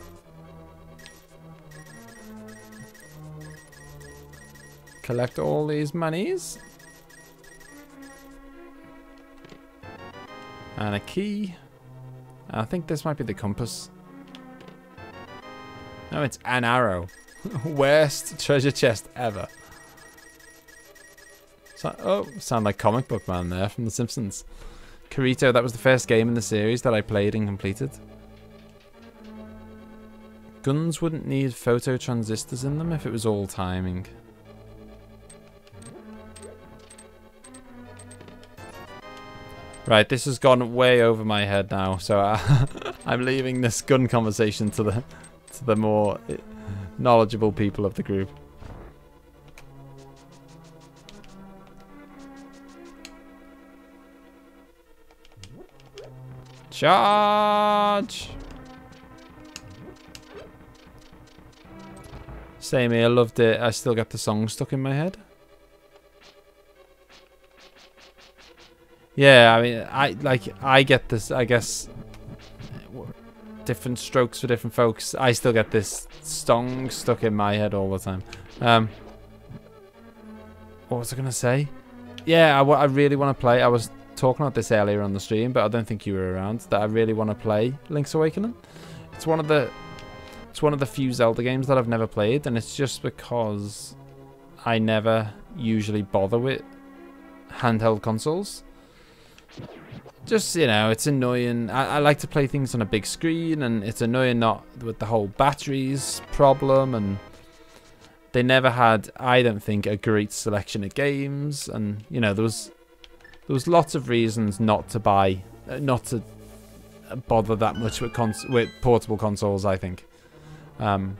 Collect all these monies. And a key. I think this might be the compass. No, it's an arrow. Worst treasure chest ever. So, oh, sound like Comic Book Man there from The Simpsons. Kirito, that was the first game in the series that I played and completed. Guns wouldn't need photo transistors in them if it was all timing. Right, this has gone way over my head now, so I'm leaving this gun conversation to the more knowledgeable people of the group. Charge! Same here, loved it. I still got the song stuck in my head. Yeah, I mean, I get this, I guess, different strokes for different folks. I still get this song stuck in my head all the time. What was I going to say? Yeah, I really want to play. I was talking about this earlier on the stream, but I don't think you were around. That I really want to play Link's Awakening. It's one of the few Zelda games that I've never played, and it's just because I never usually bother with handheld consoles. Just, you know, it's annoying. I like to play things on a big screen, and it's annoying not with the whole batteries problem, and they never had, I don't think, a great selection of games, and, you know, there was lots of reasons not to buy, not to bother that much with portable consoles, I think. Oh,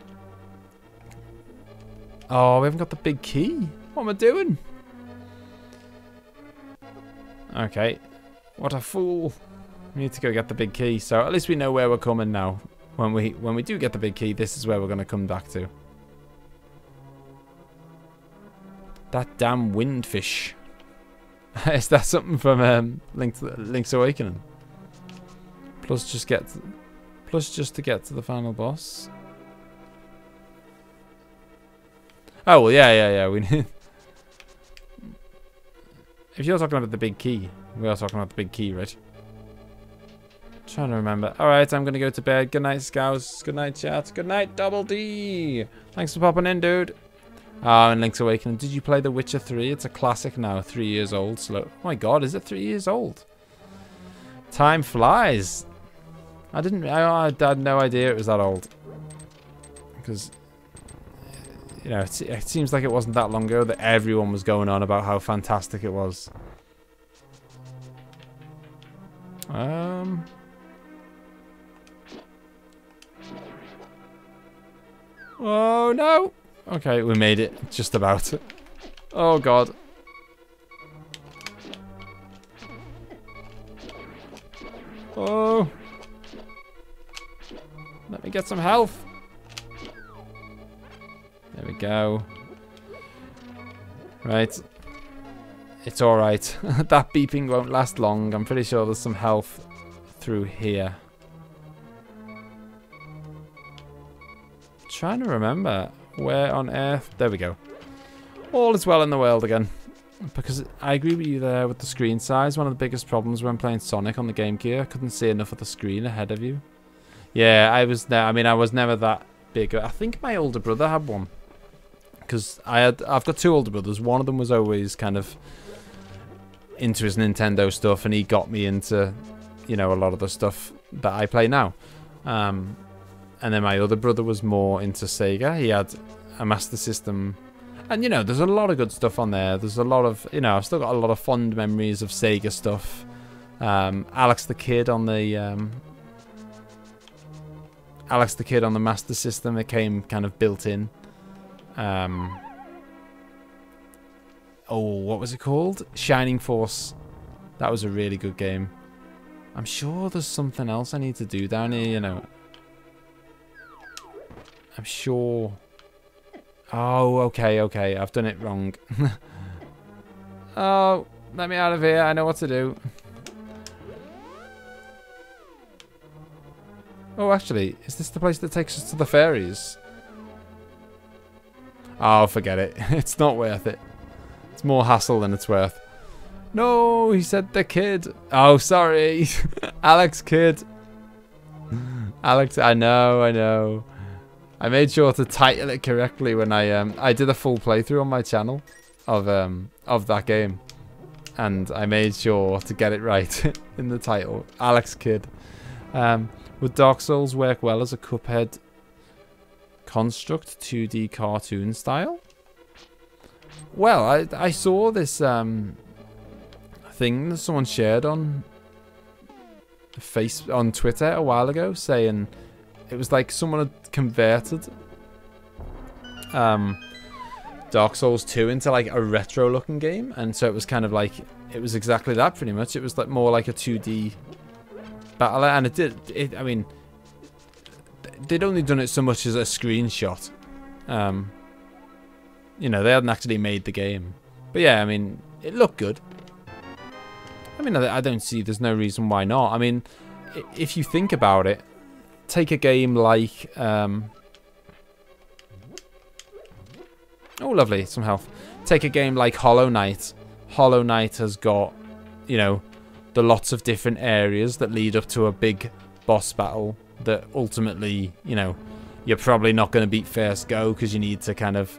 we haven't got the big key. What am I doing? Okay. What a fool. We need to go get the big key, so at least we know where we're coming now. When we do get the big key, this is where we're going to come back to. That damn windfish. Is that something from Link's Awakening? Plus just to get to the final boss. Oh well, yeah. We need. If you're talking about the big key, we are talking about the big key, right? Trying to remember. Alright, I'm gonna go to bed. Good night, Scouse. Good night, chat. Good night, Double D. Thanks for popping in, dude. Oh, and Link's Awakening. Did you play The Witcher 3? It's a classic now. 3 years old. Slow. Oh my god, is it 3 years old? Time flies. I had no idea it was that old. Because, you know, it seems like it wasn't that long ago that everyone was going on about how fantastic it was. Oh no! Okay, we made it. Just about. Oh god. Oh. Let me get some health. There we go. Right. It's alright. That beeping won't last long. I'm pretty sure there's some health through here. Trying to remember where on earth. There we go. All is well in the world again. Because I agree with you there with the screen size. One of the biggest problems when playing Sonic on the Game Gear, I couldn't see enough of the screen ahead of you. Yeah, I was never that big. I think my older brother had one. Because I've got two older brothers. One of them was always kind of into his Nintendo stuff, and he got me into, you know, a lot of the stuff that I play now. And then my other brother was more into Sega. He had a Master System. And, you know, there's a lot of good stuff on there. There's a lot of, you know, I've still got a lot of fond memories of Sega stuff. Alex the Kid on the Master System. It came kind of built in. Oh, what was it called? Shining Force. That was a really good game. I'm sure there's something else I need to do down here, you know. I'm sure. Oh, okay. I've done it wrong. Oh, let me out of here. I know what to do. Oh, actually, is this the place that takes us to the fairies? Oh, forget it. It's not worth it. It's more hassle than it's worth. No, he said the kid. Oh, sorry. Alex Kidd. Alex, I know. I made sure to title it correctly when I did a full playthrough on my channel of that game. And I made sure to get it right in the title. Alex Kidd. Would Dark Souls work well as a Cuphead construct 2D cartoon style? Well, I saw this thing that someone shared on Twitter a while ago saying it was like someone had converted Dark Souls 2 into like a retro looking game, and so it was kind of like it was exactly that pretty much. It was like more like a 2D battle, and I mean they'd only done it so much as a screenshot. You know, they hadn't actually made the game. But yeah, I mean, it looked good. I mean, I don't see, there's no reason why not. I mean, if you think about it, take a game like, oh, lovely, some health. Take a game like Hollow Knight. Hollow Knight has got, you know, the lots of different areas that lead up to a big boss battle that ultimately, you know, you're probably not going to beat first go because you need to kind of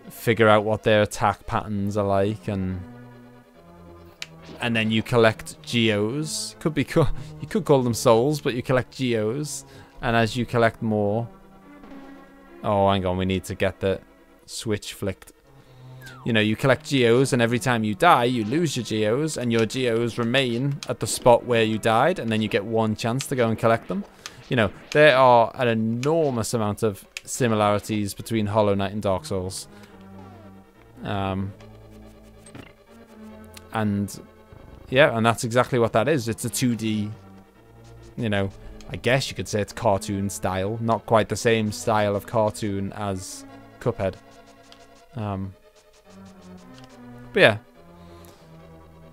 figure out what their attack patterns are like, and then you collect geos. You could call them souls, but you collect geos, and as you collect more, oh, hang on, we need to get the switch flicked. You know, you collect geos, and every time you die, you lose your geos, and your geos remain at the spot where you died, and then you get one chance to go and collect them. You know, there are an enormous amount of similarities between Hollow Knight and Dark Souls. And yeah, and that's exactly what that is. It's a 2D, you know, I guess you could say it's cartoon style. Not quite the same style of cartoon as Cuphead. But yeah,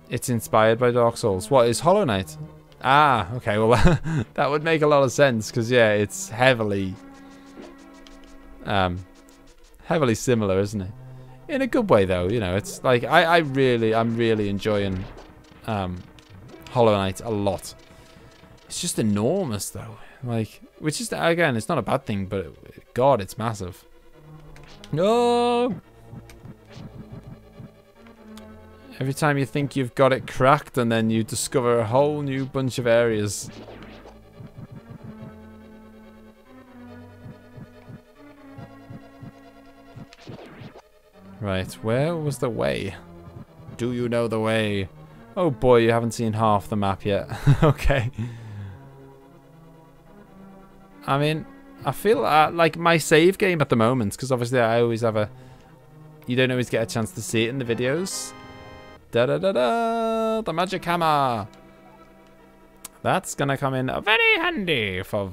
it's inspired by Dark Souls. What is Hollow Knight? Ah, okay, well, that would make a lot of sense, because yeah, it's heavily similar, isn't it? In a good way, though, you know, it's like, I'm really enjoying Hollow Knight a lot. It's just enormous, though, like, which is, again, it's not a bad thing, but God, it's massive. No! Every time you think you've got it cracked, and then you discover a whole new bunch of areas. Right, where was the way? Do you know the way? Oh boy, you haven't seen half the map yet. Okay. I mean, I feel like my save game at the moment, because obviously I always have a... You don't always get a chance to see it in the videos. Da-da-da-da! The magic hammer! That's gonna come in very handy for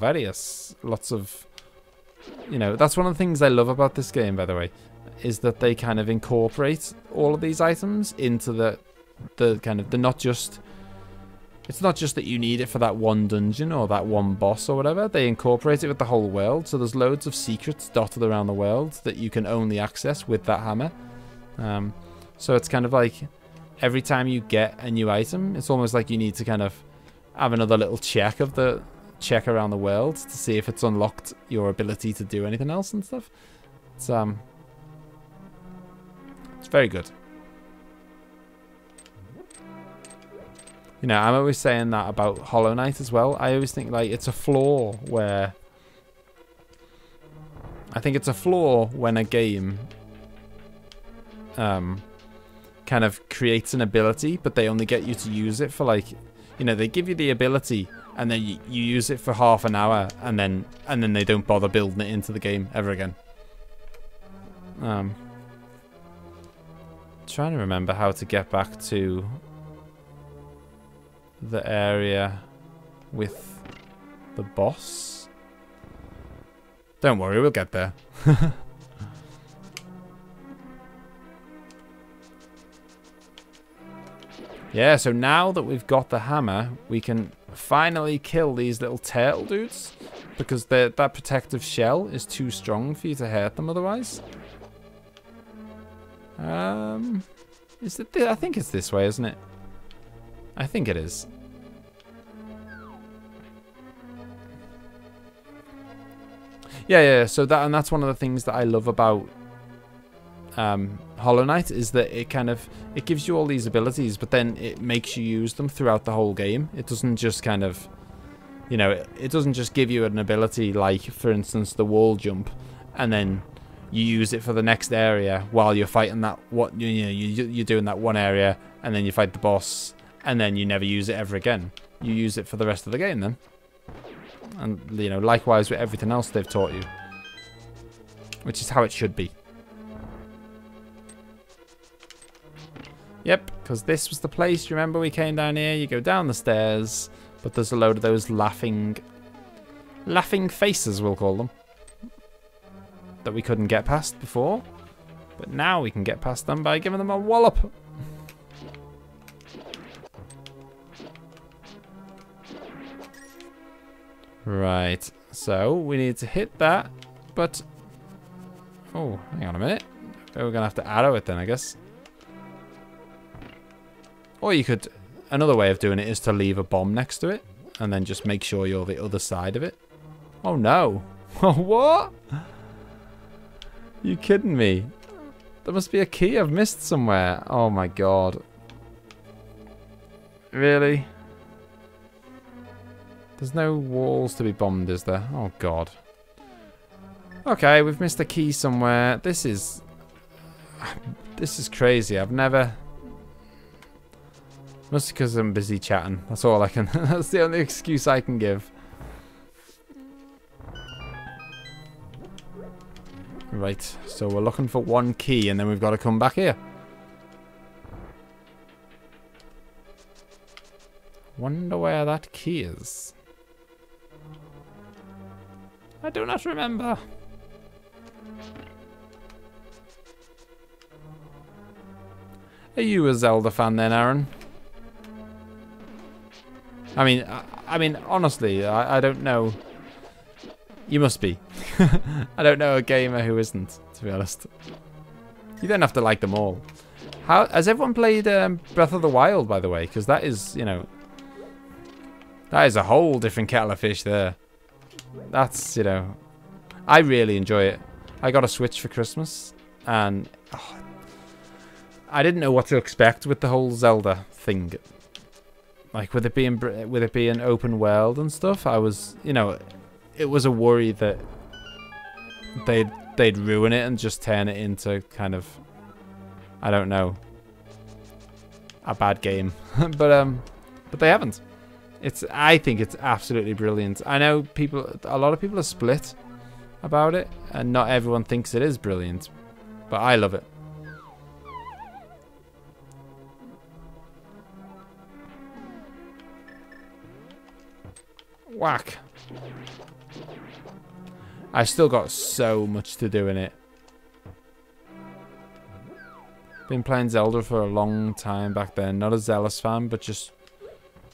lots of... You know, that's one of the things I love about this game, by the way, is that they kind of incorporate all of these items into the kind of... not just... It's not just that you need it for that one dungeon or that one boss or whatever. They incorporate it with the whole world. So there's loads of secrets dotted around the world that you can only access with that hammer. So it's kind of like... Every time you get a new item, it's almost like you need to kind of have another little check around the world to see if it's unlocked your ability to do anything else and stuff. It's very good. You know, I'm always saying that about Hollow Knight as well. I always think like it's a flaw where I think it's a flaw when a game kind of creates an ability, but they only get you to use it for like, you know, they give you the ability and then you use it for half an hour and then they don't bother building it into the game ever again. Trying to remember how to get back to the area with the boss. Don't worry, we'll get there. Yeah, so now that we've got the hammer, we can finally kill these little turtle dudes. Because that protective shell is too strong for you to hurt them otherwise. Is it? I think it's this way, isn't it? I think it is. Yeah. So that's one of the things that I love about Hollow Knight is that it gives you all these abilities, but then it makes you use them throughout the whole game. It doesn't just kind of, you know, it doesn't just give you an ability like, for instance, the wall jump, and then you use it for the next area while you're fighting that you're doing that one area, and then you fight the boss, and then you never use it ever again. You use it for the rest of the game then. And, you know, likewise with everything else they've taught you. Which is how it should be. Yep, because this was the place, remember we came down here, you go down the stairs, but there's a load of those laughing faces, we'll call them, that we couldn't get past before. But now we can get past them by giving them a wallop. Right, so we need to hit that, but... Oh, hang on a minute. We're going to have to arrow it then, I guess. Or you could... Another way of doing it is to leave a bomb next to it, and then just make sure you're the other side of it. Oh no. What? You kidding me? There must be a key I've missed somewhere. Oh my god. Really? There's no walls to be bombed, is there? Oh god. Okay, we've missed a key somewhere. This is crazy. I've never... Must be because I'm busy chatting. That's all I can... That's the only excuse I can give. Right, so we're looking for one key and then we've got to come back here. Wonder where that key is. I do not remember. Are you a Zelda fan then, Aaron? I mean, honestly, I don't know. You must be. I don't know a gamer who isn't, to be honest. You don't have to like them all. How has everyone played Breath of the Wild, by the way? Because that is, you know, that is a whole different kettle of fish there. That's, you know, I really enjoy it. I got a Switch for Christmas, and I didn't know what to expect with the whole Zelda thing. Like with it being open world and stuff, I was, you know, it was a worry that they'd ruin it and just turn it into kind of, I don't know, a bad game. but they haven't. I think it's absolutely brilliant. I know a lot of people are split about it, and not everyone thinks it is brilliant, but I love it. Whack. I've still got so much to do in it. Been playing Zelda for a long time back then. Not a zealous fan, but just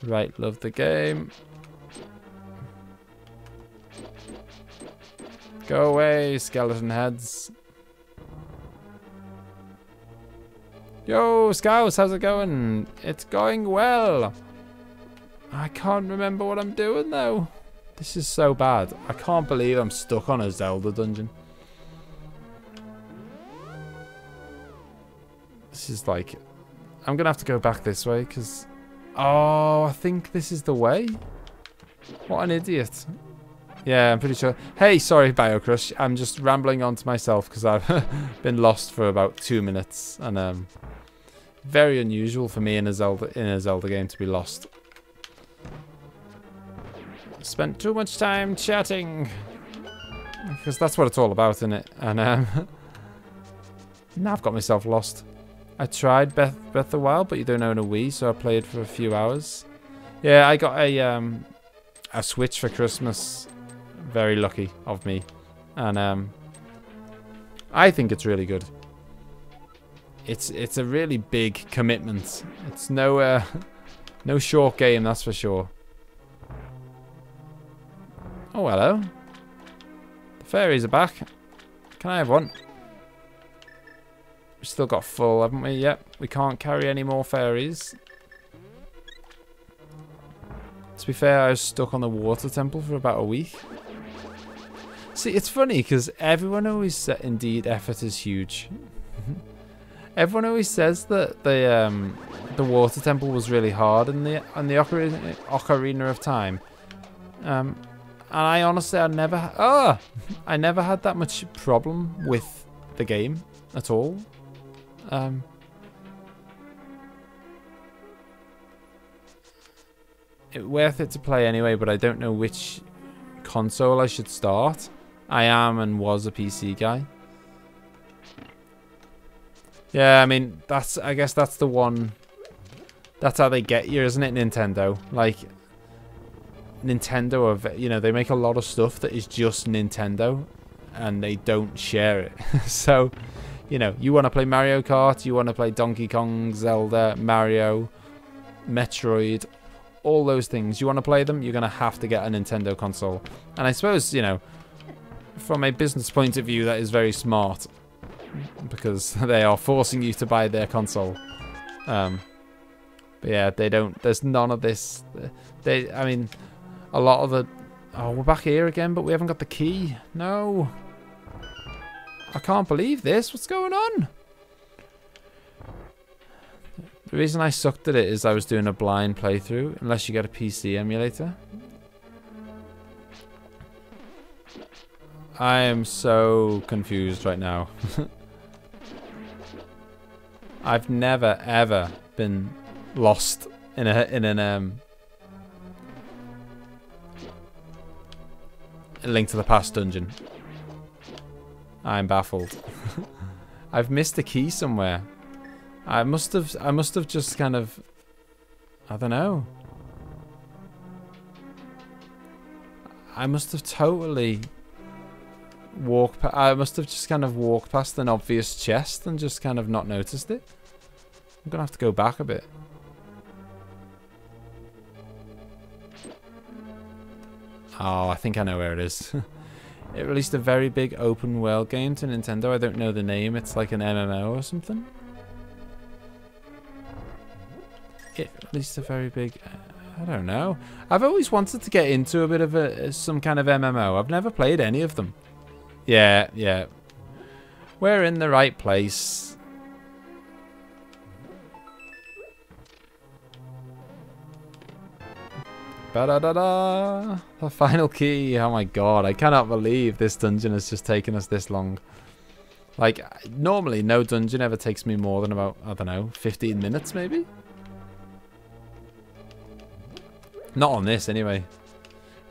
love the game. Go away, skeleton heads. Yo, Scouse, how's it going? It's going well. I can't remember what I'm doing though. This is so bad. I can't believe I'm stuck on a Zelda dungeon. This is like... I'm going to have to go back this way because... Oh, I think this is the way. What an idiot. Yeah, I'm pretty sure. Hey, sorry, BioCrush. I'm just rambling on to myself because I've been lost for about 2 minutes. And very unusual for me in a Zelda game to be lost. Spent too much time chatting. Because that's what it's all about, isn't it? And now I've got myself lost. I tried Breath of the Wild, but you don't own a Wii, so I played for a few hours. Yeah, I got a Switch for Christmas. Very lucky of me. And I think it's really good. it's a really big commitment. It's no no short game, that's for sure. Oh, hello. The fairies are back. Can I have one? We've still got full, haven't we? Yep. We can't carry any more fairies. To be fair, I was stuck on the water temple for about a week. See, it's funny because everyone always says, indeed, effort is huge. Everyone always says that the water temple was really hard in the Ocarina of Time. And I honestly, I never had that much problem with the game at all. Worth it to play anyway, but I don't know which console I should start. I am and was a PC guy. Yeah, I mean, I guess that's the one. That's how they get you, isn't it, Nintendo? Like, Nintendo, you know, they make a lot of stuff that is just Nintendo, and they don't share it. So, you know, you want to play Mario Kart, you want to play Donkey Kong, Zelda, Mario, Metroid, all those things. You want to play them, you're going to have to get a Nintendo console. And I suppose, you know, from a business point of view, that is very smart, because they are forcing you to buy their console. But yeah, they don't. There's none of this. I mean, a lot of the. Oh, we're back here again, but we haven't got the key. No. I can't believe this. What's going on? The reason I sucked at it is I was doing a blind playthrough, unless you get a PC emulator. I am so confused right now. I've never ever been lost in a Link to the Past dungeon. I'm baffled. I've missed a key somewhere. I must have just kind of, I don't know. I must have totally I must have just kind of walked past an obvious chest and just kind of not noticed it. I'm gonna have to go back a bit. Oh, I think I know where it is. It released a very big open world game to Nintendo. I don't know the name. It's like an MMO or something. It released a very big... I don't know. I've always wanted to get into a bit of some kind of MMO. I've never played any of them. Yeah, yeah. We're in the right place. Ba-da-da-da! The final key. Oh my god, I cannot believe this dungeon has just taken us this long. Like, normally no dungeon ever takes me more than about, I don't know, 15 minutes maybe? Not on this, anyway.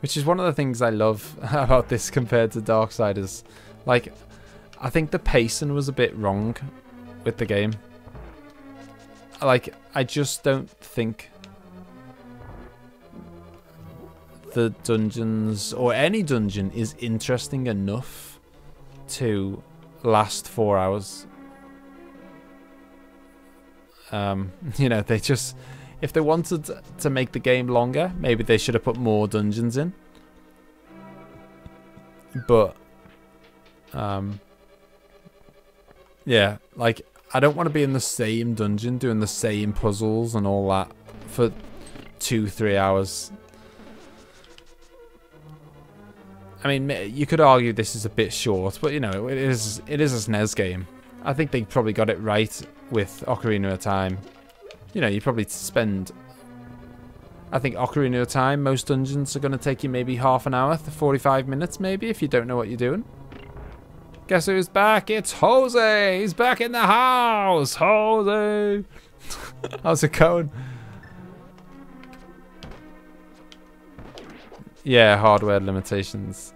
Which is one of the things I love about this compared to Darksiders. Like, I think the pacing was a bit wrong with the game. Like, I just don't think the dungeons, or any dungeon, is interesting enough to last 4 hours. You know, they just... If they wanted to make the game longer, maybe they should have put more dungeons in. But, yeah, like, I don't want to be in the same dungeon doing the same puzzles and all that for 2-3 hours. I mean, you could argue this is a bit short, but, you know, it is a SNES game. I think they probably got it right with Ocarina of Time. You know, you probably spend... I think Ocarina of Time, most dungeons are going to take you maybe half an hour to 45 minutes, maybe, if you don't know what you're doing. Guess who's back? It's Jose! He's back in the house! Jose! How's it going? Yeah, hardware limitations.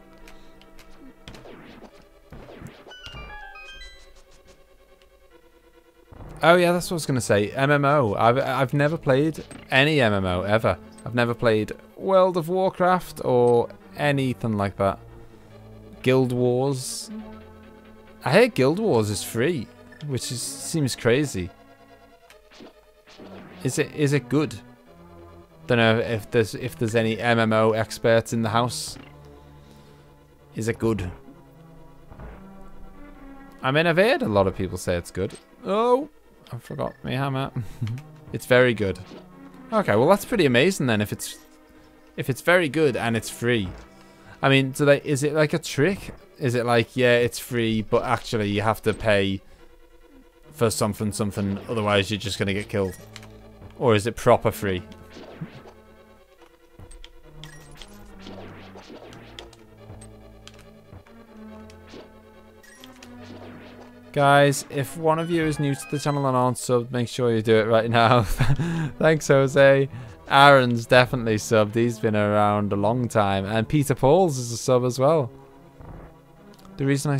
Oh yeah, that's what I was going to say. MMO. I've never played any MMO ever. I've never played World of Warcraft or anything like that. Guild Wars. I hear Guild Wars is free. which seems crazy. Is it good? Don't know if there's any MMO experts in the house. Is it good? I mean, I've heard a lot of people say it's good. Oh, I forgot my hammer. It's very good. Okay, well that's pretty amazing then. If it's very good and it's free. I mean, is it like a trick? Is it like, yeah, it's free, but actually you have to pay for something, otherwise you're just gonna get killed? Or is it proper free? Guys, if one of you is new to the channel and aren't subbed, make sure you do it right now. Thanks, Jose. Aaron's definitely subbed. He's been around a long time. And Peter Paul's is a sub as well. The reason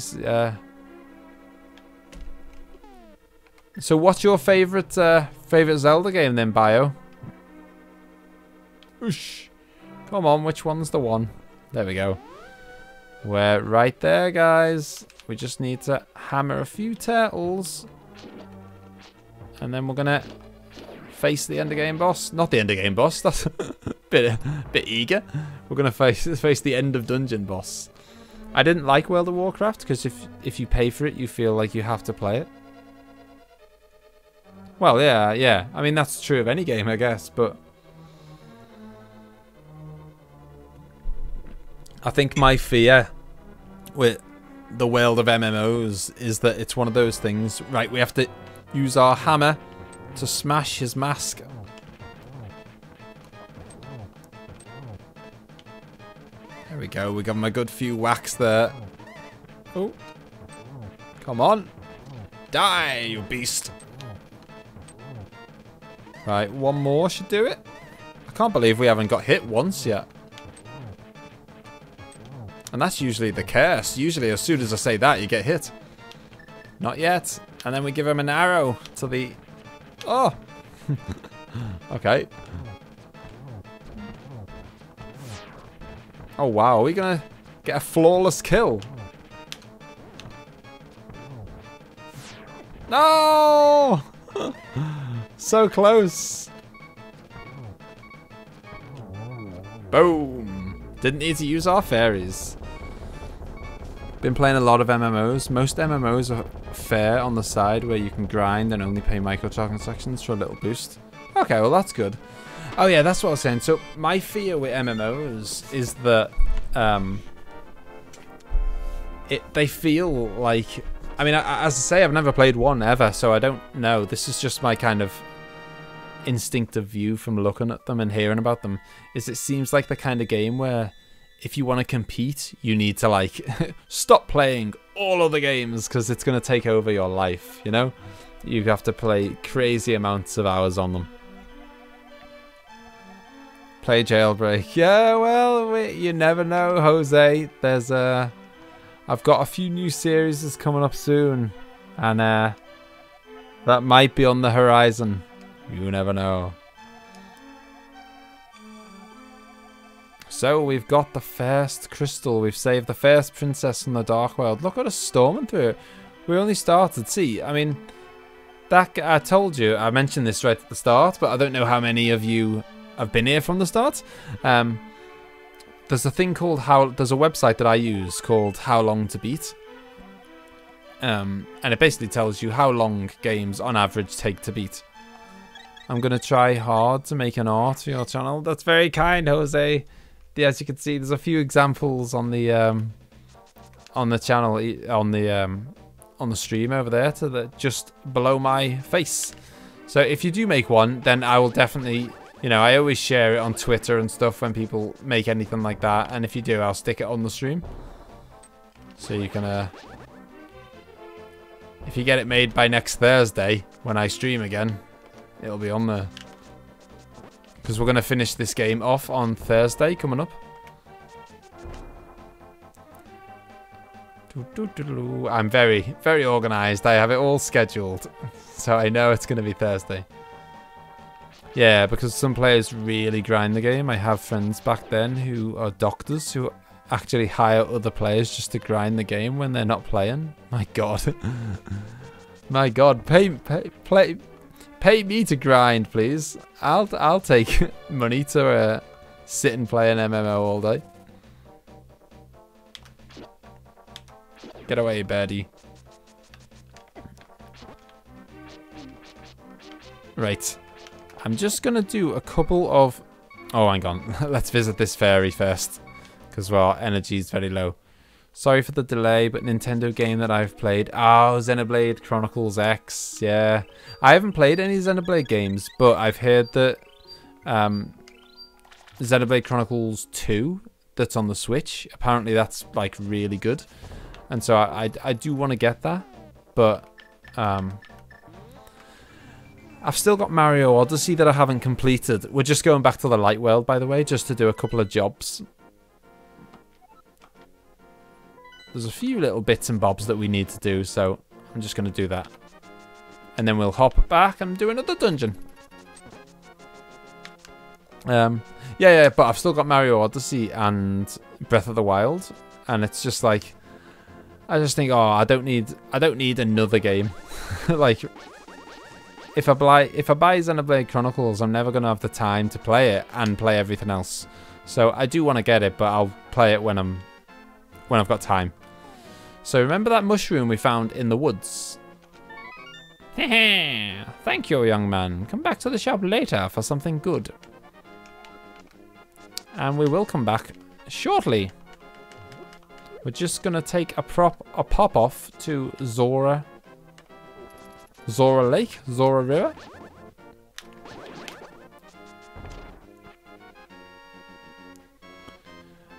So what's your favourite Zelda game then, Bio? Oosh. Come on, which one's the one? There we go. We're right there, guys. We just need to hammer a few turtles. And then we're going to face the end of game boss. Not the end of game boss. That's a bit eager. We're going to face the end of dungeon boss. I didn't like World of Warcraft because if you pay for it, you feel like you have to play it. Well, yeah. I mean, that's true of any game, I guess, but I think my fear with the world of MMOs is that it's one of those things, right, we have to use our hammer to smash his mask. There we go, we got him a good few whacks there. Oh, come on. Die, you beast. Right, one more should do it. I can't believe we haven't got hit once yet. And that's usually the curse. Usually as soon as I say that, you get hit. Not yet. And then we give him an arrow to the... Oh! Okay. Oh wow, are we going to get a flawless kill? No! So close. Boom. Didn't need to use our fairies. Been playing a lot of MMOs. Most MMOs are fair on the side where you can grind and only pay microtransactions for a little boost. Okay, well that's good. Oh yeah, that's what I was saying. So my fear with MMOs is that they feel like... I mean, as I say, I've never played one ever, so I don't know. This is just my kind of instinctive view from looking at them and hearing about them. Is it seems like the kind of game where if you want to compete, you need to like stop playing all other games because it's going to take over your life, you know? You have to play crazy amounts of hours on them. Play Jailbreak. Yeah, well, you never know, Jose. There's I've got a few new series coming up soon, and that might be on the horizon. You never know. So we've got the first crystal. We've saved the first princess from the Dark World. Look at us storming through it. We only started. See, I mean, that I told you. I mentioned this right at the start, but I don't know how many of you have been here from the start. There's a thing called there's a website that I use called How Long to Beat. And it basically tells you how long games on average take to beat. I'm going to try hard to make an art for your channel. That's very kind, Jose. As you can see, there's a few examples on the channel, on the stream over there, just below my face. So if you do make one, then I will definitely, you know, I always share it on Twitter and stuff when people make anything like that. And if you do, I'll stick it on the stream. So you can, if you get it made by next Thursday when I stream again, it'll be on there. Because we're going to finish this game off on Thursday coming up. I'm very, very organised. I have it all scheduled. So I know it's going to be Thursday. Yeah, because some players really grind the game. I have friends back then who are doctors who actually hire other players just to grind the game when they're not playing. My God. My God, pay me to grind, please. I'll take money to sit and play an MMO all day. Get away, birdie. Right. I'm just gonna do a couple of... Oh, hang on. Let's visit this fairy first, because well, our energy is very low. Sorry for the delay, but Nintendo game that I've played. Oh, Xenoblade Chronicles X. Yeah. I haven't played any Xenoblade games, but I've heard that Xenoblade Chronicles 2 that's on the Switch, apparently that's like really good. And so I do want to get that, but I've still got Mario Odyssey that I haven't completed. We're just going back to the Light World, by the way, just to do a couple of jobs. There's a few little bits and bobs that we need to do, so I'm just going to do that. And then we'll hop back and do another dungeon. Yeah, but I've still got Mario Odyssey and Breath of the Wild, and it's just like, I just think, oh, I don't need another game. Like, if I buy Xenoblade Chronicles, I'm never going to have the time to play it and play everything else. So I do want to get it, but I'll play it when I've got time. So remember that mushroom we found in the woods? Thank you, young man. Come back to the shop later for something good. And we will come back shortly. We're just gonna take a pop off to Zora Lake, Zora River.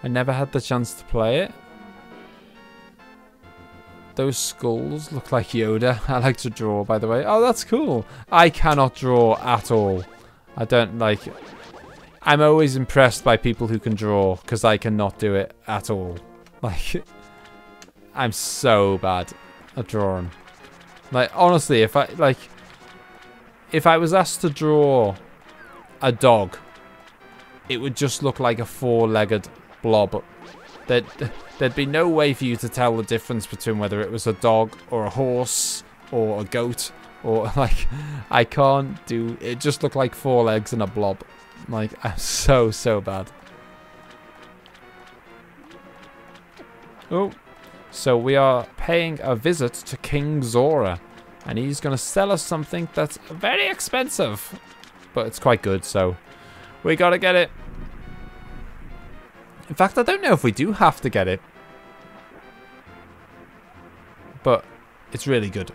I never had the chance to play it. Those skulls look like Yoda. I like to draw, by the way. Oh, that's cool. I cannot draw at all. I don't like... I'm always impressed by people who can draw, because I cannot do it at all. Like, I'm so bad at drawing. Like, honestly, if I was asked to draw a dog, it would just look like a four-legged blob. There'd be no way for you to tell the difference between whether it was a dog or a horse or a goat or like, I can't do it. Just looked like four legs and a blob. Like, I'm so bad. Oh, so we are paying a visit to King Zora, and he's gonna sell us something that's very expensive, but it's quite good. So we gotta get it. In fact, I don't know if we do have to get it, but it's really good.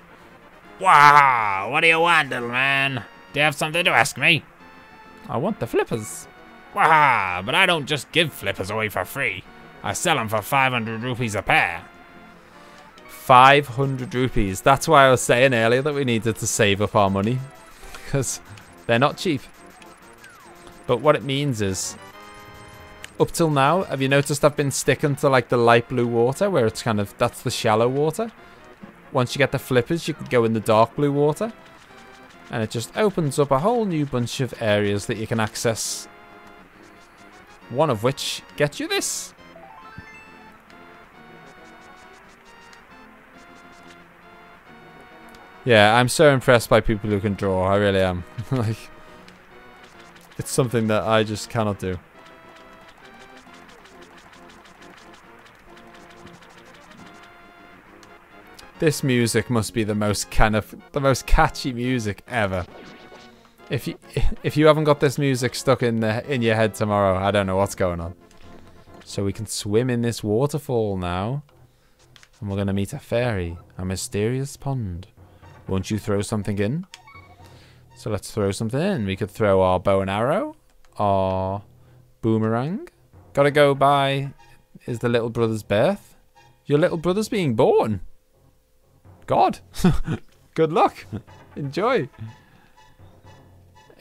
Wow, what do you want, little man? Do you have something to ask me? I want the flippers. Wow, but I don't just give flippers away for free. I sell them for 500 rupees a pair. 500 rupees. That's why I was saying earlier that we needed to save up our money, because they're not cheap. But what it means is, up till now, have you noticed I've been sticking to like the light blue water, where it's kind of, that's the shallow water. Once you get the flippers, you can go in the dark blue water, and it just opens up a whole new bunch of areas that you can access. One of which gets you this. Yeah, I'm so impressed by people who can draw. I really am. Like, it's something that I just cannot do. This music must be the most catchy music ever. If you haven't got this music stuck in your head tomorrow, I don't know what's going on. So we can swim in this waterfall now, and we're gonna meet a fairy, a mysterious pond. Won't you throw something in? So let's throw something in. We could throw our bow and arrow, our boomerang. Gotta go by. Is the little brother's birth? Your little brother's being born. God, good luck. Enjoy.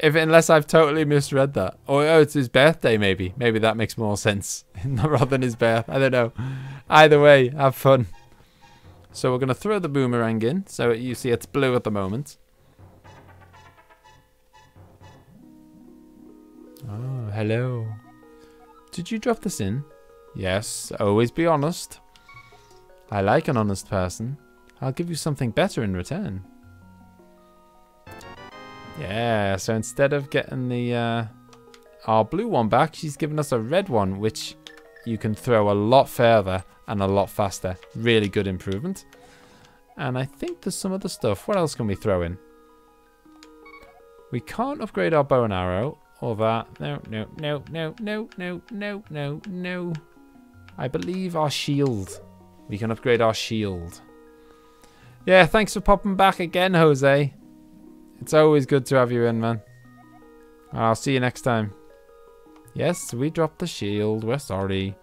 Unless I've totally misread that. Or oh, it's his birthday maybe. Maybe that makes more sense rather than his birth. I don't know. Either way, have fun. So we're going to throw the boomerang in. So you see it's blue at the moment. Oh, hello. Did you drop this in? Yes, always be honest. I like an honest person. I'll give you something better in return. Yeah, so instead of getting the our blue one back, she's given us a red one, which you can throw a lot further and a lot faster. Really good improvement. And I think there's some other stuff. What else can we throw in? We can't upgrade our bow and arrow or that. No, no, no, no, no, no, no, no, no. I believe our shield. We can upgrade our shield. Yeah, thanks for popping back again, Jose. It's always good to have you in, man. I'll see you next time. Yes, we dropped the shield. We're sorry.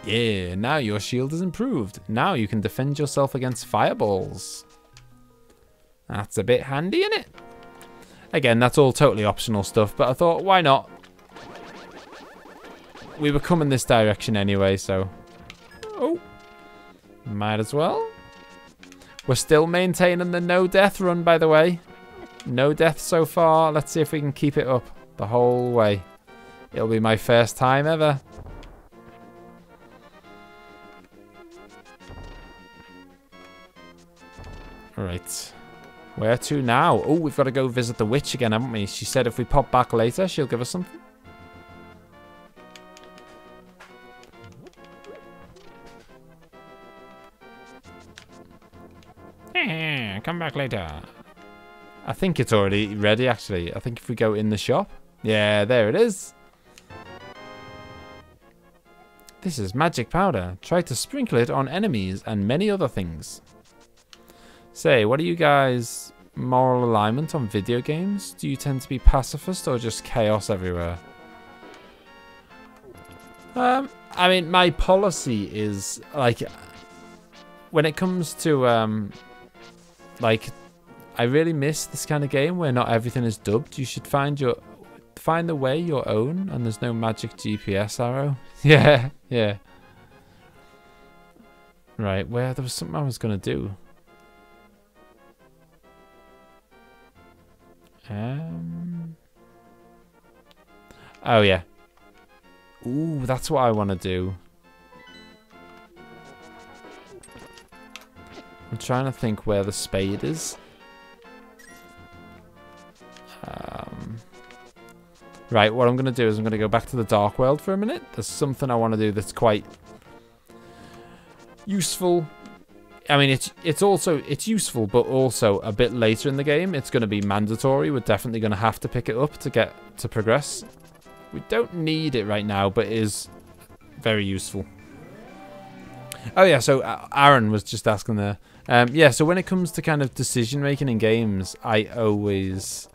Yeah, now your shield is improved. Now you can defend yourself against fireballs. That's a bit handy, isn't it? Again, that's all totally optional stuff, but I thought, why not? We were coming this direction anyway, so... Oh. Might as well. We're still maintaining the no death run, by the way. No death so far. Let's see if we can keep it up the whole way. It'll be my first time ever. Alright. Where to now? Oh, we've got to go visit the witch again, haven't we? She said if we pop back later, she'll give us something. Come back later. I think it's already ready, actually. I think if we go in the shop. Yeah, there it is. This is magic powder. Try to sprinkle it on enemies and many other things. Say, what are you guys' moral alignment on video games? Do you tend to be pacifist or just chaos everywhere? I mean, my policy is, like, when it comes to, like, I really miss this kind of game where not everything is dubbed. You should find the way your own, and there's no magic GPS arrow. Yeah, yeah. Right, where there was something I was gonna do. Oh yeah. Ooh, that's what I want to do. I'm trying to think where the spade is. Right, what I'm going to do is I'm going to go back to the Dark World for a minute. There's something I want to do that's quite useful. I mean, it's useful, but also a bit later in the game. It's going to be mandatory. We're definitely going to have to pick it up to get to progress. We don't need it right now, but it is very useful. Oh yeah, so Aaron was just asking there. Yeah, so when it comes to kind of decision making in games, I always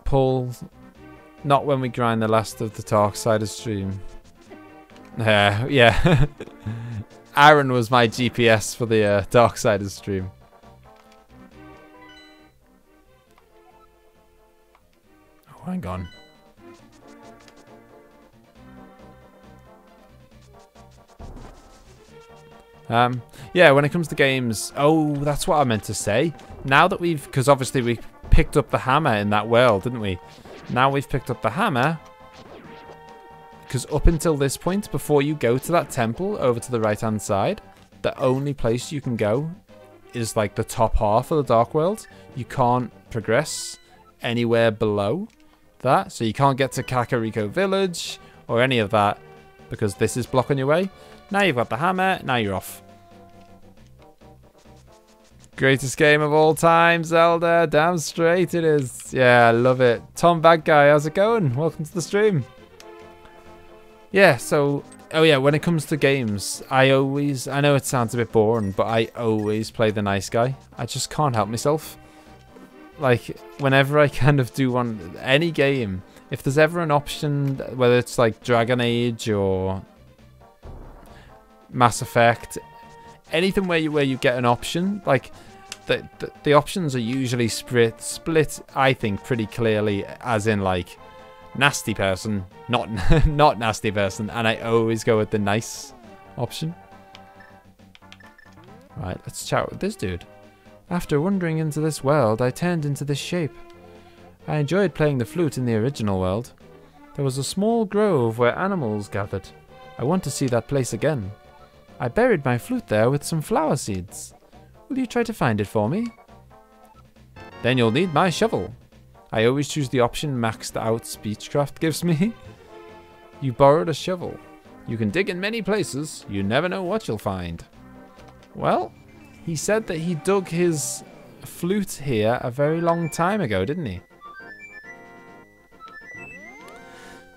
pull. Not when we grind the last of the Darksiders stream. Yeah. Aaron was my GPS for the Darksiders stream. Oh, hang on. Yeah, when it comes to games, oh, that's what I meant to say. Now that because obviously we picked up the hammer in that world, didn't we? Now we've picked up the hammer, because up until this point, before you go to that temple over to the right-hand side, the only place you can go is like the top half of the Dark World. You can't progress anywhere below that, so you can't get to Kakariko Village or any of that because this is blocking your way. Now you've got the hammer, now you're off. Greatest game of all time, Zelda. Damn straight it is. Yeah, I love it. Tom Bad Guy, how's it going? Welcome to the stream. Yeah, so, oh yeah, when it comes to games, I know it sounds a bit boring, but I always play the nice guy. I just can't help myself. Like, whenever I kind of do any game, if there's ever an option, whether it's like Dragon Age or Mass Effect, anything where you get an option, like the options are usually split, I think, pretty clearly, as in like nasty person, not not nasty person, and I always go with the nice option. Right, let's chat with this dude. After wandering into this world, I turned into this shape. I enjoyed playing the flute in the original world. There was a small grove where animals gathered. I want to see that place again. I buried my flute there with some flower seeds. Will you try to find it for me? Then you'll need my shovel. I always choose the option maxed out Speechcraft gives me. You borrowed a shovel. You can dig in many places. You never know what you'll find. Well, he said that he dug his flute here a very long time ago, didn't he?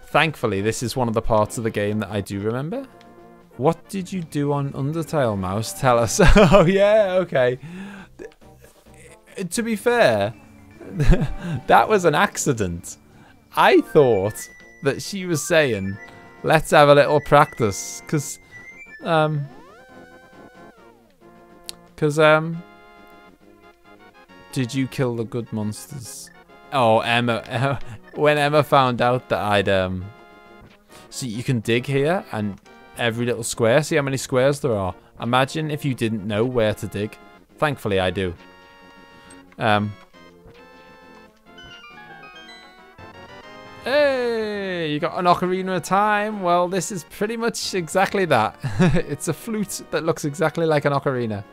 Thankfully, this is one of the parts of the game that I do remember. What did you do on Undertale, Mouse? Tell us. Oh, yeah, okay. To be fair, that was an accident. I thought that she was saying, let's have a little practice. Because, did you kill the good monsters? Oh, Emma. When Emma found out that I'd, see, you can dig here and every little square. See how many squares there are. Imagine if you didn't know where to dig. Thankfully, I do. Hey, you got an ocarina of time. Well, this is pretty much exactly that. It's a flute that looks exactly like an ocarina.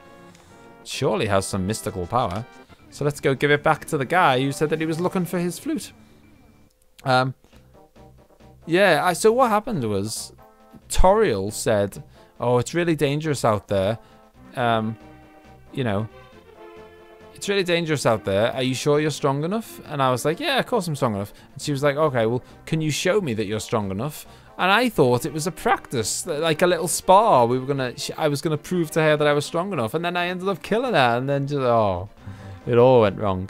Surely has some mystical power. So let's go give it back to the guy who said that he was looking for his flute. Yeah, so what happened was Toriel said, oh, it's really dangerous out there. You know, it's really dangerous out there. Are you sure you're strong enough? And I was like, yeah, of course I'm strong enough. And she was like, okay, well, can you show me that you're strong enough? And I thought it was a practice, like a little spar. I was gonna prove to her that I was strong enough. And then I ended up killing her. And then just, oh, it all went wrong.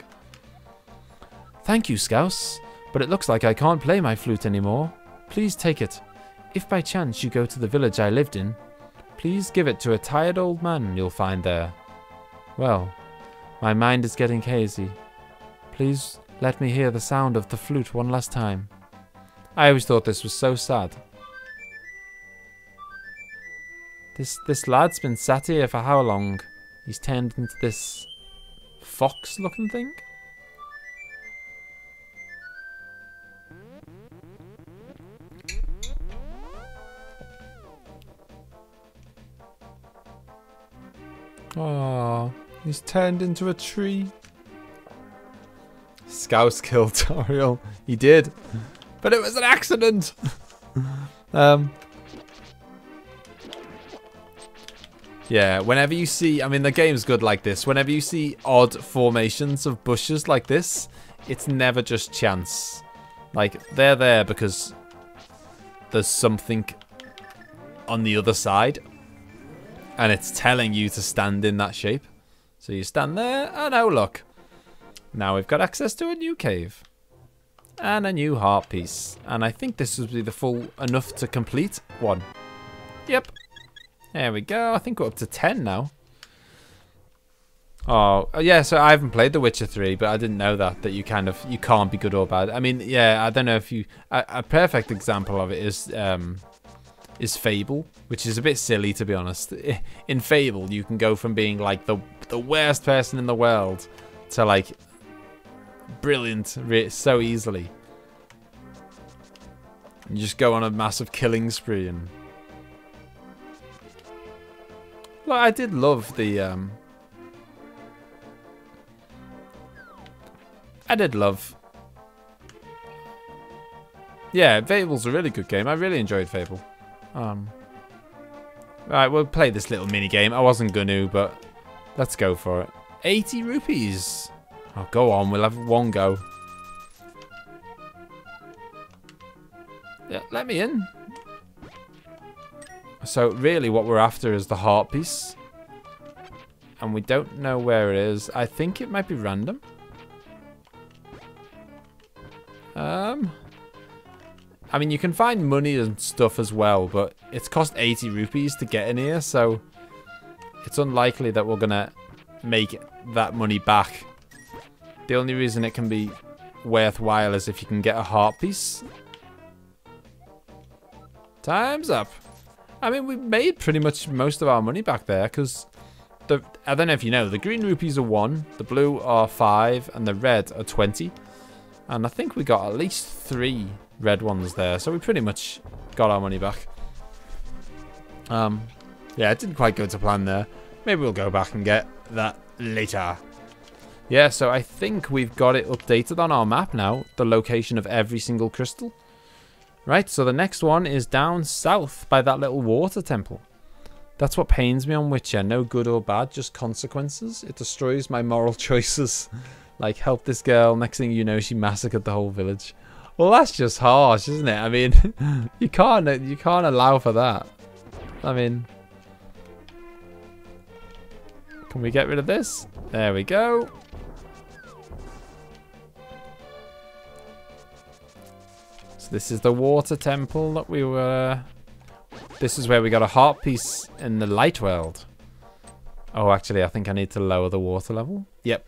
Thank you, Scouse. But it looks like I can't play my flute anymore. Please take it. If by chance you go to the village I lived in, please give it to a tired old man you'll find there. Well, my mind is getting hazy. Please let me hear the sound of the flute one last time. I always thought this was so sad. This lad's been sat here for how long? He's turned into this fox-looking thing? Oh, he's turned into a tree. Scouse killed Toriel. He did. But it was an accident. Yeah, whenever you see, I mean, the game's good like this. Whenever you see odd formations of bushes like this, it's never just chance. Like, they're there because there's something on the other side. And it's telling you to stand in that shape. So you stand there, and oh look. Now we've got access to a new cave. And a new heart piece. And I think this will be the full enough to complete one. Yep. There we go. I think we're up to 10 now. Oh, yeah, so I haven't played The Witcher 3, but I didn't know that you can't be good or bad. I mean, yeah, I don't know if you... A perfect example of it is Fable, which is a bit silly, to be honest. In Fable, you can go from being like the worst person in the world to like brilliant so easily. You just go on a massive killing spree. And look, I did love the yeah, Fable's a really good game. I really enjoyed Fable. Right, we'll play this little mini game. I wasn't gonna, but let's go for it. 80 rupees. Oh, go on. We'll have one go. Yeah, let me in. So really what we're after is the heart piece. And we don't know where it is. I think it might be random. I mean, you can find money and stuff as well, but it's cost 80 rupees to get in here, so it's unlikely that we're gonna make that money back. The only reason it can be worthwhile is if you can get a heart piece. Time's up. I mean, we made pretty much most of our money back there, because I don't know if you know, the green rupees are 1, the blue are 5, and the red are 20. And I think we got at least 3 red ones there, so we pretty much got our money back. Yeah, it didn't quite go to plan there. Maybe we'll go back and get that later. Yeah, so I think we've got it updated on our map now, the location of every single crystal. Right, so the next one is down south by that little water temple. That's what pains me on Witcher. No good or bad, just consequences. It destroys my moral choices. Like, help this girl. Next thing you know, she massacred the whole village. Well, that's just harsh, isn't it? I mean, you can't allow for that. I mean, can we get rid of this? There we go. So this is the water temple that we were... This is where we got a heart piece in the light world. Oh, actually, I think I need to lower the water level. Yep.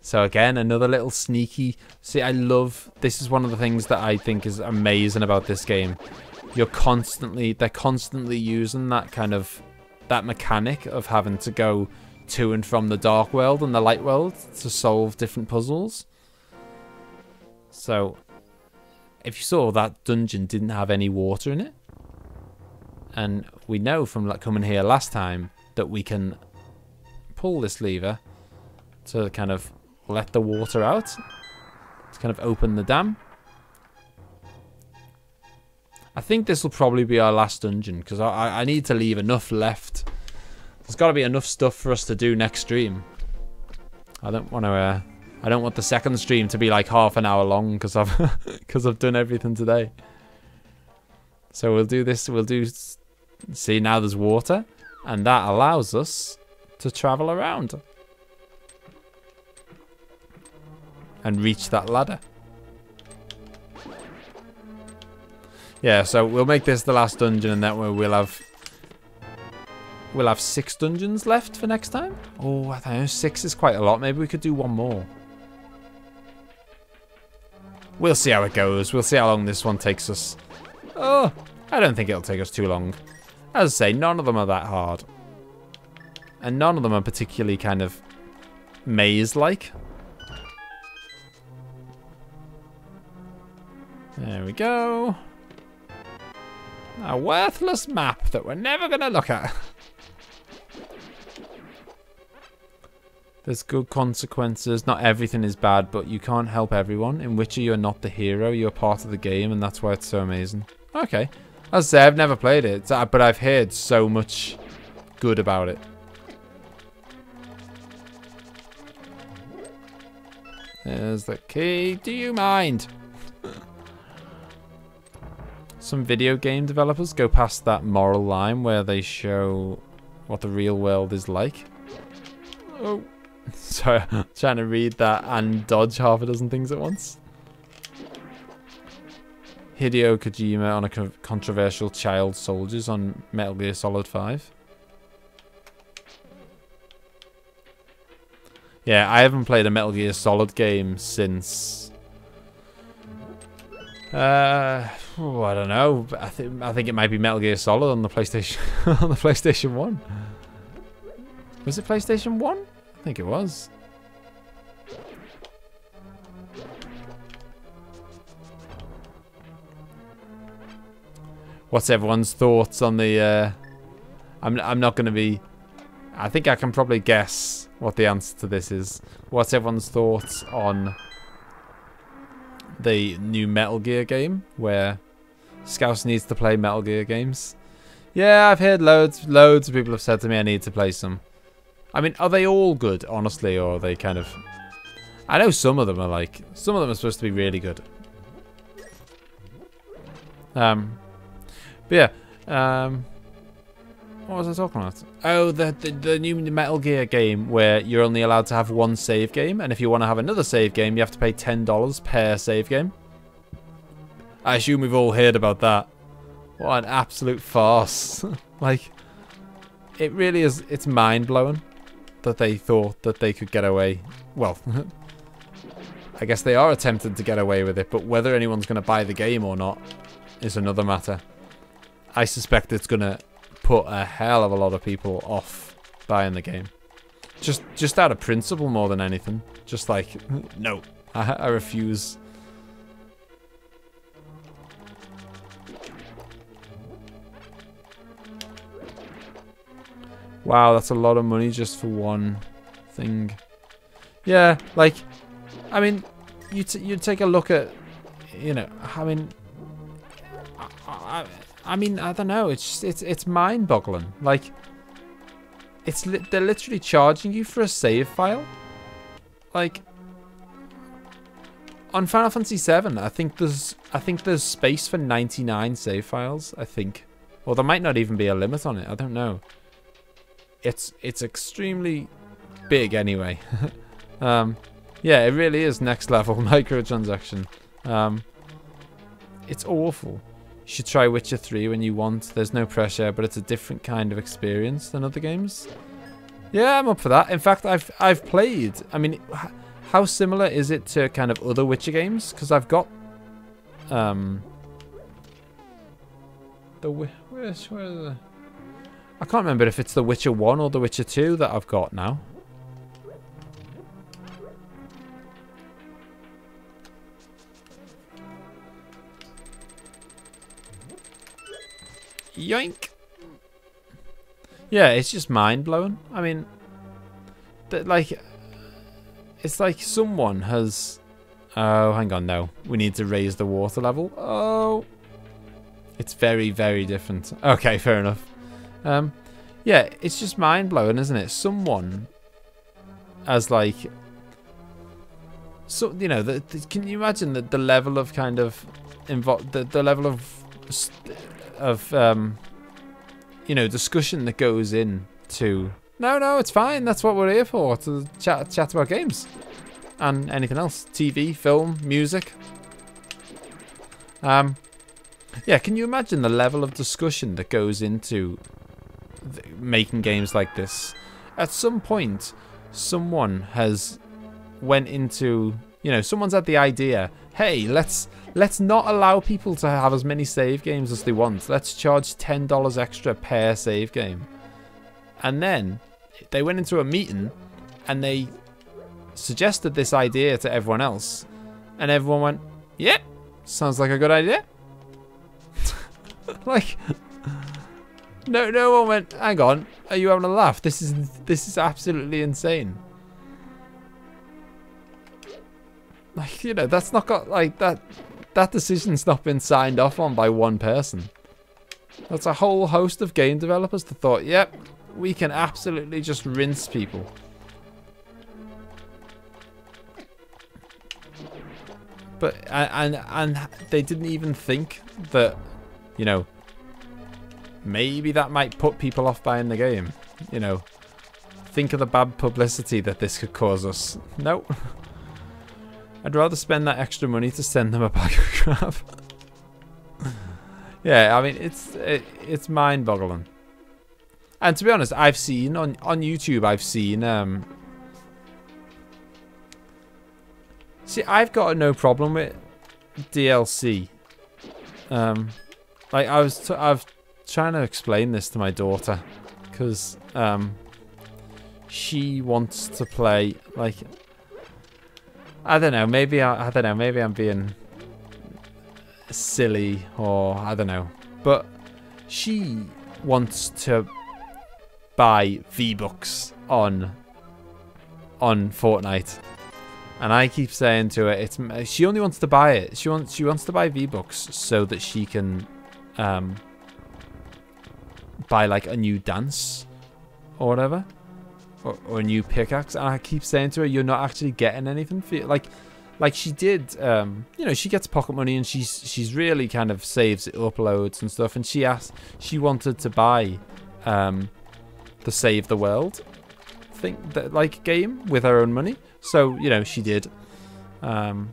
So again, another little sneaky... See, I love... This is one of the things that I think is amazing about this game. They're constantly using that kind of... That mechanic of having to go to and from the dark world and the light world to solve different puzzles. So, if you saw, that dungeon didn't have any water in it. And we know from coming here last time that we can pull this lever to kind of let the water out. To kind of open the dam. I think this will probably be our last dungeon because I need to leave enough left. There's got to be enough stuff for us to do next stream. I don't want to. I don't want the second stream to be like half an hour long because I've done everything today. So we'll do this. We'll do. See, now there's water, and that allows us to travel around and reach that ladder. Yeah, so we'll make this the last dungeon, and that way we'll have 6 dungeons left for next time. Oh, I don't know, 6 is quite a lot. Maybe we could do one more. We'll see how it goes. We'll see how long this one takes us. Oh, I don't think it'll take us too long. As I say, none of them are that hard. And none of them are particularly kind of maze-like. There we go. A worthless map that we're never going to look at. There's good consequences. Not everything is bad, but you can't help everyone. In Witcher, you're not the hero. You're part of the game, and that's why it's so amazing. Okay. As I say, I've never played it, but I've heard so much good about it. There's the key. Do you mind? Some video game developers go past that moral line where they show what the real world is like. Oh. Sorry, I'm trying to read that and dodge half a dozen things at once. Hideo Kojima on a controversial child soldiers on Metal Gear Solid 5. Yeah, I haven't played a Metal Gear Solid game since... I don't know. I think it might be Metal Gear Solid on the PlayStation on the PlayStation 1. Was it PlayStation 1? I think it was. What's everyone's thoughts on the I'm not going to be... I think I can probably guess what the answer to this is. What's everyone's thoughts on the new Metal Gear game where Scouse needs to play Metal Gear games? Yeah, I've heard loads of people have said to me I need to play some. I mean, are they all good, honestly, or are they kind of... I know some of them are like... Some of them are supposed to be really good. But yeah, what was I talking about? Oh, the new Metal Gear game where you're only allowed to have one save game, and if you want to have another save game, you have to pay $10 per save game. I assume we've all heard about that. What an absolute farce. Like, it really is, it's mind-blowing that they thought that they could get away. Well, I guess they are attempting to get away with it, but whether anyone's going to buy the game or not is another matter. I suspect it's going to put a hell of a lot of people off buying the game. Just out of principle more than anything. Just like, no, I refuse. Wow, that's a lot of money just for one thing. Yeah, like, I mean, you take a look at, you know, I mean, I don't know. It's mind-boggling. Like, they're literally charging you for a save file. Like, on Final Fantasy VII, I think there's space for 99 save files. I think, or there might not even be a limit on it. I don't know. It's extremely big anyway. Yeah, it really is next level microtransaction. It's awful. You should try Witcher 3 when you want. There's no pressure, but it's a different kind of experience than other games. Yeah, I'm up for that. In fact, I've played. I mean, how similar is it to kind of other Witcher games? Because I've got where is the? I can't remember if it's the Witcher 1 or the Witcher 2 that I've got now. Yoink! Yeah, it's just mind-blowing. I mean, like, it's like someone has... Oh, hang on, no. We need to raise the water level. Oh! It's very, very different. Okay, fair enough. Yeah, it's just mind-blowing, isn't it? Someone as, like... So, you know, can you imagine the level of kind of... the level of you know, discussion that goes into... No, it's fine. That's what we're here for, to chat about games and anything else. TV, film, music. Yeah, can you imagine the level of discussion that goes into making games like this? At some point, someone has went into... You know, someone's had the idea, hey, let's not allow people to have as many save games as they want. Let's charge $10 extra per save game. And then they went into a meeting and they suggested this idea to everyone else. And everyone went, yep, sounds like a good idea. Like, no one went, hang on, are you having a laugh? This is absolutely insane. Like, you know, that's not got, like, that decision's not been signed off on by one person. That's a whole host of game developers that thought, yep, we can absolutely just rinse people. But, and they didn't even think that, you know, maybe that might put people off buying the game. You know, think of the bad publicity that this could cause us. Nope. I'd rather spend that extra money to send them a bag of crap. Yeah, I mean, it's mind-boggling. And to be honest, I've seen on YouTube, I've seen see, I've got no problem with DLC. Like I've trying to explain this to my daughter because she wants to play, like, I don't know, maybe maybe I'm being silly, or I don't know, but she wants to buy V-Bucks on Fortnite, and I keep saying to her, she only wants to buy it. She wants to buy V-Bucks so that she can buy like a new dance or whatever. Or a new pickaxe, and I keep saying to her, "You're not actually getting anything for you." Like she did. You know, she gets pocket money, and she's really kind of saves it up loads and stuff. And she wanted to buy the Save the World thing, like game with her own money. So you know, she did. Oh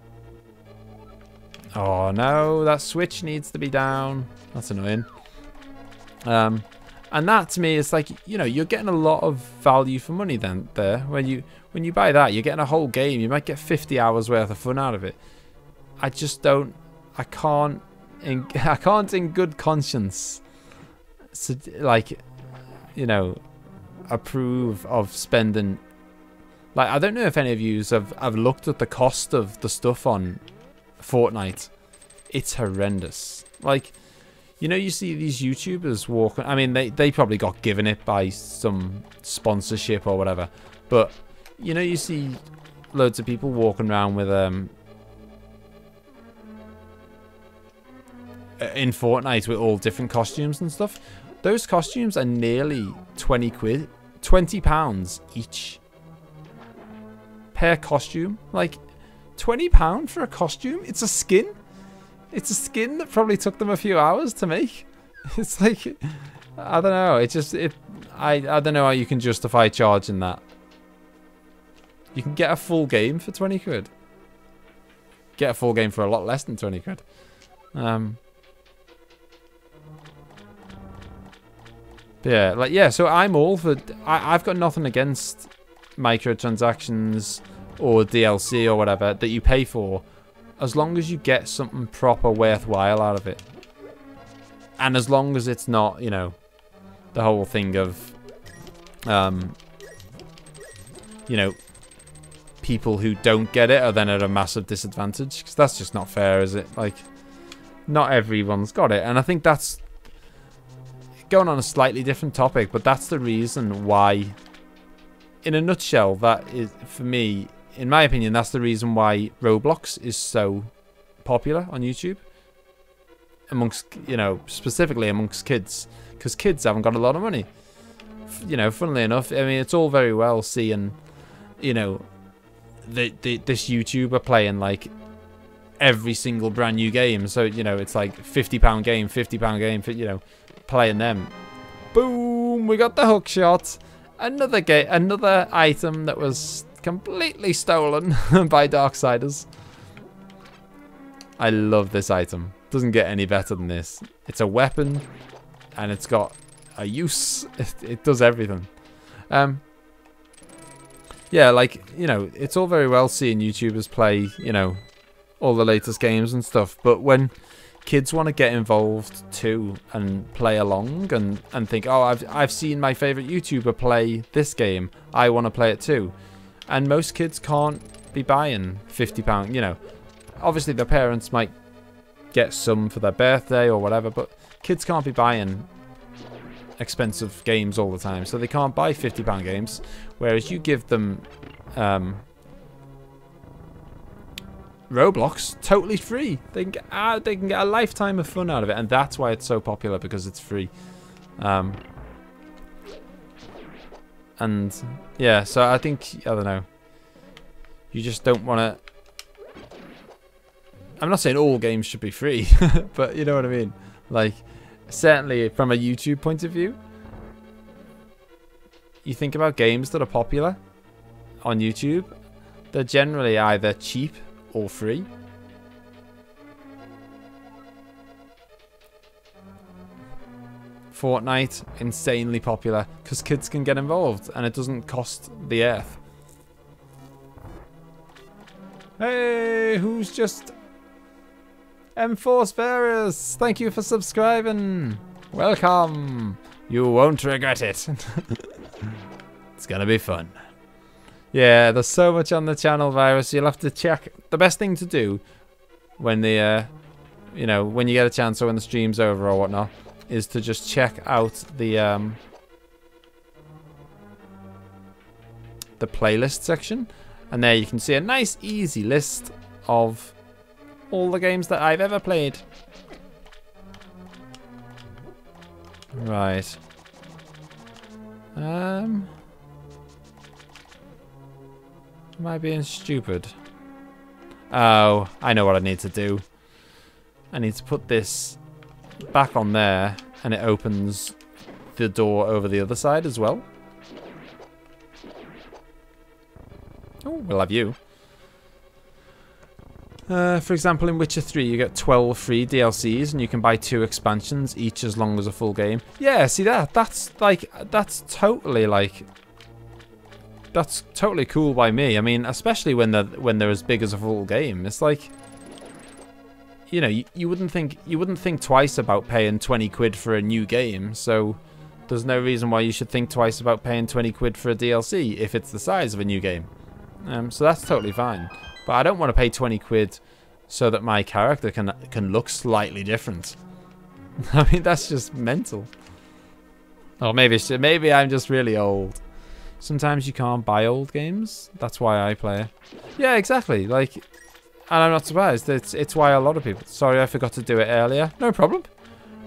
no, that switch needs to be down. That's annoying. And that to me is like, you know, you're getting a lot of value for money then there. When you buy that, you're getting a whole game. You might get 50 hours worth of fun out of it. I just don't, I can't in good conscience, like, you know, approve of spending. Like, I don't know if any of you have looked at the cost of the stuff on Fortnite. It's horrendous. Like, You know, you see these YouTubers walking. I mean, they probably got given it by some sponsorship or whatever. But, you know, you see loads of people walking around with, in Fortnite with all different costumes and stuff. Those costumes are nearly 20 quid. £20 each. Per costume. Like, £20 for a costume? It's a skin? It's a skin that probably took them a few hours to make. It's like, I don't know. I don't know how you can justify charging that. You can get a full game for 20 quid. Get a full game for a lot less than 20 quid. Yeah, like, yeah, so I'm all for... I've got nothing against microtransactions or DLC or whatever that you pay for, as long as you get something proper worthwhile out of it. And as long as it's not, you know, the whole thing of, you know, people who don't get it are then at a massive disadvantage. Because that's just not fair, is it? Like, not everyone's got it. And I think that's... Going on a slightly different topic, but that's the reason why, in a nutshell, that is, for me, in my opinion, that's the reason why Roblox is so popular on YouTube. Amongst, you know, specifically amongst kids. Because kids haven't got a lot of money. You know, funnily enough, I mean, it's all very well seeing, you know, this YouTuber playing, like, every single brand new game. So, you know, it's like £50 game, £50 game, for, you know, playing them. Boom! We got the hook shot. Another item that was completely stolen by Darksiders. I love this item. Doesn't get any better than this. It's a weapon, and it's got a use. It does everything. Yeah, like, you know, it's all very well seeing YouTubers play, you know, all the latest games and stuff, but when kids want to get involved too and play along and think, oh, I've seen my favorite YouTuber play this game, I want to play it too. And most kids can't be buying £50, you know. Obviously their parents might get some for their birthday or whatever, but kids can't be buying expensive games all the time, so they can't buy £50 games. Whereas you give them Roblox totally free. They can get a lifetime of fun out of it, and that's why it's so popular, because it's free. And yeah, so I think, I don't know, you just don't want to... I'm not saying all games should be free, but you know what I mean. Like, certainly from a YouTube point of view, you think about games that are popular on YouTube, they're generally either cheap or free. Fortnite, insanely popular because kids can get involved and it doesn't cost the earth. Hey, who's just... M4 Sparrows, thank you for subscribing. Welcome. You won't regret it. It's gonna be fun. Yeah, there's so much on the channel, Virus. You'll have to check. The best thing to do when the, you know, when you get a chance or when the stream's over or whatnot, is to just check out the playlist section, and there you can see a nice, easy list of all the games that I've ever played. Right. Am I being stupid? Oh, I know what I need to do. I need to put this back on there, and it opens the door over the other side as well. Oh, we'll have you. For example, in Witcher 3, you get 12 free DLCs, and you can buy 2 expansions, each as long as a full game. Yeah, see that's totally cool by me. I mean, especially when they're as big as a full game. It's like, you know, you wouldn't think twice about paying 20 quid for a new game. So there's no reason why you should think twice about paying 20 quid for a DLC if it's the size of a new game. So that's totally fine. But I don't want to pay 20 quid so that my character can look slightly different. I mean, that's just mental. Or maybe I'm just really old. Sometimes you can't buy old games. That's why I play it. Yeah, exactly. Like, and I'm not surprised. It's why a lot of people... Sorry, I forgot to do it earlier. No problem.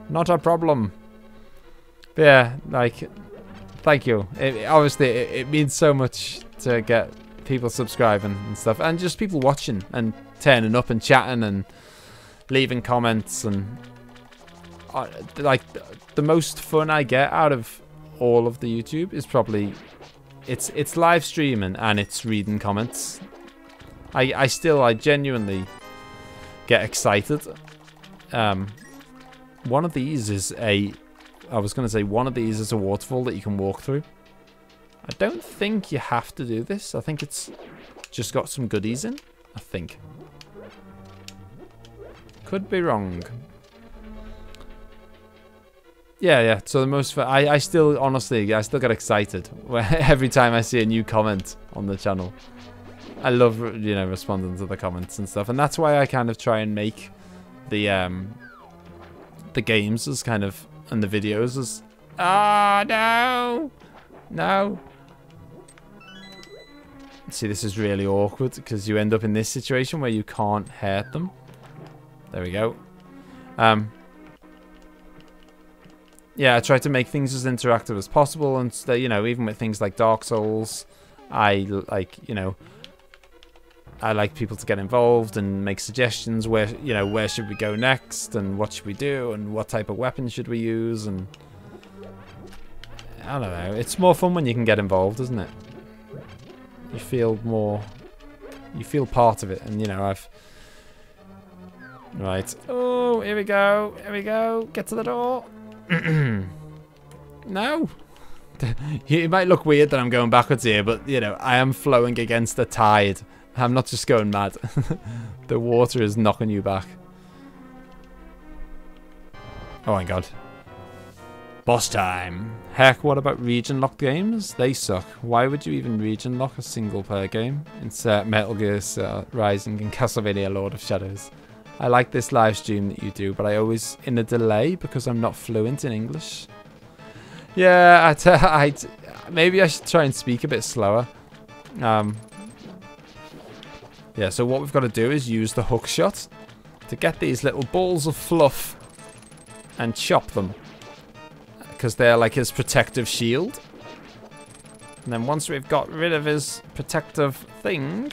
Not a problem. But yeah, like, thank you. Obviously, it means so much to get people subscribing and stuff. And just people watching and turning up and chatting and leaving comments. And, like, the most fun I get out of all of the YouTube is probably... It's live streaming and it's reading comments. I genuinely get excited. One of these is one of these is a waterfall that you can walk through. I don't think you have to do this. I think it's just got some goodies in. I think. Could be wrong. Yeah. So the most fun, I still get excited every time I see a new comment on the channel. I love, responding to the comments and stuff, and that's why I kind of try and make the games as kind of, and the videos as, no. See, this is really awkward because you end up in this situation where you can't hurt them. There we go. Yeah, I try to make things as interactive as possible, and even with things like Dark Souls, I like people to get involved and make suggestions where should we go next and what should we do and what type of weapon should we use, and I don't know. It's more fun when you can get involved, isn't it? You feel part of it, and right. Oh, here we go. Get to the door. No. It might look weird that I'm going backwards here, but I am flowing against the tide. I'm not just going mad. The water is knocking you back. Oh my god. Boss time. Heck, what about region locked games? They suck. Why would you even region lock a single player game? Insert Metal Gear Rising and Castlevania Lord of Shadows. I like this live stream that you do, but I always in a delay because I'm not fluent in English. Yeah, maybe I should try and speak a bit slower. Yeah, so what we've got to do is use the hook shot to get these little balls of fluff and chop them, because they're like his protective shield. And then once we've got rid of his protective thing,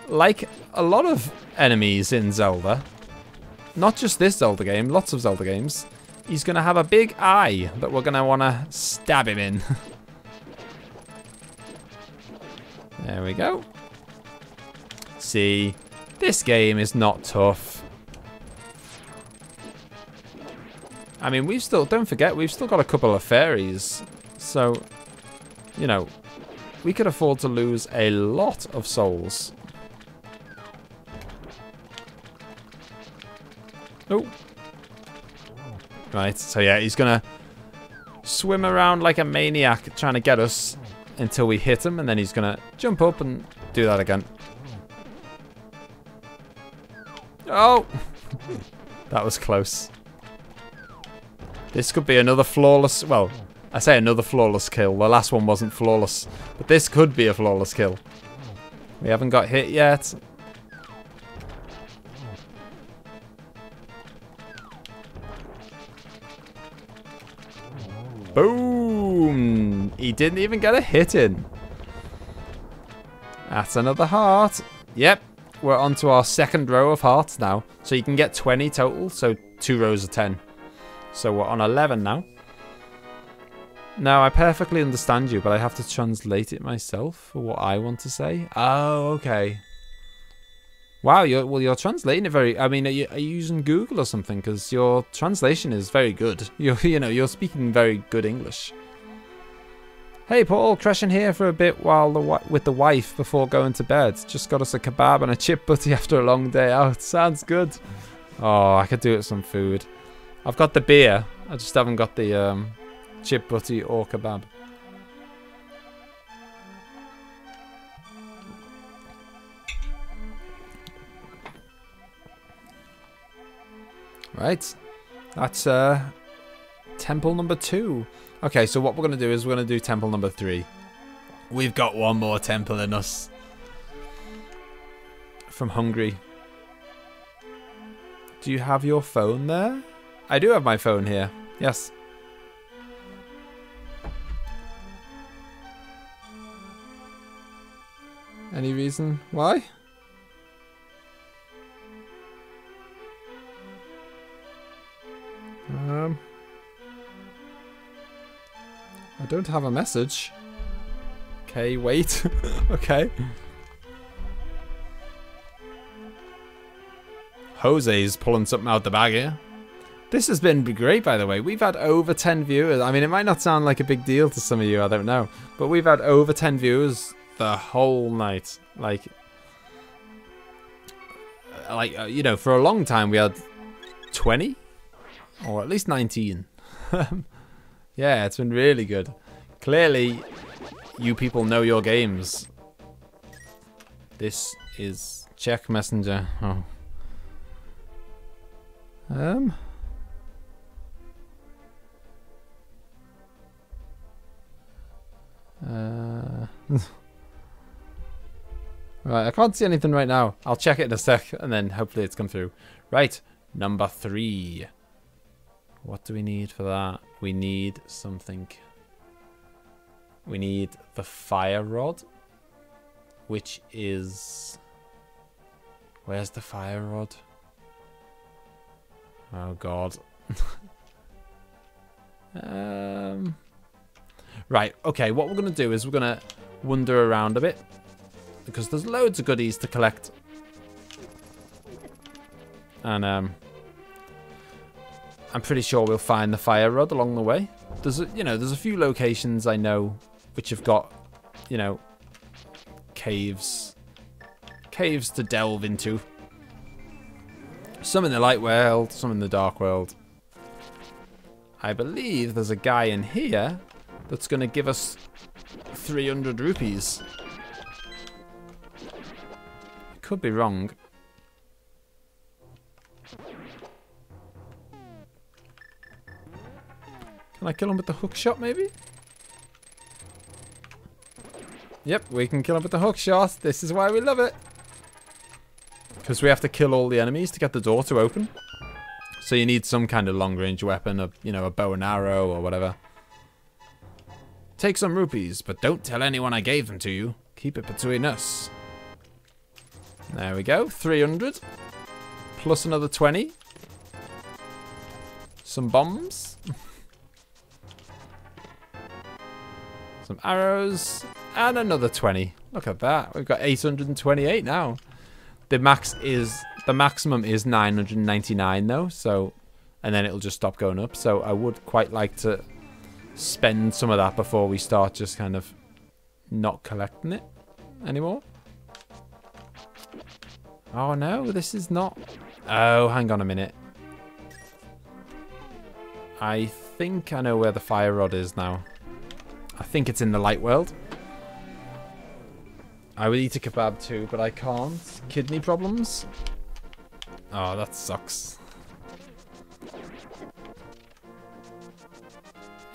like a lot of enemies in Zelda, not just this Zelda game, lots of Zelda games, he's going to have a big eye that we're going to want to stab him in. There we go. See, this game is not tough. I mean, don't forget, we've still got a couple of fairies. So, we could afford to lose a lot of souls. Oh. Right, so yeah, he's gonna swim around like a maniac trying to get us until we hit him, and then he's gonna jump up and do that again. Oh! That was close. This could be another flawless... Well, I say another flawless kill. The last one wasn't flawless. But this could be a flawless kill. We haven't got hit yet. Boom! He didn't even get a hit in. That's another heart. Yep. We're onto our second row of hearts now. So you can get 20 total. So 2 rows of 10. So we're on 11 now. Now, I perfectly understand you, but I have to translate it myself for what I want to say. Oh, okay. Wow, you're translating it very... I mean, are you using Google or something? Because your translation is very good. You're speaking very good English. Hey, Paul, crashing here for a bit with the wife before going to bed. Just got us a kebab and a chip butty after a long day out. Sounds good. Oh, I could do it with some food. I've got the beer. I just haven't got the chip butty or kebab. Right. That's temple number 2. Okay, so what we're going to do is we're going to do temple number 3. We've got one more temple in us. From Hungary. Do you have your phone there? I do have my phone here. Yes. Any reason why? I don't have a message. Okay, wait. Okay. Jose's pulling something out the bag here. This has been great, by the way. We've had over 10 viewers. I mean, it might not sound like a big deal to some of you, I don't know. But we've had over 10 viewers the whole night. Like you know, for a long time we had 20 or at least 19. Yeah, it's been really good. Clearly you people know your games. This is check messenger. Oh. Right, I can't see anything right now. I'll check it in a sec and then hopefully it's come through. Right, number 3. What do we need for that? We need something. We need the fire rod, which is... Where's the fire rod? Oh god. Right, okay, what we're going to do is we're going to wander around a bit. Because there's loads of goodies to collect. And I'm pretty sure we'll find the fire rod along the way. There's a few locations I know which have got, you know, caves to delve into. Some in the light world, some in the dark world. I believe there's a guy in here that's going to give us 300 rupees. I could be wrong. Can I kill him with the hook shot, maybe? Yep, we can kill him with the hook shot. This is why we love it. Because we have to kill all the enemies to get the door to open. So you need some kind of long-range weapon, a bow and arrow or whatever. Take some rupees, but don't tell anyone I gave them to you. Keep it between us. There we go, 300. Plus another 20. Some bombs. Some arrows. And another 20. Look at that. We've got 828 now. The maximum is 999 though, so, and then it'll just stop going up. So I would quite like to spend some of that before we start just kind of not collecting it anymore. Oh no, this is not. Oh, hang on a minute. I think I know where the fire rod is now. I think it's in the light world. I would eat a kebab too, but I can't. Kidney problems? Oh, that sucks.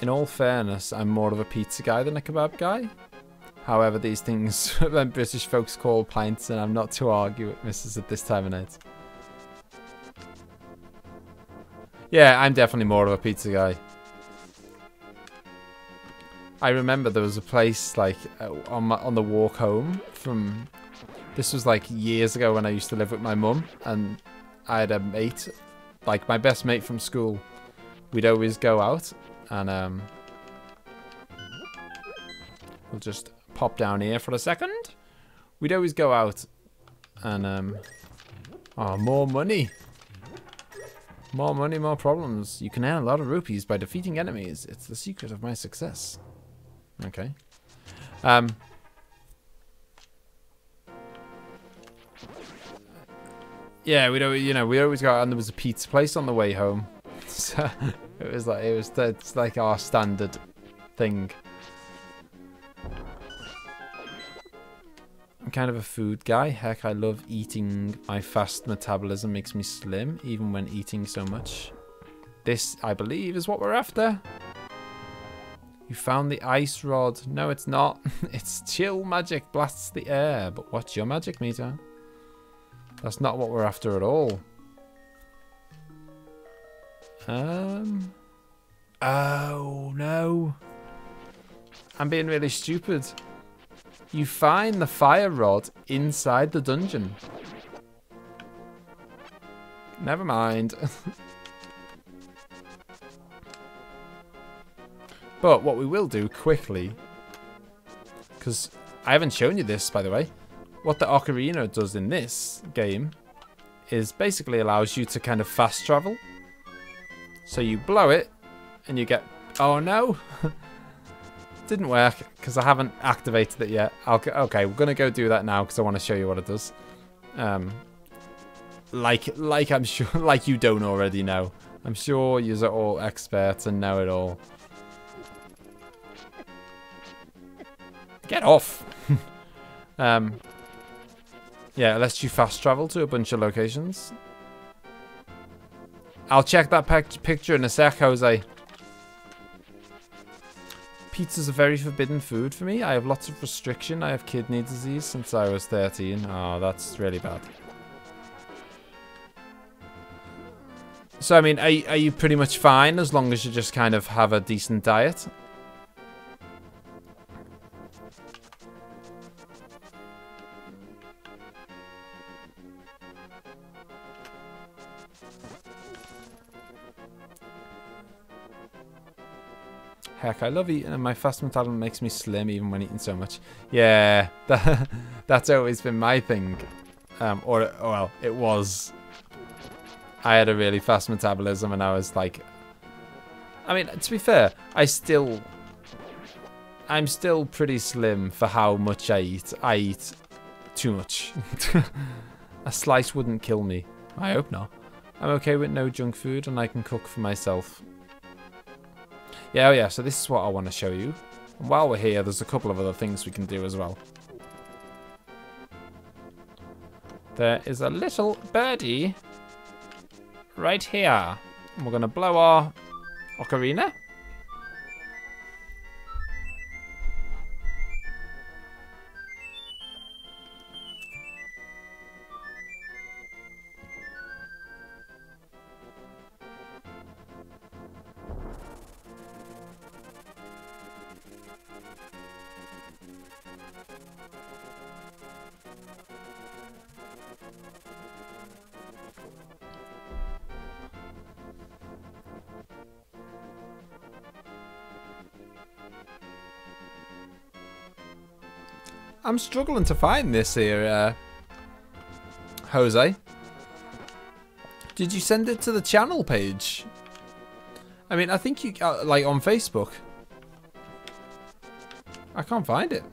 In all fairness, I'm more of a pizza guy than a kebab guy. However, these things when British folks call pints, and I'm not to argue with missus at this time of night. Yeah, I'm definitely more of a pizza guy. I remember there was a place like on the walk home from. This was like years ago when I used to live with my mum, and I had a mate, like my best mate from school. We'd always go out, and we'll just pop down here for a second. We'd always go out, and oh, more money. More money, more problems. You can earn a lot of rupees by defeating enemies. It's the secret of my success. Okay. Yeah, we always go out, and there was a pizza place on the way home. So it's like our standard thing. I'm kind of a food guy. Heck, I love eating. My fast metabolism makes me slim, even when eating so much. This, I believe, is what we're after. You found the ice rod. No, it's not. It's chill magic blasts the air. But what's your magic meter? That's not what we're after at all. Oh, no. I'm being really stupid. You find the fire rod inside the dungeon. Never mind. But what we will do quickly, because I haven't shown you this, by the way. What the ocarina does in this game is basically allows you to kind of fast travel. So you blow it and you get... Oh no! Didn't work because I haven't activated it yet. Okay, we're going to go do that now because I want to show you what it does. Like I'm sure, like you don't already know. I'm sure you're all experts and know it all. Get off! Yeah, it lets you fast travel to a bunch of locations. I'll check that picture in a sec, Jose. Pizza's a very forbidden food for me. I have lots of restriction. I have kidney disease since I was 13. Oh, that's really bad. So, I mean, are you pretty much fine as long as you just kind of have a decent diet? Heck, I love eating, and my fast metabolism makes me slim even when eating so much. Yeah, that's always been my thing. Well, it was. I had a really fast metabolism, and I was like... I mean, to be fair, I'm still pretty slim for how much I eat. I eat too much. A slice wouldn't kill me. I hope not. I'm okay with no junk food, and I can cook for myself. Yeah, oh yeah, so this is what I want to show you. And while we're here, there's a couple of other things we can do as well. There is a little birdie right here. And we're going to blow our ocarina. I'm struggling to find this here, Jose. Did you send it to the channel page? I mean, I think you like on Facebook. I can't find it.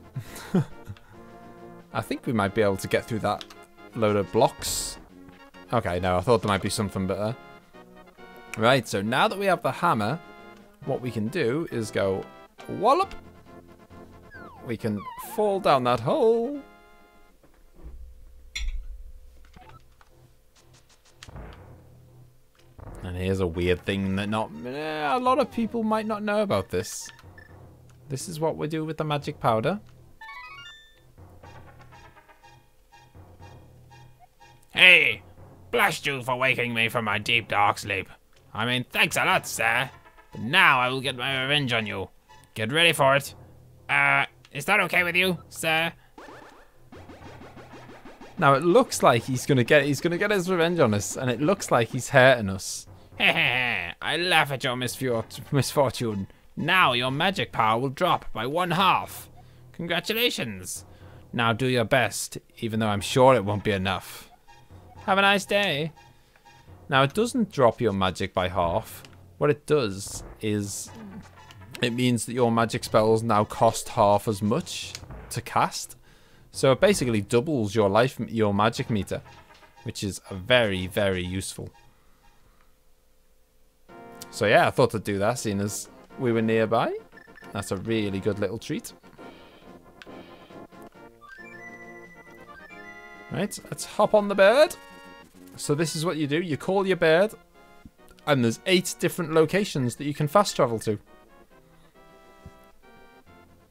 I think we might be able to get through that load of blocks. Okay, no, I thought there might be something better. Right, so now that we have the hammer, what we can do is go wallop. We can fall down that hole. And here's a weird thing that a lot of people might not know about this. This is what we do with the magic powder. Hey, blast you for waking me from my deep dark sleep. I mean, thanks a lot, sir. But now I will get my revenge on you. Get ready for it. Is that okay with you, sir? Now it looks like he's gonna get his revenge on us, and it looks like he's hurting us. Hehehe, I laugh at your misfortune. Now your magic power will drop by 1/2. Congratulations. Now do your best, even though I'm sure it won't be enough. Have a nice day. Now it doesn't drop your magic by half. What it does is it means that your magic spells now cost half as much to cast. So it basically doubles your magic meter, which is very, very useful. So yeah, I thought I'd do that, seeing as we were nearby. That's a really good little treat. Right, let's hop on the bird. So this is what you do. You call your bird, And there's 8 different locations that you can fast travel to.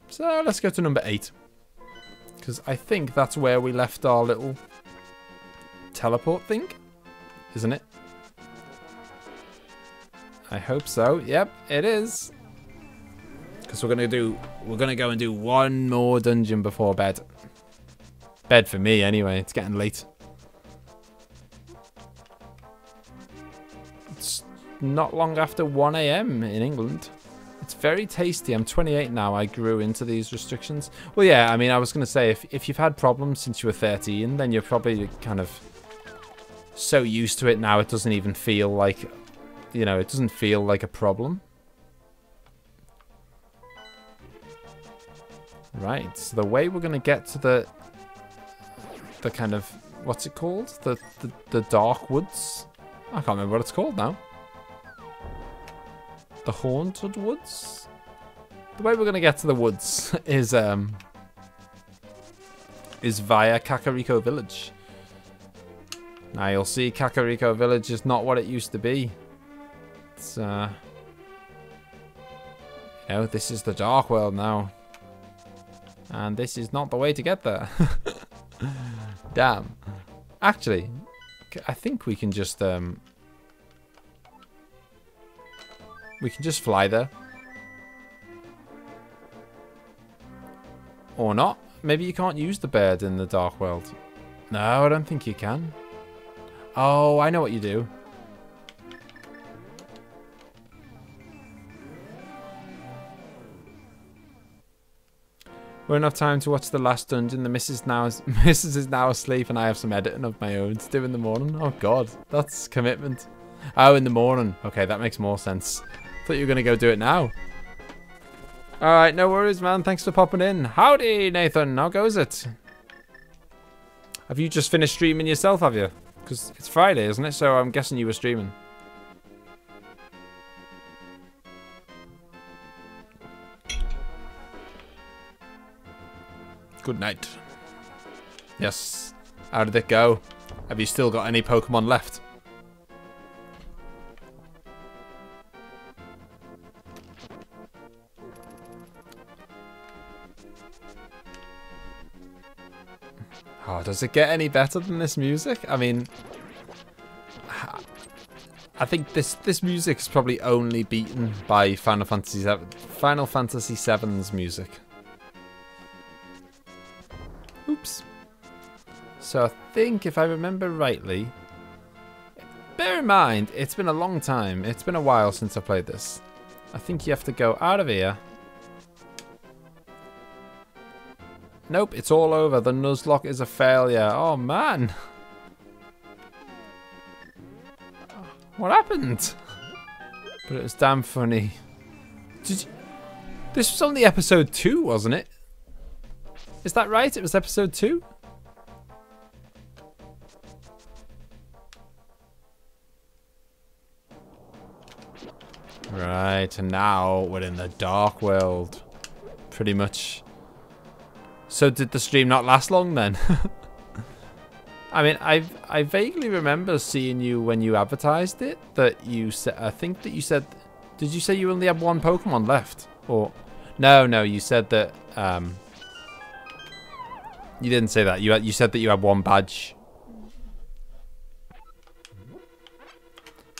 So let's go to number 8. Because I think that's where we left our little teleport thing. Isn't it? I hope so. Yep, it is. Because we're gonna go and do one more dungeon before bed. Bed for me anyway, it's getting late. It's not long after 1 AM in England. It's very tasty. I'm 28 now. I grew into these restrictions. Well, yeah, I mean, I was going to say, if you've had problems since you were 13, then you're probably kind of so used to it now it doesn't even feel like, you know, it doesn't feel like a problem. Right, so the way we're going to get to the kind of, what's it called? The dark woods? I can't remember what it's called now. The haunted woods? The way we're going to get to the woods is via Kakariko Village. Now you'll see Kakariko Village is not what it used to be. It's, you know, this is the dark world now. And this is not the way to get there. Damn. Actually, I think we can just fly there. Or not. Maybe you can't use the bird in the dark world. No, I don't think you can. Oh, I know what you do. We're enough time to watch the last dungeon. The missus is now asleep and I have some editing of my own to do in the morning. Oh god, that's commitment. Oh, in the morning. Okay, that makes more sense. Thought you were going to go do it now. Alright, no worries, man. Thanks for popping in. Howdy, Nathan. How goes it? Have you just finished streaming yourself, have you? Because it's Friday, isn't it? So I'm guessing you were streaming. Good night. Yes. How did it go? Have you still got any Pokemon left? Oh, does it get any better than this music? I mean, I think this music is probably only beaten by Final Fantasy VII's music. Oops. So I think if I remember rightly, bear in mind, it's been a long time. It's been a while since I played this. I think you have to go out of here. Nope, it's all over. The Nuzlocke is a failure. Oh, man. What happened? But it was damn funny. This was only episode 2, wasn't it? Is that right? It was episode 2? Right, and now we're in the dark world. Pretty much. So did the stream not last long then? I mean, I vaguely remember seeing you when you advertised it, that you said, I think that you said, did you say you only had 1 Pokemon left? Or, no, you said that, you didn't say that. You said that you had 1 badge.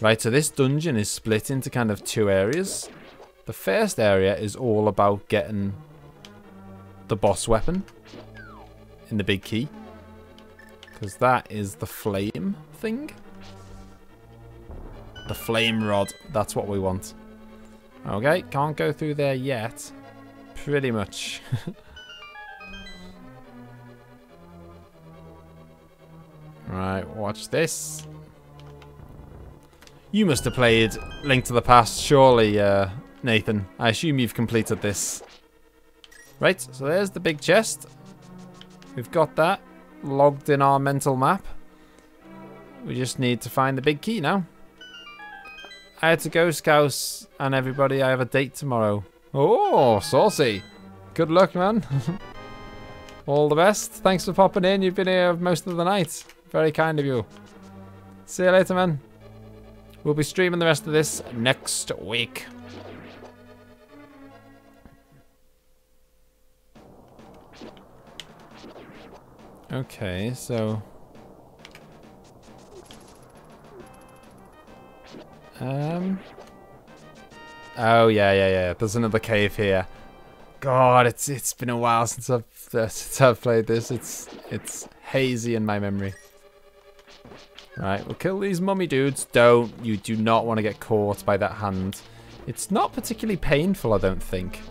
Right, so this dungeon is split into kind of 2 areas. The first area is all about getting the boss weapon in the big key. Because that is the flame thing. The flame rod. That's what we want. Okay, can't go through there yet. Pretty much. Right, watch this. You must have played Link to the Past, surely, Nathan. I assume you've completed this. Right, so there's the big chest. We've got that logged in our mental map. We just need to find the big key now. I had to go, Scouse, and everybody. I have a date tomorrow. Oh, saucy. Good luck, man. All the best. Thanks for popping in. You've been here most of the night. Very kind of you. See you later, man. We'll be streaming the rest of this next week. Okay, so... Oh, yeah. There's another cave here. God, it's been a while since I've played this. It's hazy in my memory. Right, we'll kill these mummy dudes. You do not want to get caught by that hand. It's not particularly painful, I don't think.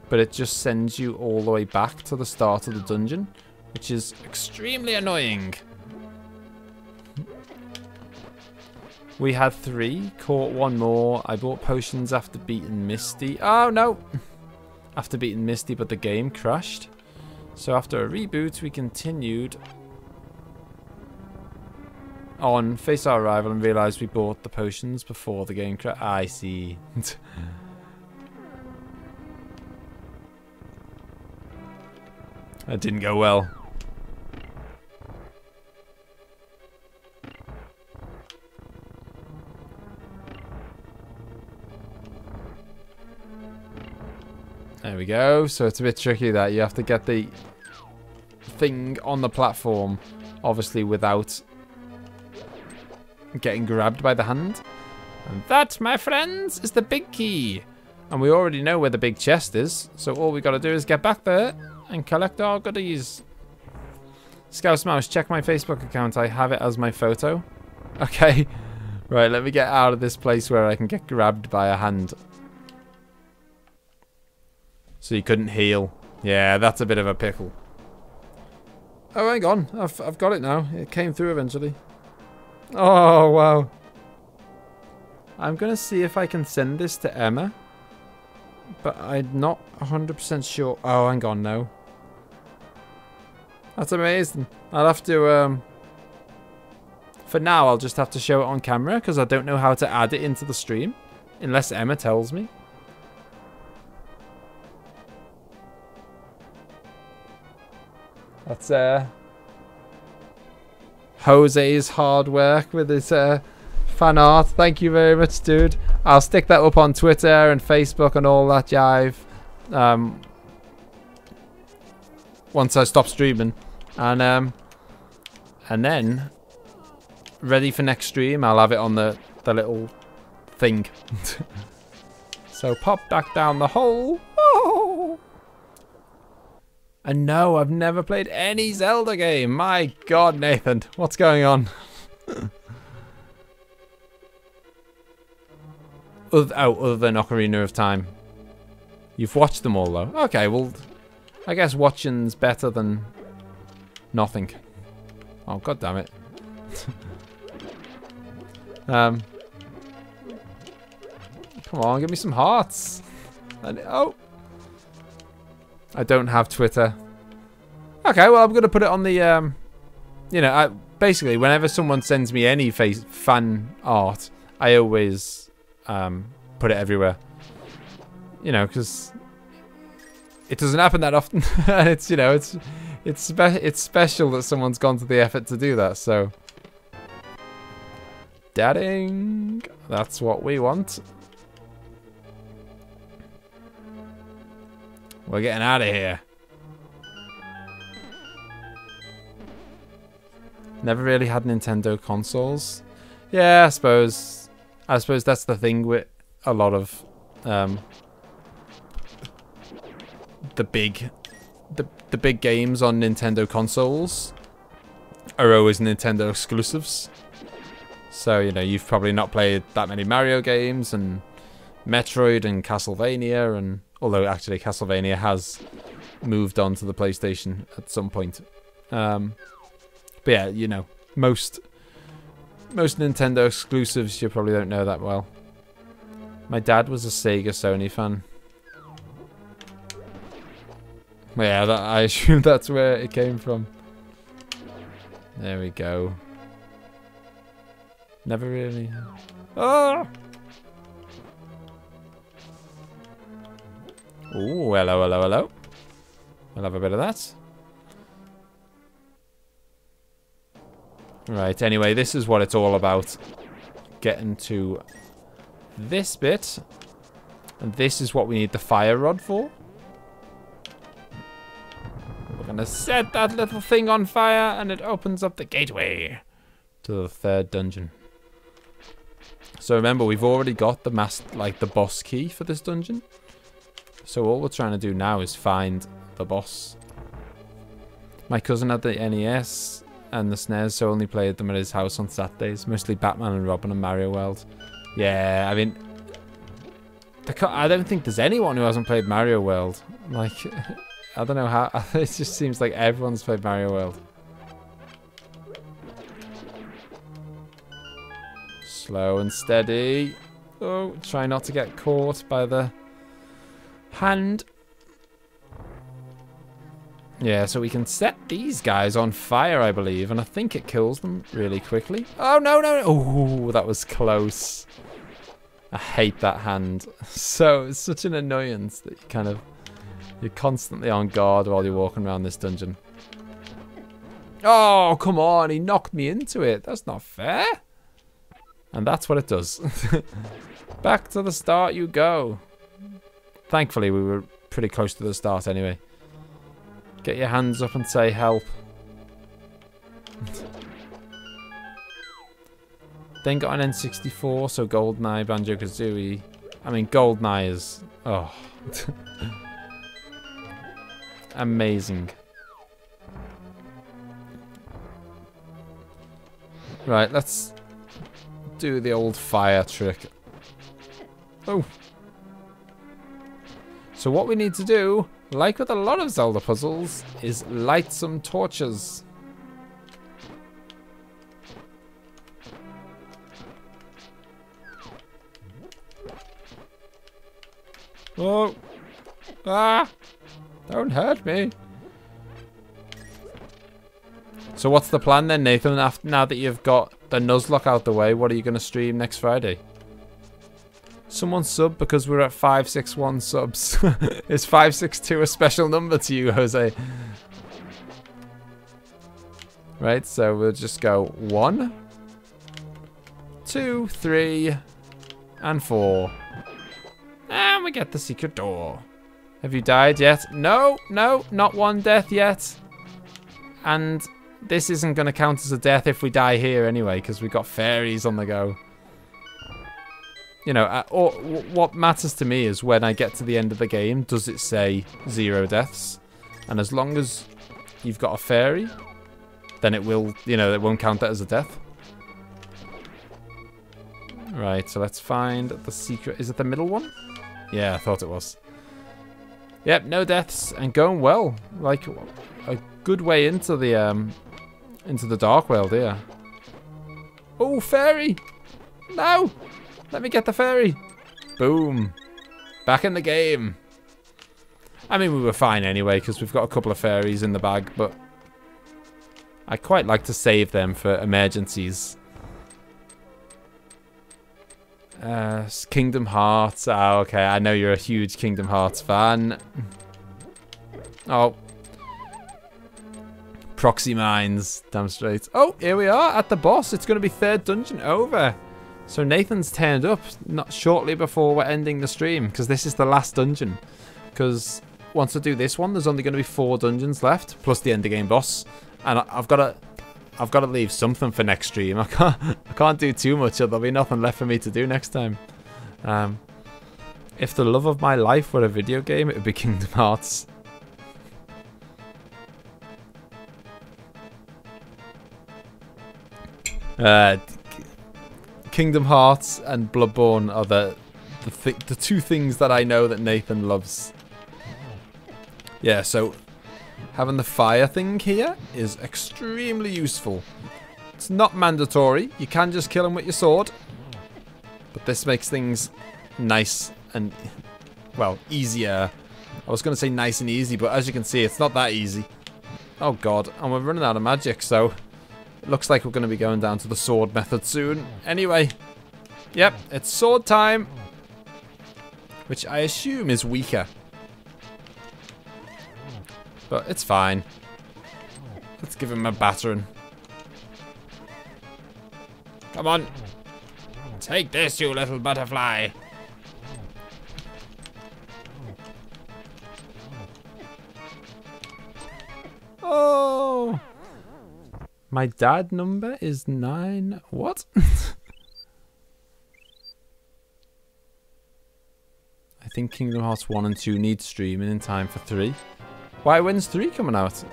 But it just sends you all the way back to the start of the dungeon, which is extremely annoying. We had 3, caught 1 more. I bought potions after beating Misty. Oh, no! After beating Misty, but the game crashed. So after a reboot, we continued on, face our arrival, and realised we bought the potions before the game crashed. I see. That didn't go well. There we go. So it's a bit tricky that you have to get the thing on the platform, obviously without getting grabbed by the hand. And that, my friends, is the big key. And we already know where the big chest is, so all we got to do is get back there and collect our goodies. ScouseMouse, check my Facebook account. I have it as my photo. Okay. Right, let me get out of this place where I can get grabbed by a hand. So you couldn't heal. Yeah, that's a bit of a pickle. Oh, hang on. I've got it now. It came through eventually. Oh, wow. I'm going to see if I can send this to Emma. But I'm not 100% sure. Oh, hang on, no. That's amazing. I'll have to... For now, I'll just have to show it on camera, because I don't know how to add it into the stream. Unless Emma tells me. That's Jose's hard work with his fan art. Thank you very much, dude. I'll stick that up on Twitter and Facebook and all that jive. Once I stop streaming, and then ready for next stream, I'll have it on the little thing. So pop back down the hole. Oh. And no, I've never played any Zelda game. My God, Nathan, what's going on? Other than Ocarina of Time. You've watched them all, though. Okay, well, I guess watching's better than nothing. Oh, God damn it. Come on, give me some hearts. Oh. I don't have Twitter. Okay, well, I'm going to put it on the, you know, basically, whenever someone sends me any fan art, I always put it everywhere. You know, because it doesn't happen that often. And it's, you know, it's special that someone's gone to the effort to do that, so. Dadding. That's what we want. We're getting out of here. Never really had Nintendo consoles. Yeah, I suppose that's the thing with a lot of the big games on Nintendo consoles are always Nintendo exclusives. So, you know, you've probably not played that many Mario games and Metroid and Castlevania, and although actually Castlevania has moved on to the PlayStation at some point. But yeah, you know, most Nintendo exclusives you probably don't know that well. My dad was a Sega Sony fan. Yeah, I assume that's where it came from. There we go. Never really... Oh! Ooh, hello, hello, hello. We'll have a bit of that. Right, anyway, this is what it's all about. getting to this bit. And this is what we need the fire rod for. We're going to set that little thing on fire and it opens up the gateway to the 3rd dungeon. So remember, we've already got the the boss key for this dungeon. So all we're trying to do now is find the boss. My cousin had the NES and the SNES, so only played them at his house on Saturdays. Mostly Batman and Robin and Mario World. Yeah, I mean, I don't think there's anyone who hasn't played Mario World. Like, I don't know how. It just seems like everyone's played Mario World. Slow and steady. Oh, try not to get caught by the hand. Yeah, so we can set these guys on fire, I believe, and I think it kills them really quickly. Oh, no, no. Oh, that was close. I hate that hand. So, it's such an annoyance that you're constantly on guard while you're walking around this dungeon. Oh, come on. He knocked me into it. That's not fair. And that's what it does. Back to the start you go. Thankfully, we were pretty close to the start anyway. Get your hands up and say help. Then got an N64, so GoldenEye, Banjo-Kazooie. I mean, GoldenEye is... oh. Amazing. Right, let's do the old fire trick. Oh. So what we need to do, like with a lot of Zelda puzzles, is light some torches. Oh. Ah. Don't hurt me. So what's the plan then, Nathan? Now that you've got the Nuzlocke out the way, what are you going to stream next Friday? Someone sub because we're at 561 subs. Is 562 a special number to you, Jose? Right, so we'll just go 1, 2, 3, and 4. And we get the secret door. Have you died yet? No, no, not one death yet. And this isn't going to count as a death if we die here anyway, because we've got fairies on the go. You know, what matters to me is when I get to the end of the game, does it say 0 deaths? And as long as you've got a fairy, then it will, you know, it won't count that as a death. Right, so let's find the secret. Is it the middle one? Yeah, I thought it was. Yep, no deaths and going well. Like a good way into the dark world here. Oh, fairy! No! Let me get the fairy. Boom. Back in the game. I mean, we were fine anyway, because we've got a couple of fairies in the bag, but I quite like to save them for emergencies. Kingdom Hearts. Oh, okay, I know you're a huge Kingdom Hearts fan. Oh. Proxy mines. Damn straight. Oh, here we are at the boss. It's going to be 3rd dungeon over. So Nathan's turned up not shortly before we're ending the stream, because this is the last dungeon. Because once I do this one, there's only going to be 4 dungeons left, plus the end of game boss. And I've got to leave something for next stream. I can't do too much, or there'll be nothing left for me to do next time. If the love of my life were a video game, it would be Kingdom Hearts. Kingdom Hearts and Bloodborne are the 2 things that I know that Nathan loves. Yeah, so having the fire thing here is extremely useful. It's not mandatory. You can just kill him with your sword. But this makes things nice and, well, easier. I was going to say nice and easy, but as you can see, it's not that easy. Oh, God. And we're running out of magic, so it looks like we're going to be going down to the sword method soon. Anyway, yep, it's sword time, which I assume is weaker. But it's fine. Let's give him a battering. Come on. Take this, you little butterfly. Oh! My dad number is 9. What? I think Kingdom Hearts 1 and 2 need streaming in time for 3. Why, when's 3 coming out?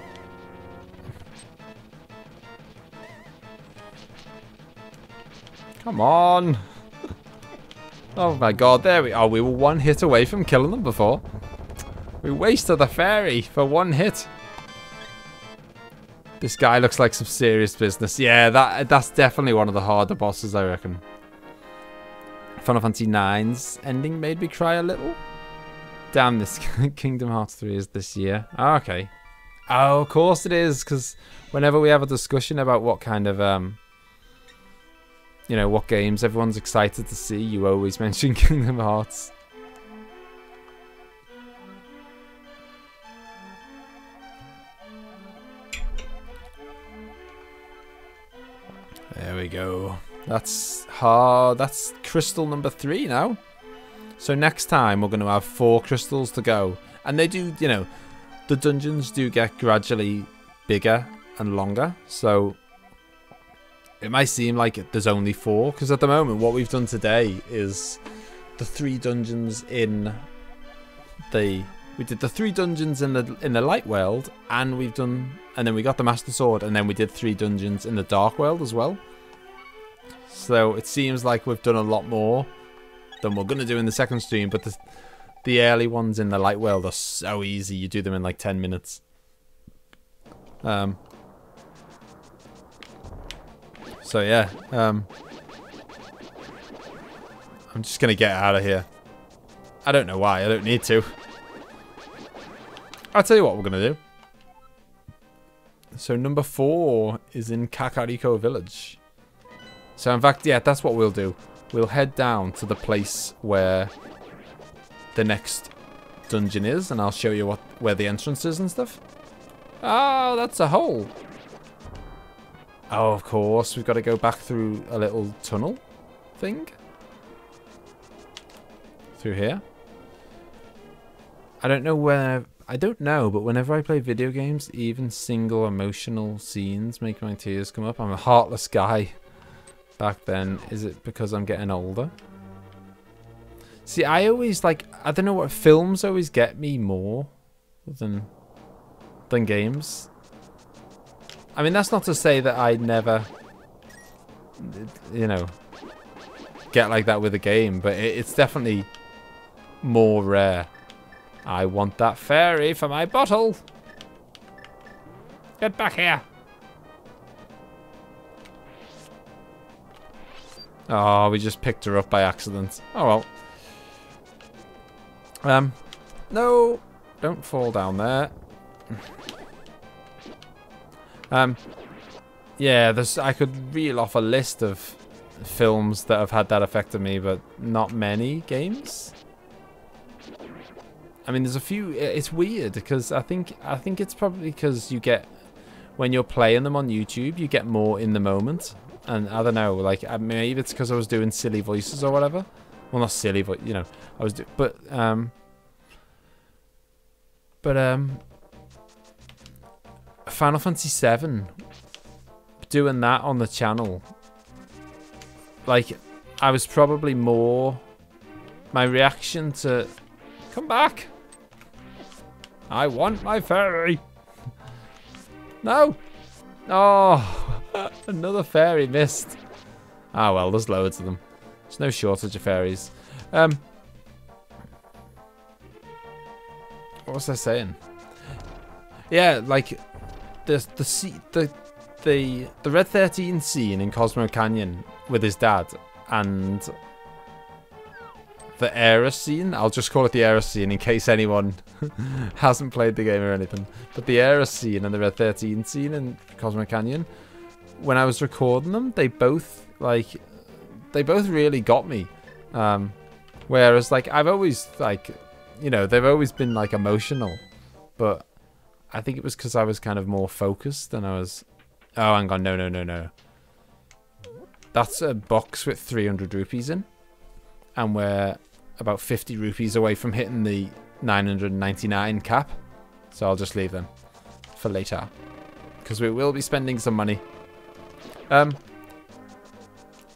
Come on. Oh my god, there we are. We were 1 hit away from killing them before. We wasted the fairy for 1 hit. This guy looks like some serious business. Yeah, that's definitely one of the harder bosses, I reckon. Final Fantasy IX's ending made me cry a little. Damn, this Kingdom Hearts 3 is this year. Oh, okay. Oh, of course it is, because whenever we have a discussion about what kind of, you know, what games everyone's excited to see, you always mention Kingdom Hearts. There we go. That's hard. That's crystal number 3 now. So next time we're going to have 4 crystals to go. And they do, you know, the dungeons do get gradually bigger and longer. So it might seem like there's only 4. Because at the moment what we've done today is the 3 dungeons in the... We did the 3 dungeons in the light world, and then we got the Master Sword, and then we did 3 dungeons in the dark world as well. So it seems like we've done a lot more than we're gonna do in the second stream, but the early ones in the light world are so easy. You do them in like 10 minutes. So yeah, I'm just gonna get out of here. I don't know why. I don't need to. I'll tell you what we're going to do. So number 4 is in Kakariko Village. So in fact, yeah, that's what we'll do. We'll head down to the place where the next dungeon is, and I'll show you where the entrance is and stuff. Oh, that's a hole. Oh, of course, we've got to go back through a little tunnel thing. Through here. I don't know where... I don't know, but whenever I play video games, even single emotional scenes make my tears come up. I'm a heartless guy back then. Is it because I'm getting older? See, I always like... I don't know what... Films always get me more than games. I mean, that's not to say that I never... You know... Get like that with a game, but it's definitely more rare. I want that fairy for my bottle. Get back here. Oh, we just picked her up by accident. Oh well. No, don't fall down there. Yeah, I could reel off a list of films that have had that effect on me, but not many games. I mean, there's a few. It's weird because I think it's probably because you get, when you're playing them on YouTube, you get more in the moment. And I don't know, like maybe it's because I was doing silly voices or whatever. Well, not silly, but you know, I was. Final Fantasy VII, doing that on the channel. Like, I was probably more. My reaction to. Come back. I want my fairy. No. Oh, another fairy missed. Ah, well, there's loads of them. There's no shortage of fairies. What was I saying? Yeah, like the Red 13 scene in Cosmo Canyon with his dad and the Aeris scene. I'll just call it the Aeris scene in case anyone hasn't played the game or anything. But the Aeris scene and the Red 13 scene in Cosmo Canyon, when I was recording them, they both really got me. Whereas like I've always like, you know, they've always been like emotional, but I think it was because I was kind of more focused than I was. Oh, hang on, no. That's a box with 300 rupees in. And we're about 50 rupees away from hitting the 999 cap. So I'll just leave them for later. Because we will be spending some money. What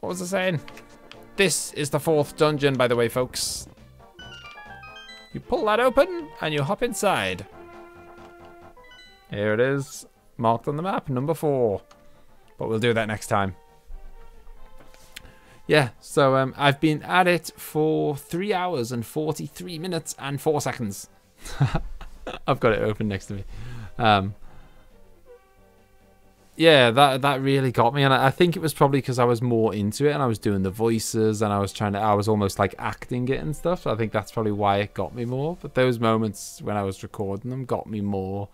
was I saying? This is the 4th dungeon, by the way, folks. You pull that open and you hop inside. Here it is. Marked on the map, number 4. But we'll do that next time. Yeah, so I've been at it for 3 hours and 43 minutes and 4 seconds. I've got it open next to me. Yeah, that really got me, and I think it was probably because I was more into it, and I was doing the voices, and I was almost like acting it and stuff. So I think that's probably why it got me more. But those moments when I was recording them got me more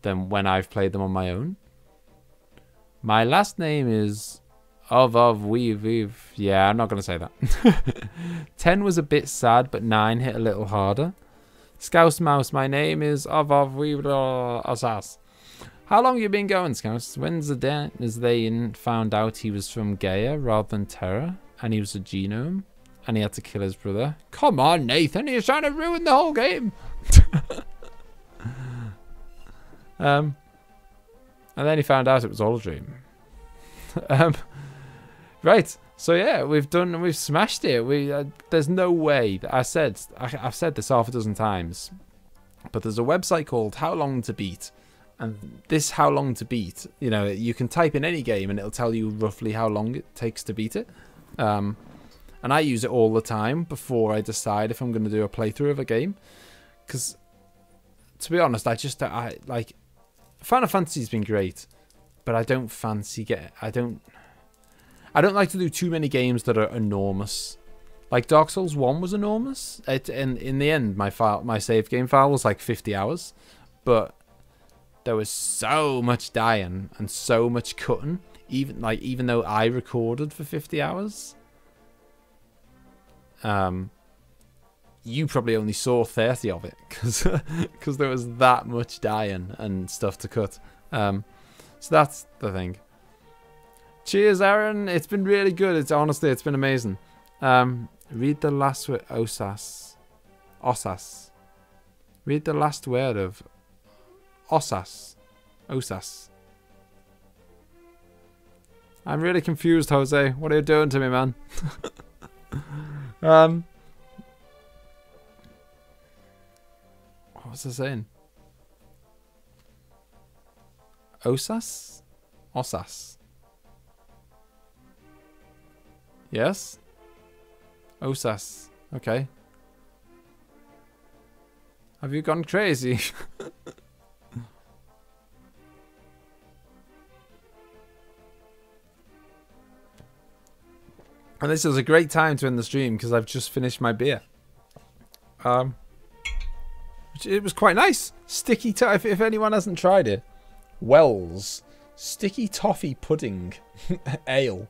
than when I've played them on my own. My last name is weave. Yeah, I'm not gonna say that. 10 was a bit sad, but 9 hit a little harder. ScouseMouse, my name is weave. How long you been going, Scouse? When's the day they found out he was from Gaia rather than Terra, and he was a genome, and he had to kill his brother? Come on, Nathan, you're trying to ruin the whole game. And then he found out it was all a dream. Right, so yeah, we've smashed it. There's no way that I've said this half a dozen times, but there's a website called How Long to Beat. And this How Long to Beat, you know, you can type in any game and it'll tell you roughly how long it takes to beat it. And I use it all the time before I decide if I'm going to do a playthrough of a game. Because, to be honest, I like, Final Fantasy's been great, but I don't fancy I don't like to do too many games that are enormous. Like Dark Souls 1 was enormous. In the end, my save game file was like 50 hours. But there was so much dying and so much cutting, even though I recorded for 50 hours. You probably only saw 30 of it because there was that much dying and stuff to cut. So that's the thing. Cheers, Aaron. It's been really good. Honestly, it's been amazing. Read the last word. Osas. Read the last word of Osas. I'm really confused, Jose. What are you doing to me, man? What was I saying? Osas? Yes? Osas. Okay. Have you gone crazy? And this is a great time to end the stream because I've just finished my beer. It was quite nice. Sticky toffee, if anyone hasn't tried it. Wells. Sticky toffee pudding. Ale.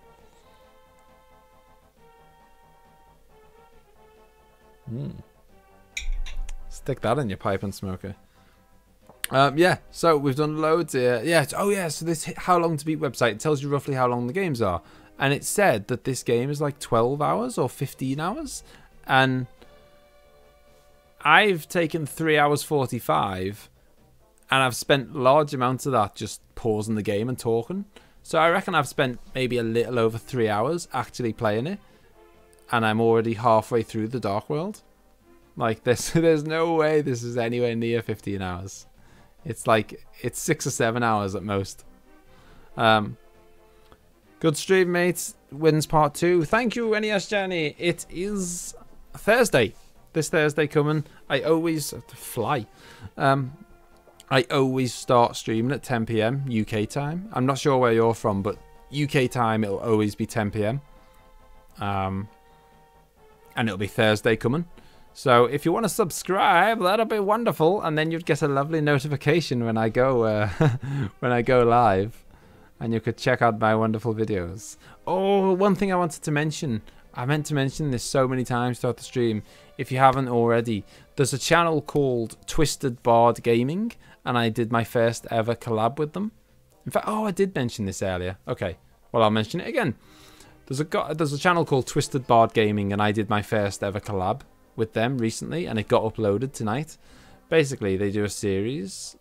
Stick that in your pipe and smoke it. Yeah, so we've done loads here. Yeah, so this How Long to Beat website tells you roughly how long the games are. And it said that this game is like 12 hours or 15 hours. And I've taken 3 hours 45. And I've spent large amounts of that just pausing the game and talking. So I reckon I've spent maybe a little over 3 hours actually playing it. And I'm already halfway through the Dark World. Like, there's no way this is anywhere near 15 hours. It's like, it's 6 or 7 hours at most. Good stream, mates. Wins part 2. Thank you, NES Journey. It is Thursday. This Thursday coming. I always fly. I always start streaming at 10 PM UK time. I'm not sure where you're from, but UK time it'll always be 10 PM. And it'll be Thursday coming. So if you want to subscribe, that'll be wonderful, and then you'd get a lovely notification when I go when I go live. And you could check out my wonderful videos. Oh, one thing I wanted to mention. I meant to mention this so many times throughout the stream. If you haven't already, there's a channel called Twisted Bard Gaming. And I did my first ever collab with them. In fact, I did mention this earlier. Okay, well, I'll mention it again. There's a channel called Twisted Bard Gaming, and I did my first ever collab with them recently, and it got uploaded tonight. Basically, they do a series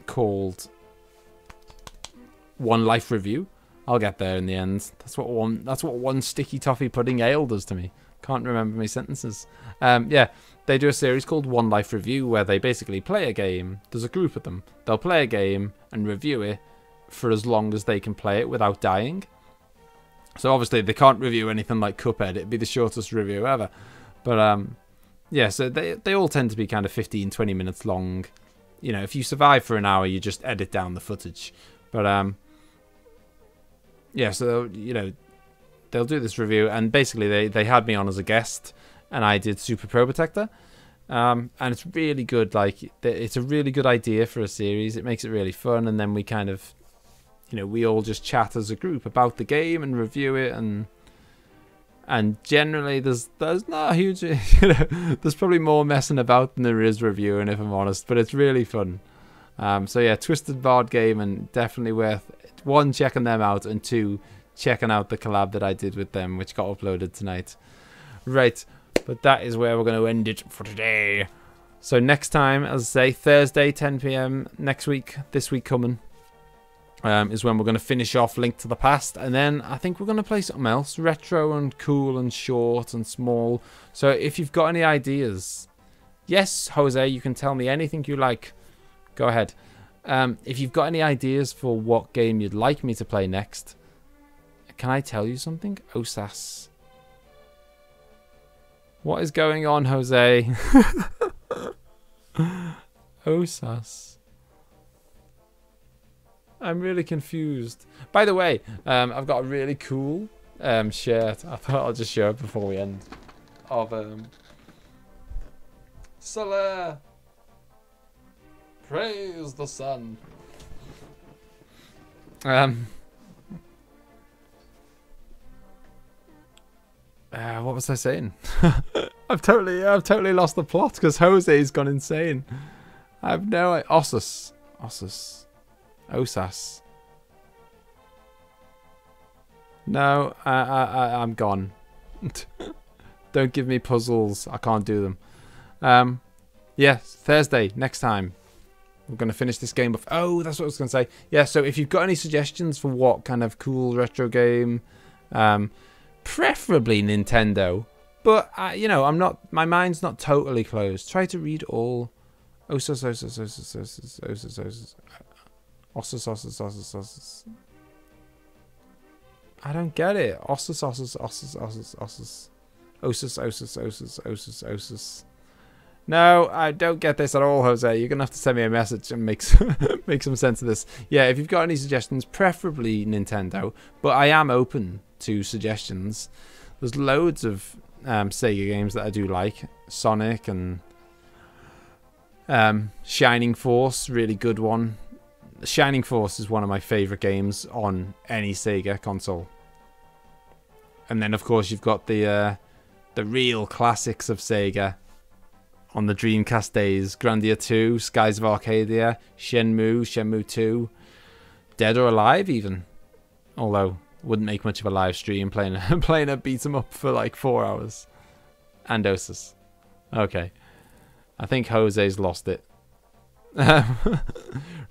called One Life Review. I'll get there in the end. That's what one sticky toffee pudding ale does to me. Can't remember my sentences. Yeah, they do a series called One Life Review where they basically play a game. There's a group of them. They'll play a game and review it for as long as they can play it without dying. So obviously they can't review anything like Cuphead. It'd be the shortest review ever. But yeah, so they all tend to be kind of 15-20 minutes long. You know, if you survive for an hour, you just edit down the footage. But yeah, so you know, they'll do this review, and basically they had me on as a guest, and I did Super Pro Protector. And it's really good. Like, it's a really good idea for a series. It makes it really fun, and then we kind of, you know, we all just chat as a group about the game and review it, and generally there's not a huge, you know, there's probably more messing about than there is reviewing, if I'm honest, but it's really fun. So yeah, Twisted Bard Game, and definitely worth, one, checking them out, and two, checking out the collab that I did with them, which got uploaded tonight. Right, but that is where we're going to end it for today. So next time, as I say, Thursday 10 PM next week, this week coming, is when we're going to finish off Link to the Past, and then I think we're going to play something else, retro and cool and short and small. So if you've got any ideas, yes, Jose, you can tell me anything you like. Go ahead. If you've got any ideas for what game you'd like me to play next, can I tell you something? Osas. What is going on, Jose? Osas. I'm really confused. By the way, I've got a really cool shirt. I thought I'll just show it before we end. Of Solar. Praise the sun. What was I saying? I've totally lost the plot because Jose's gone insane. I have no idea. Osas. No, I'm gone. Don't give me puzzles. I can't do them. Yeah, Thursday next time. We're going to finish this game off. Oh, that's what I was going to say. Yeah, so if you've got any suggestions for what kind of cool retro game, preferably Nintendo, but you know, my mind's not totally closed. Try to read all. Osas. I don't get it. Osas. No, I don't get this at all, Jose. You're gonna have to send me a message and make some sense of this. Yeah, if you've got any suggestions, preferably Nintendo, but I am open to suggestions. There's loads of Sega games that I do like. Sonic and Shining Force, really good one. Shining Force is one of my favourite games on any Sega console. And then, of course, you've got the real classics of Sega on the Dreamcast days. Grandia 2, Skies of Arcadia, Shenmue 2, Dead or Alive even. Although, wouldn't make much of a live stream playing a beat 'em up for like 4 hours. And Osas. Okay. I think Jose's lost it.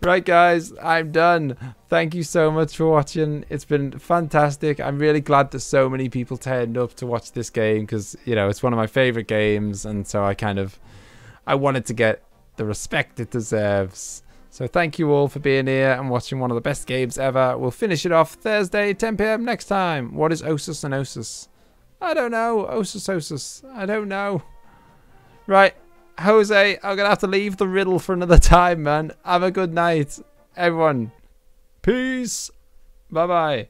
Right, guys, I'm done. Thank you so much for watching. It's been fantastic. I'm really glad that so many people turned up to watch this game because, you know, it's one of my favorite games, and so I wanted to get the respect it deserves. So thank you all for being here and watching one of the best games ever. We'll finish it off Thursday 10 PM next time. What is Osas and Osas? I don't know. Osas. I don't know. Right. Jose, I'm going to have to leave the riddle for another time, man. Have a good night, everyone. Peace. Bye-bye.